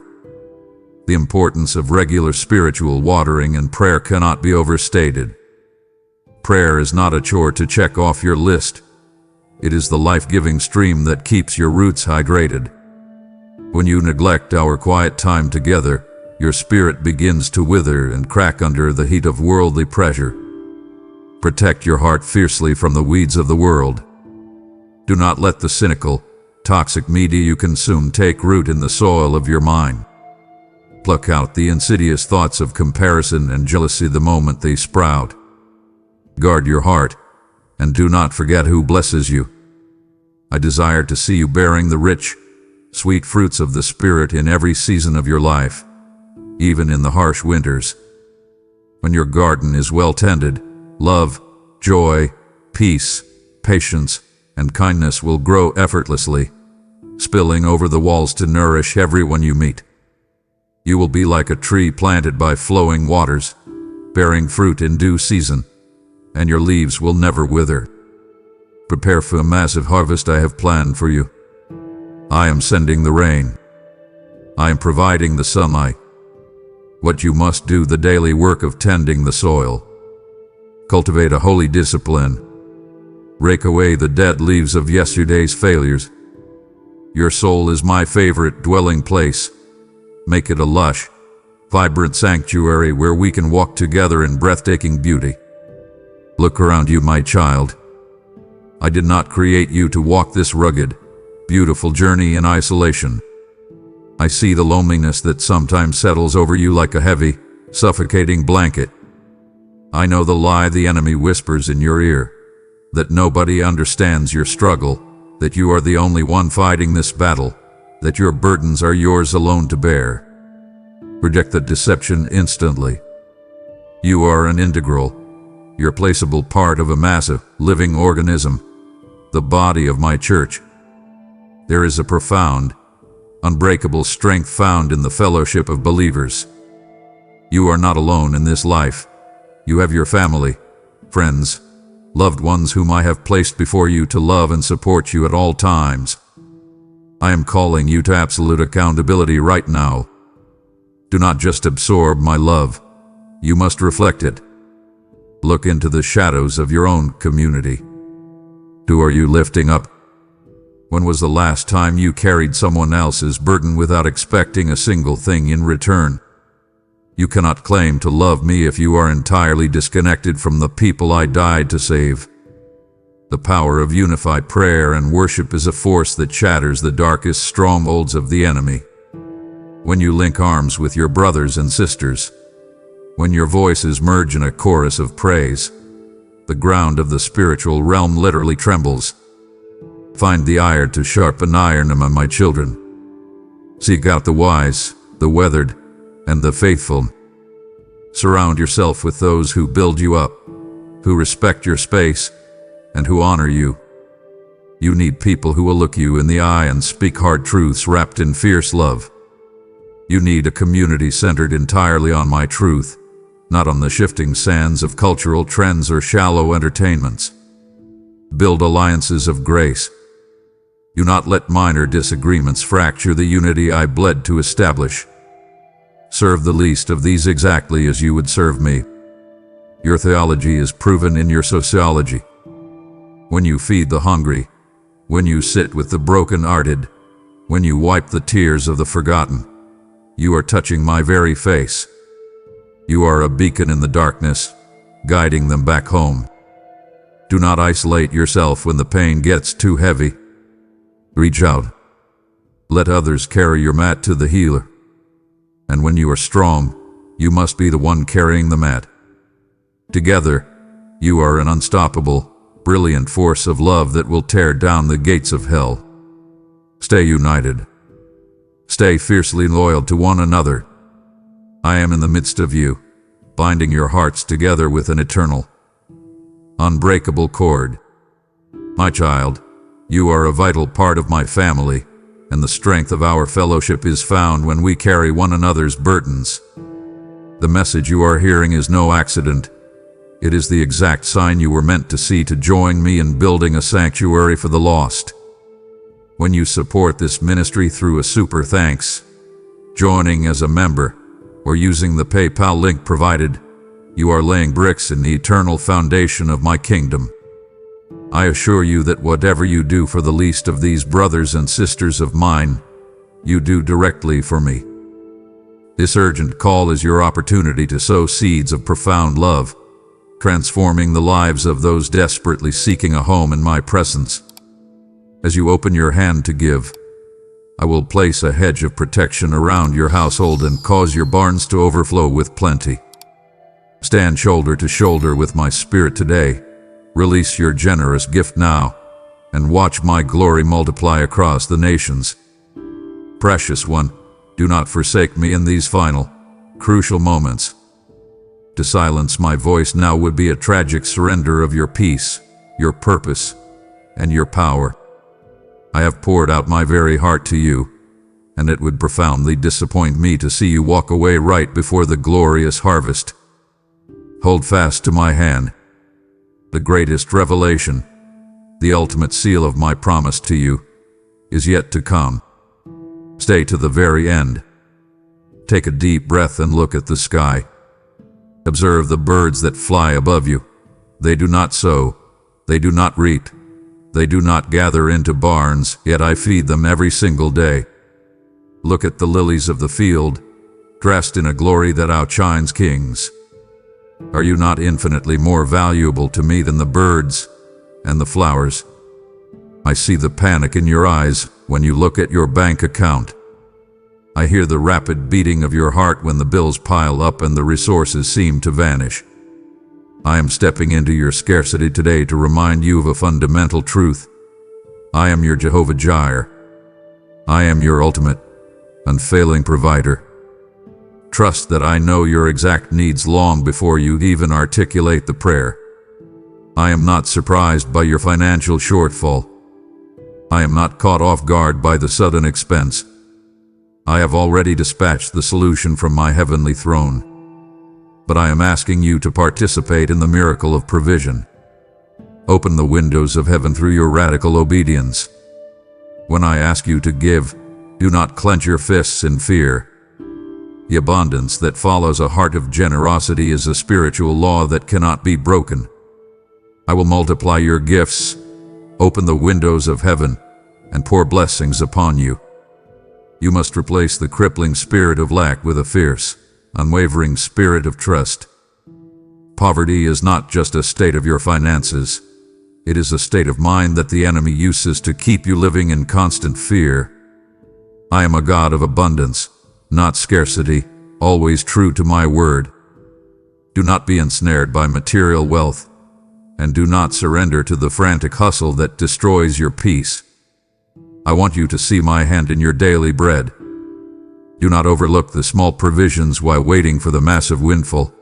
The importance of regular spiritual watering and prayer cannot be overstated. Prayer is not a chore to check off your list. It is the life-giving stream that keeps your roots hydrated. When you neglect our quiet time together, your spirit begins to wither and crack under the heat of worldly pressure. Protect your heart fiercely from the weeds of the world. Do not let the cynical, toxic media you consume take root in the soil of your mind. Pluck out the insidious thoughts of comparison and jealousy the moment they sprout. Guard your heart, and do not forget who blesses you. I desire to see you bearing the rich, sweet fruits of the Spirit in every season of your life, even in the harsh winters. When your garden is well tended, love, joy, peace, patience, and kindness will grow effortlessly, spilling over the walls to nourish everyone you meet. You will be like a tree planted by flowing waters, bearing fruit in due season, and your leaves will never wither. Prepare for a massive harvest I have planned for you. I am sending the rain. I am providing the sunlight. What you must do the daily work of tending the soil. Cultivate a holy discipline. Rake away the dead leaves of yesterday's failures. Your soul is my favorite dwelling place. Make it a lush, vibrant sanctuary where we can walk together in breathtaking beauty. Look around you, my child. I did not create you to walk this rugged, beautiful journey in isolation. I see the loneliness that sometimes settles over you like a heavy, suffocating blanket. I know the lie the enemy whispers in your ear, that nobody understands your struggle, that you are the only one fighting this battle, that your burdens are yours alone to bear. Reject the deception instantly. You are an integral, irreplaceable part of a massive, living organism, the body of my church. There is a profound, unbreakable strength found in the fellowship of believers. You are not alone in this life. You have your family, friends, loved ones whom I have placed before you to love and support you at all times. I am calling you to absolute accountability right now. Do not just absorb my love. You must reflect it. Look into the shadows of your own community. Who are you lifting up? When was the last time you carried someone else's burden without expecting a single thing in return? You cannot claim to love me if you are entirely disconnected from the people I died to save. The power of unified prayer and worship is a force that shatters the darkest strongholds of the enemy. When you link arms with your brothers and sisters, when your voices merge in a chorus of praise, the ground of the spiritual realm literally trembles. Find the iron to sharpen iron among my children. Seek out the wise, the weathered, and the faithful. Surround yourself with those who build you up, who respect your space, and who honor you. You need people who will look you in the eye and speak hard truths wrapped in fierce love. You need a community centered entirely on my truth, not on the shifting sands of cultural trends or shallow entertainments. Build alliances of grace. Do not let minor disagreements fracture the unity I bled to establish. Serve the least of these exactly as you would serve me. Your theology is proven in your sociology. When you feed the hungry, when you sit with the broken-hearted, when you wipe the tears of the forgotten, you are touching my very face. You are a beacon in the darkness, guiding them back home. Do not isolate yourself when the pain gets too heavy. Reach out. Let others carry your mat to the healer. And when you are strong, you must be the one carrying the mat. Together, you are an unstoppable, brilliant force of love that will tear down the gates of hell. Stay united. Stay fiercely loyal to one another. I am in the midst of you, binding your hearts together with an eternal, unbreakable cord. My child, you are a vital part of my family, and the strength of our fellowship is found when we carry one another's burdens. The message you are hearing is no accident. It is the exact sign you were meant to see to join me in building a sanctuary for the lost. When you support this ministry through a super thanks, joining as a member, or using the PayPal link provided, you are laying bricks in the eternal foundation of my kingdom. I assure you that whatever you do for the least of these brothers and sisters of mine, you do directly for me. This urgent call is your opportunity to sow seeds of profound love, transforming the lives of those desperately seeking a home in my presence. As you open your hand to give, I will place a hedge of protection around your household and cause your barns to overflow with plenty. Stand shoulder to shoulder with my spirit today. Release your generous gift now, and watch my glory multiply across the nations. Precious one, do not forsake me in these final, crucial moments. To silence my voice now would be a tragic surrender of your peace, your purpose, and your power. I have poured out my very heart to you, and it would profoundly disappoint me to see you walk away right before the glorious harvest. Hold fast to my hand. The greatest revelation, the ultimate seal of my promise to you, is yet to come. Stay to the very end. Take a deep breath and look at the sky. Observe the birds that fly above you. They do not sow, they do not reap, they do not gather into barns, yet I feed them every single day. Look at the lilies of the field, dressed in a glory that outshines kings. Are you not infinitely more valuable to me than the birds and the flowers? I see the panic in your eyes when you look at your bank account. I hear the rapid beating of your heart when the bills pile up and the resources seem to vanish. I am stepping into your scarcity today to remind you of a fundamental truth. I am your Jehovah Jireh. I am your ultimate, unfailing provider. Trust that I know your exact needs long before you even articulate the prayer. I am not surprised by your financial shortfall. I am not caught off guard by the sudden expense. I have already dispatched the solution from my heavenly throne. But I am asking you to participate in the miracle of provision. Open the windows of heaven through your radical obedience. When I ask you to give, do not clench your fists in fear. The abundance that follows a heart of generosity is a spiritual law that cannot be broken. I will multiply your gifts, open the windows of heaven, and pour blessings upon you. You must replace the crippling spirit of lack with a fierce, unwavering spirit of trust. Poverty is not just a state of your finances. It is a state of mind that the enemy uses to keep you living in constant fear. I am a God of abundance, not scarcity, always true to my word. Do not be ensnared by material wealth, and do not surrender to the frantic hustle that destroys your peace. I want you to see my hand in your daily bread. Do not overlook the small provisions while waiting for the massive windfall.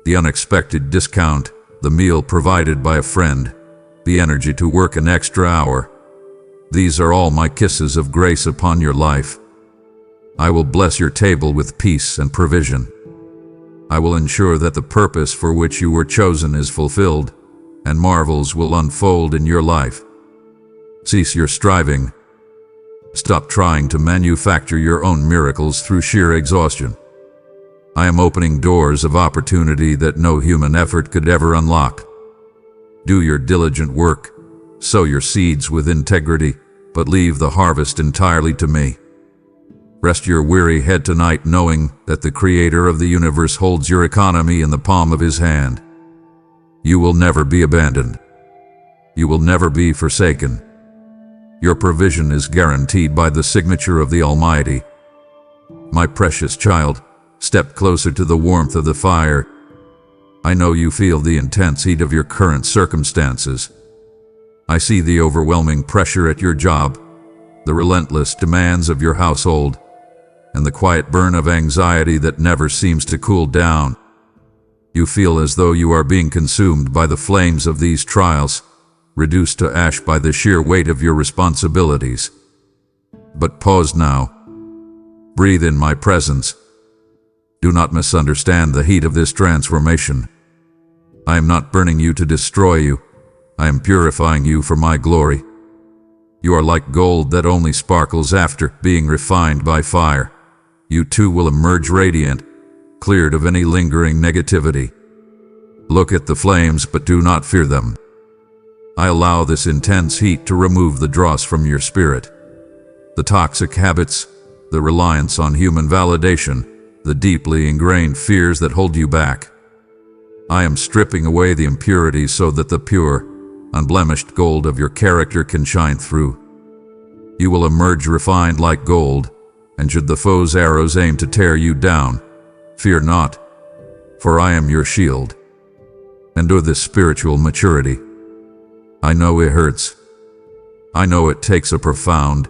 The unexpected discount, the meal provided by a friend, the energy to work an extra hour. These are all my kisses of grace upon your life. I will bless your table with peace and provision. I will ensure that the purpose for which you were chosen is fulfilled, and marvels will unfold in your life. Cease your striving. Stop trying to manufacture your own miracles through sheer exhaustion. I am opening doors of opportunity that no human effort could ever unlock. Do your diligent work, sow your seeds with integrity, but leave the harvest entirely to me. Rest your weary head tonight knowing that the Creator of the universe holds your economy in the palm of His hand. You will never be abandoned. You will never be forsaken. Your provision is guaranteed by the signature of the Almighty. My precious child, step closer to the warmth of the fire. I know you feel the intense heat of your current circumstances. I see the overwhelming pressure at your job, the relentless demands of your household, and the quiet burn of anxiety that never seems to cool down. You feel as though you are being consumed by the flames of these trials, reduced to ash by the sheer weight of your responsibilities. But pause now. Breathe in my presence. Do not misunderstand the heat of this transformation. I am not burning you to destroy you. I am purifying you for my glory. You are like gold that only sparkles after being refined by fire. You too will emerge radiant, cleared of any lingering negativity. Look at the flames, but do not fear them. I allow this intense heat to remove the dross from your spirit. The toxic habits, the reliance on human validation, the deeply ingrained fears that hold you back. I am stripping away the impurities so that the pure, unblemished gold of your character can shine through. You will emerge refined like gold, and should the foe's arrows aim to tear you down, fear not, for I am your shield. Endure this spiritual maturity. I know it hurts. I know it takes a profound,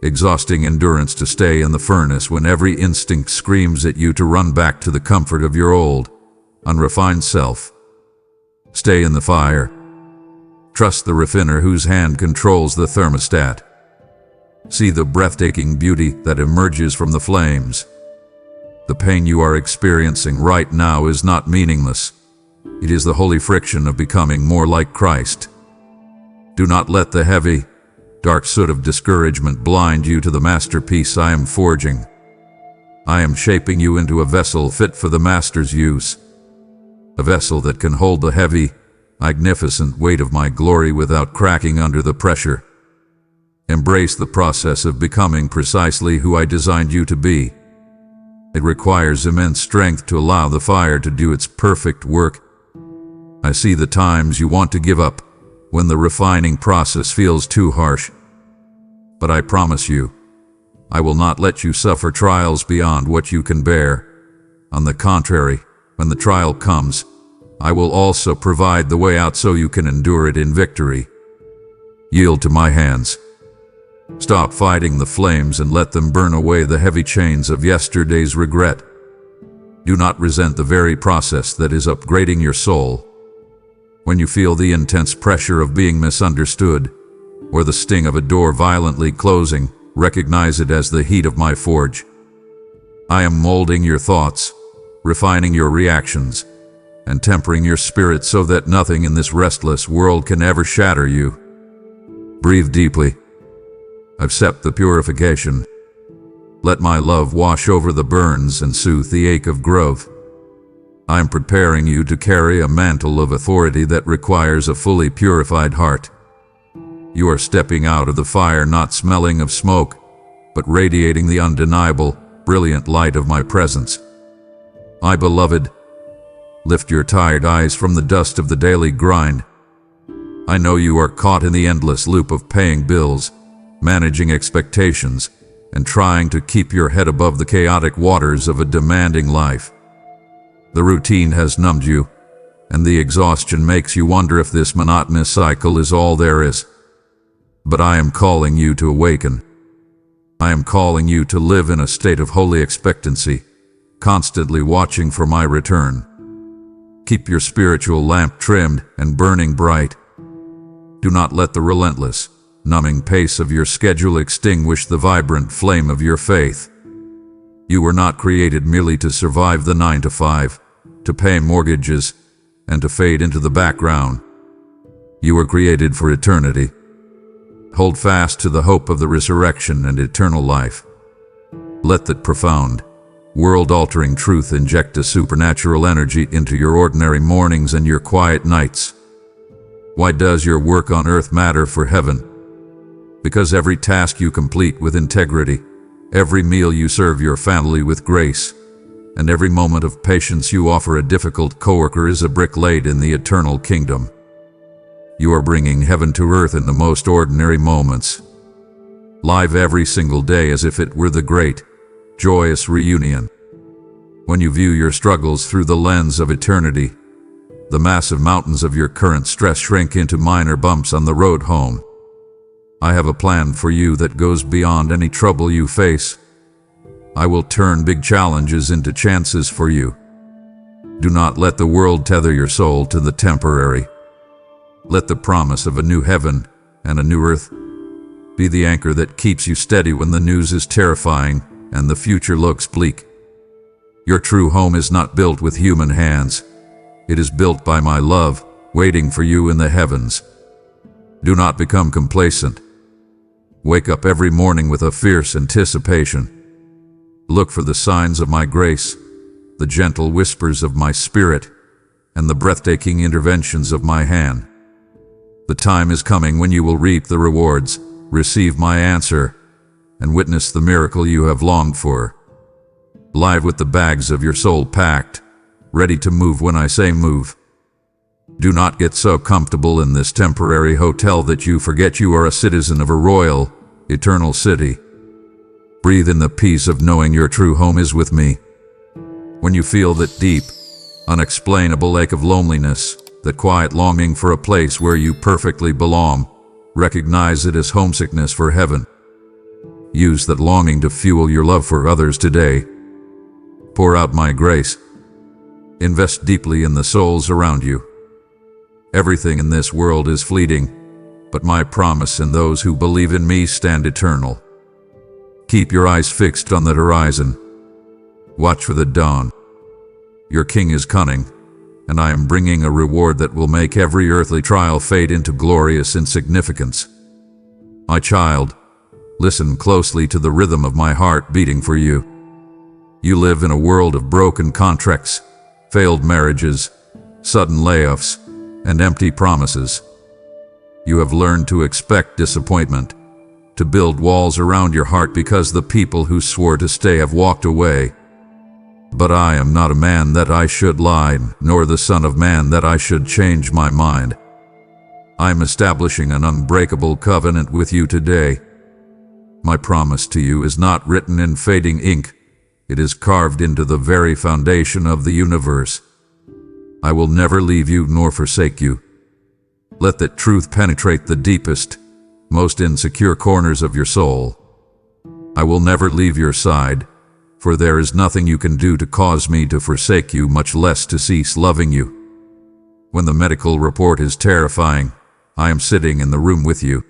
exhausting endurance to stay in the furnace when every instinct screams at you to run back to the comfort of your old, unrefined self. Stay in the fire. Trust the refiner whose hand controls the thermostat. See the breathtaking beauty that emerges from the flames. The pain you are experiencing right now is not meaningless. It is the holy friction of becoming more like Christ. Do not let the heavy, dark soot of discouragement blind you to the masterpiece I am forging. I am shaping you into a vessel fit for the Master's use. A vessel that can hold the heavy, magnificent weight of my glory without cracking under the pressure. Embrace the process of becoming precisely who I designed you to be. It requires immense strength to allow the fire to do its perfect work. I see the times you want to give up, when the refining process feels too harsh. But I promise you, I will not let you suffer trials beyond what you can bear. On the contrary, when the trial comes, I will also provide the way out so you can endure it in victory. Yield to my hands. Stop fighting the flames and let them burn away the heavy chains of yesterday's regret. Do not resent the very process that is upgrading your soul. When you feel the intense pressure of being misunderstood, or the sting of a door violently closing, recognize it as the heat of my forge. I am molding your thoughts, refining your reactions, and tempering your spirit so that nothing in this restless world can ever shatter you. Breathe deeply. Accept the purification. Let my love wash over the burns and soothe the ache of growth. I am preparing you to carry a mantle of authority that requires a fully purified heart. You are stepping out of the fire not smelling of smoke, but radiating the undeniable, brilliant light of my presence. My beloved, lift your tired eyes from the dust of the daily grind. I know you are caught in the endless loop of paying bills, managing expectations, and trying to keep your head above the chaotic waters of a demanding life. The routine has numbed you, and the exhaustion makes you wonder if this monotonous cycle is all there is. But I am calling you to awaken. I am calling you to live in a state of holy expectancy, constantly watching for my return. Keep your spiritual lamp trimmed and burning bright. Do not let the relentless, numbing pace of your schedule extinguish the vibrant flame of your faith. You were not created merely to survive the 9-to-5, to pay mortgages, and to fade into the background. You were created for eternity. Hold fast to the hope of the resurrection and eternal life. Let that profound, world-altering truth inject a supernatural energy into your ordinary mornings and your quiet nights. Why does your work on earth matter for heaven? Because every task you complete with integrity, every meal you serve your family with grace, and every moment of patience you offer a difficult coworker is a brick laid in the eternal kingdom. You are bringing heaven to earth in the most ordinary moments. Live every single day as if it were the great, joyous reunion. When you view your struggles through the lens of eternity, the massive mountains of your current stress shrink into minor bumps on the road home. I have a plan for you that goes beyond any trouble you face. I will turn big challenges into chances for you. Do not let the world tether your soul to the temporary. Let the promise of a new heaven and a new earth be the anchor that keeps you steady when the news is terrifying and the future looks bleak. Your true home is not built with human hands. It is built by my love, waiting for you in the heavens. Do not become complacent. Wake up every morning with a fierce anticipation. Look for the signs of my grace, the gentle whispers of my spirit, and the breathtaking interventions of my hand. The time is coming when you will reap the rewards, receive my answer, and witness the miracle you have longed for. Live with the bags of your soul packed, ready to move when I say move. Do not get so comfortable in this temporary hotel that you forget you are a citizen of a royal, eternal city. Breathe in the peace of knowing your true home is with me. When you feel that deep, unexplainable ache of loneliness, that quiet longing for a place where you perfectly belong, recognize it as homesickness for heaven. Use that longing to fuel your love for others today. Pour out my grace. Invest deeply in the souls around you. Everything in this world is fleeting, but my promise and those who believe in me stand eternal. Keep your eyes fixed on the horizon. Watch for the dawn. Your king is cunning, and I am bringing a reward that will make every earthly trial fade into glorious insignificance. My child, listen closely to the rhythm of my heart beating for you. You live in a world of broken contracts, failed marriages, sudden layoffs, and empty promises. You have learned to expect disappointment, to build walls around your heart because the people who swore to stay have walked away. But I am not a man that I should lie, nor the son of man that I should change my mind. I am establishing an unbreakable covenant with you today. My promise to you is not written in fading ink. It is carved into the very foundation of the universe. I will never leave you nor forsake you. Let that truth penetrate the deepest, most insecure corners of your soul. I will never leave your side, for there is nothing you can do to cause me to forsake you, much less to cease loving you. When the medical report is terrifying, I am sitting in the room with you.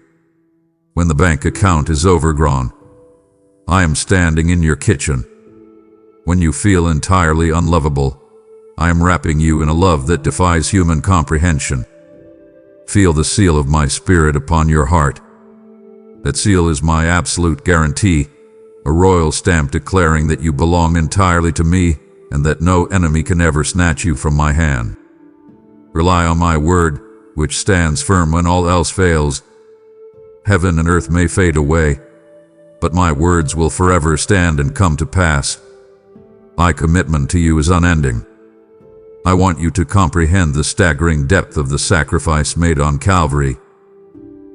When the bank account is overdrawn, I am standing in your kitchen. When you feel entirely unlovable, I am wrapping you in a love that defies human comprehension. Feel the seal of my spirit upon your heart. That seal is my absolute guarantee, a royal stamp declaring that you belong entirely to me and that no enemy can ever snatch you from my hand. Rely on my word, which stands firm when all else fails. Heaven and earth may fade away, but my words will forever stand and come to pass. My commitment to you is unending. I want you to comprehend the staggering depth of the sacrifice made on Calvary.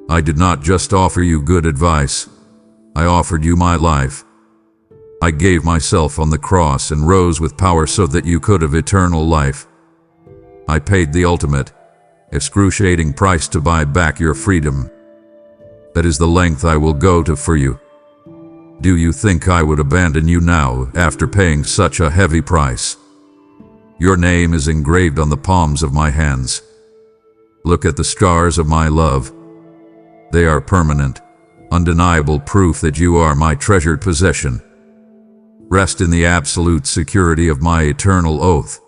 I did not just offer you good advice. I offered you my life. I gave myself on the cross and rose with power so that you could have eternal life. I paid the ultimate, excruciating price to buy back your freedom. That is the length I will go to for you. Do you think I would abandon you now after paying such a heavy price? Your name is engraved on the palms of my hands. Look at the scars of my love. They are permanent, undeniable proof that you are my treasured possession. Rest in the absolute security of my eternal oath.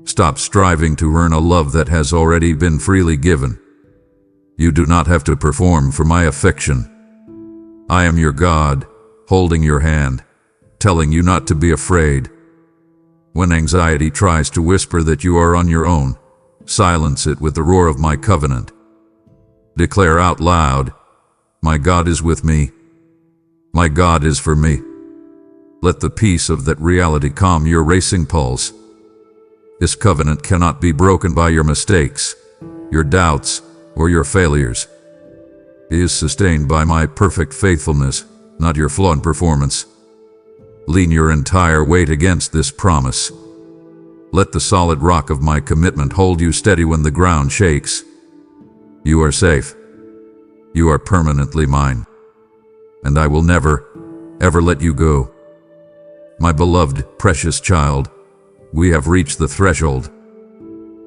Stop striving to earn a love that has already been freely given. You do not have to perform for my affection. I am your God, holding your hand, telling you not to be afraid. When anxiety tries to whisper that you are on your own, silence it with the roar of my covenant. Declare out loud, my God is with me. My God is for me. Let the peace of that reality calm your racing pulse. This covenant cannot be broken by your mistakes, your doubts, or your failures. It is sustained by my perfect faithfulness, not your flawed performance. Lean your entire weight against this promise. Let the solid rock of my commitment hold you steady when the ground shakes. You are safe. You are permanently mine. And I will never, ever let you go. My beloved, precious child, we have reached the threshold.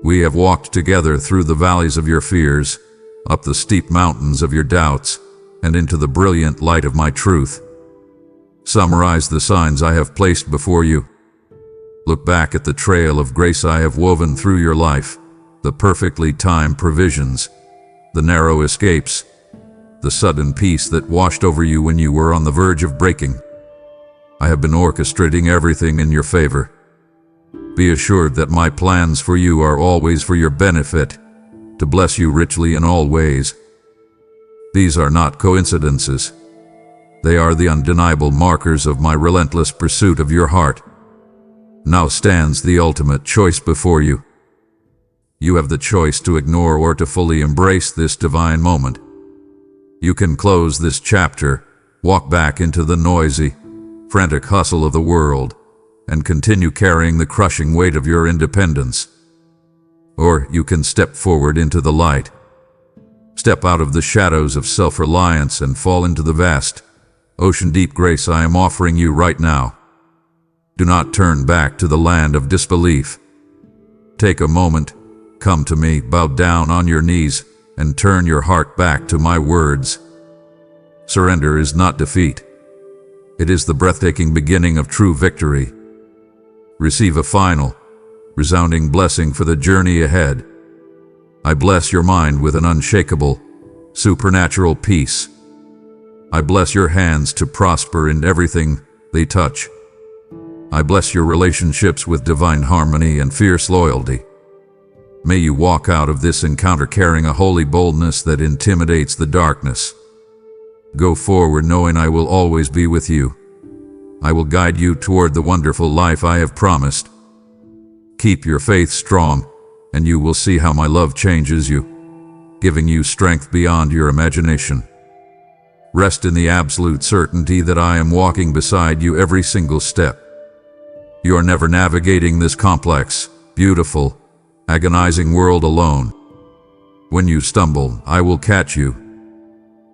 We have walked together through the valleys of your fears, up the steep mountains of your doubts, and into the brilliant light of my truth. Summarize the signs I have placed before you. Look back at the trail of grace I have woven through your life, the perfectly timed provisions, the narrow escapes, the sudden peace that washed over you when you were on the verge of breaking. I have been orchestrating everything in your favor. Be assured that my plans for you are always for your benefit, to bless you richly in all ways. These are not coincidences. They are the undeniable markers of my relentless pursuit of your heart. Now stands the ultimate choice before you. You have the choice to ignore or to fully embrace this divine moment. You can close this chapter, walk back into the noisy, frantic hustle of the world, and continue carrying the crushing weight of your independence. Or you can step forward into the light. Step out of the shadows of self-reliance and fall into the vast, ocean-deep grace I am offering you right now. Do not turn back to the land of disbelief. Take a moment, come to me, bow down on your knees, and turn your heart back to my words. Surrender is not defeat. It is the breathtaking beginning of true victory. Receive a final, resounding blessing for the journey ahead. I bless your mind with an unshakable, supernatural peace. I bless your hands to prosper in everything they touch. I bless your relationships with divine harmony and fierce loyalty. May you walk out of this encounter carrying a holy boldness that intimidates the darkness. Go forward knowing I will always be with you. I will guide you toward the wonderful life I have promised. Keep your faith strong, and you will see how my love changes you, giving you strength beyond your imagination. Rest in the absolute certainty that I am walking beside you every single step. You are never navigating this complex, beautiful, agonizing world alone. When you stumble, I will catch you.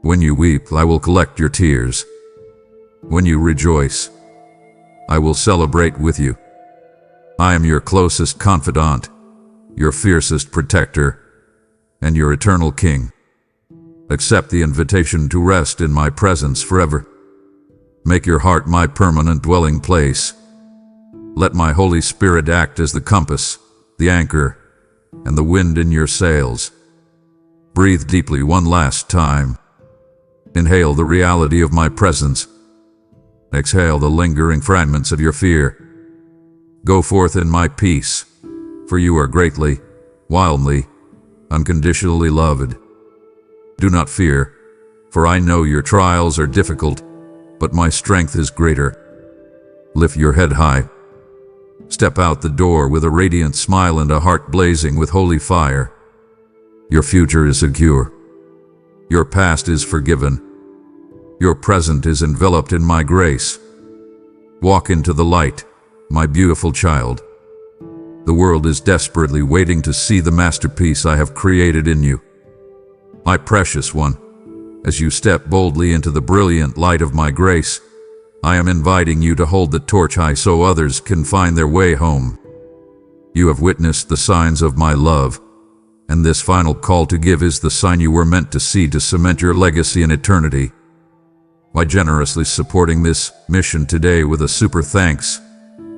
When you weep, I will collect your tears. When you rejoice, I will celebrate with you. I am your closest confidant, your fiercest protector, and your eternal king. Accept the invitation to rest in my presence forever. Make your heart my permanent dwelling place. Let my Holy Spirit act as the compass, the anchor, and the wind in your sails. Breathe deeply one last time. Inhale the reality of my presence. Exhale the lingering fragments of your fear. Go forth in my peace, for you are greatly, wildly, unconditionally loved. Do not fear, for I know your trials are difficult, but my strength is greater. Lift your head high. Step out the door with a radiant smile and a heart blazing with holy fire. Your future is secure. Your past is forgiven. Your present is enveloped in my grace. Walk into the light, my beautiful child. The world is desperately waiting to see the masterpiece I have created in you. My precious one, as you step boldly into the brilliant light of my grace, I am inviting you to hold the torch high so others can find their way home. You have witnessed the signs of my love, and this final call to give is the sign you were meant to see to cement your legacy in eternity. By generously supporting this mission today with a super thanks,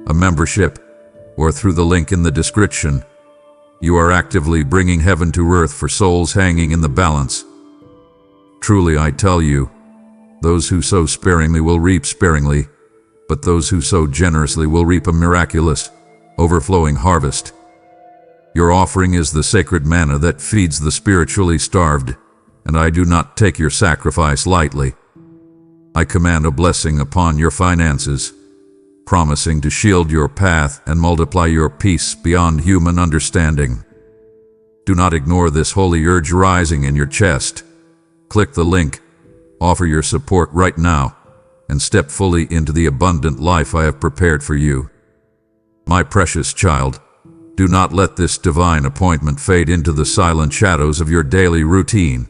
a membership, or through the link in the description, you are actively bringing heaven to earth for souls hanging in the balance. Truly I tell you, those who sow sparingly will reap sparingly, but those who sow generously will reap a miraculous, overflowing harvest. Your offering is the sacred manna that feeds the spiritually starved, and I do not take your sacrifice lightly. I command a blessing upon your finances, promising to shield your path and multiply your peace beyond human understanding. Do not ignore this holy urge rising in your chest. Click the link, offer your support right now, and step fully into the abundant life I have prepared for you. My precious child, do not let this divine appointment fade into the silent shadows of your daily routine.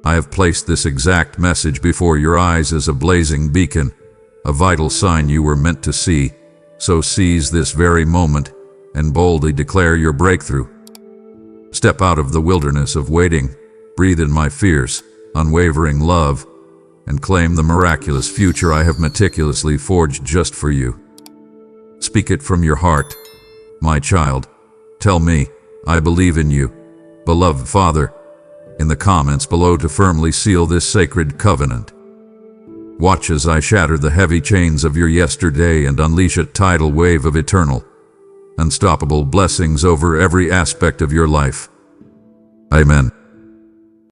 I have placed this exact message before your eyes as a blazing beacon, a vital sign you were meant to see, so seize this very moment and boldly declare your breakthrough. Step out of the wilderness of waiting, breathe in my fierce, unwavering love, and claim the miraculous future I have meticulously forged just for you. Speak it from your heart, my child. Tell me, I believe in you, beloved Father, in the comments below to firmly seal this sacred covenant. Watch as I shatter the heavy chains of your yesterday and unleash a tidal wave of eternal, unstoppable blessings over every aspect of your life. Amen.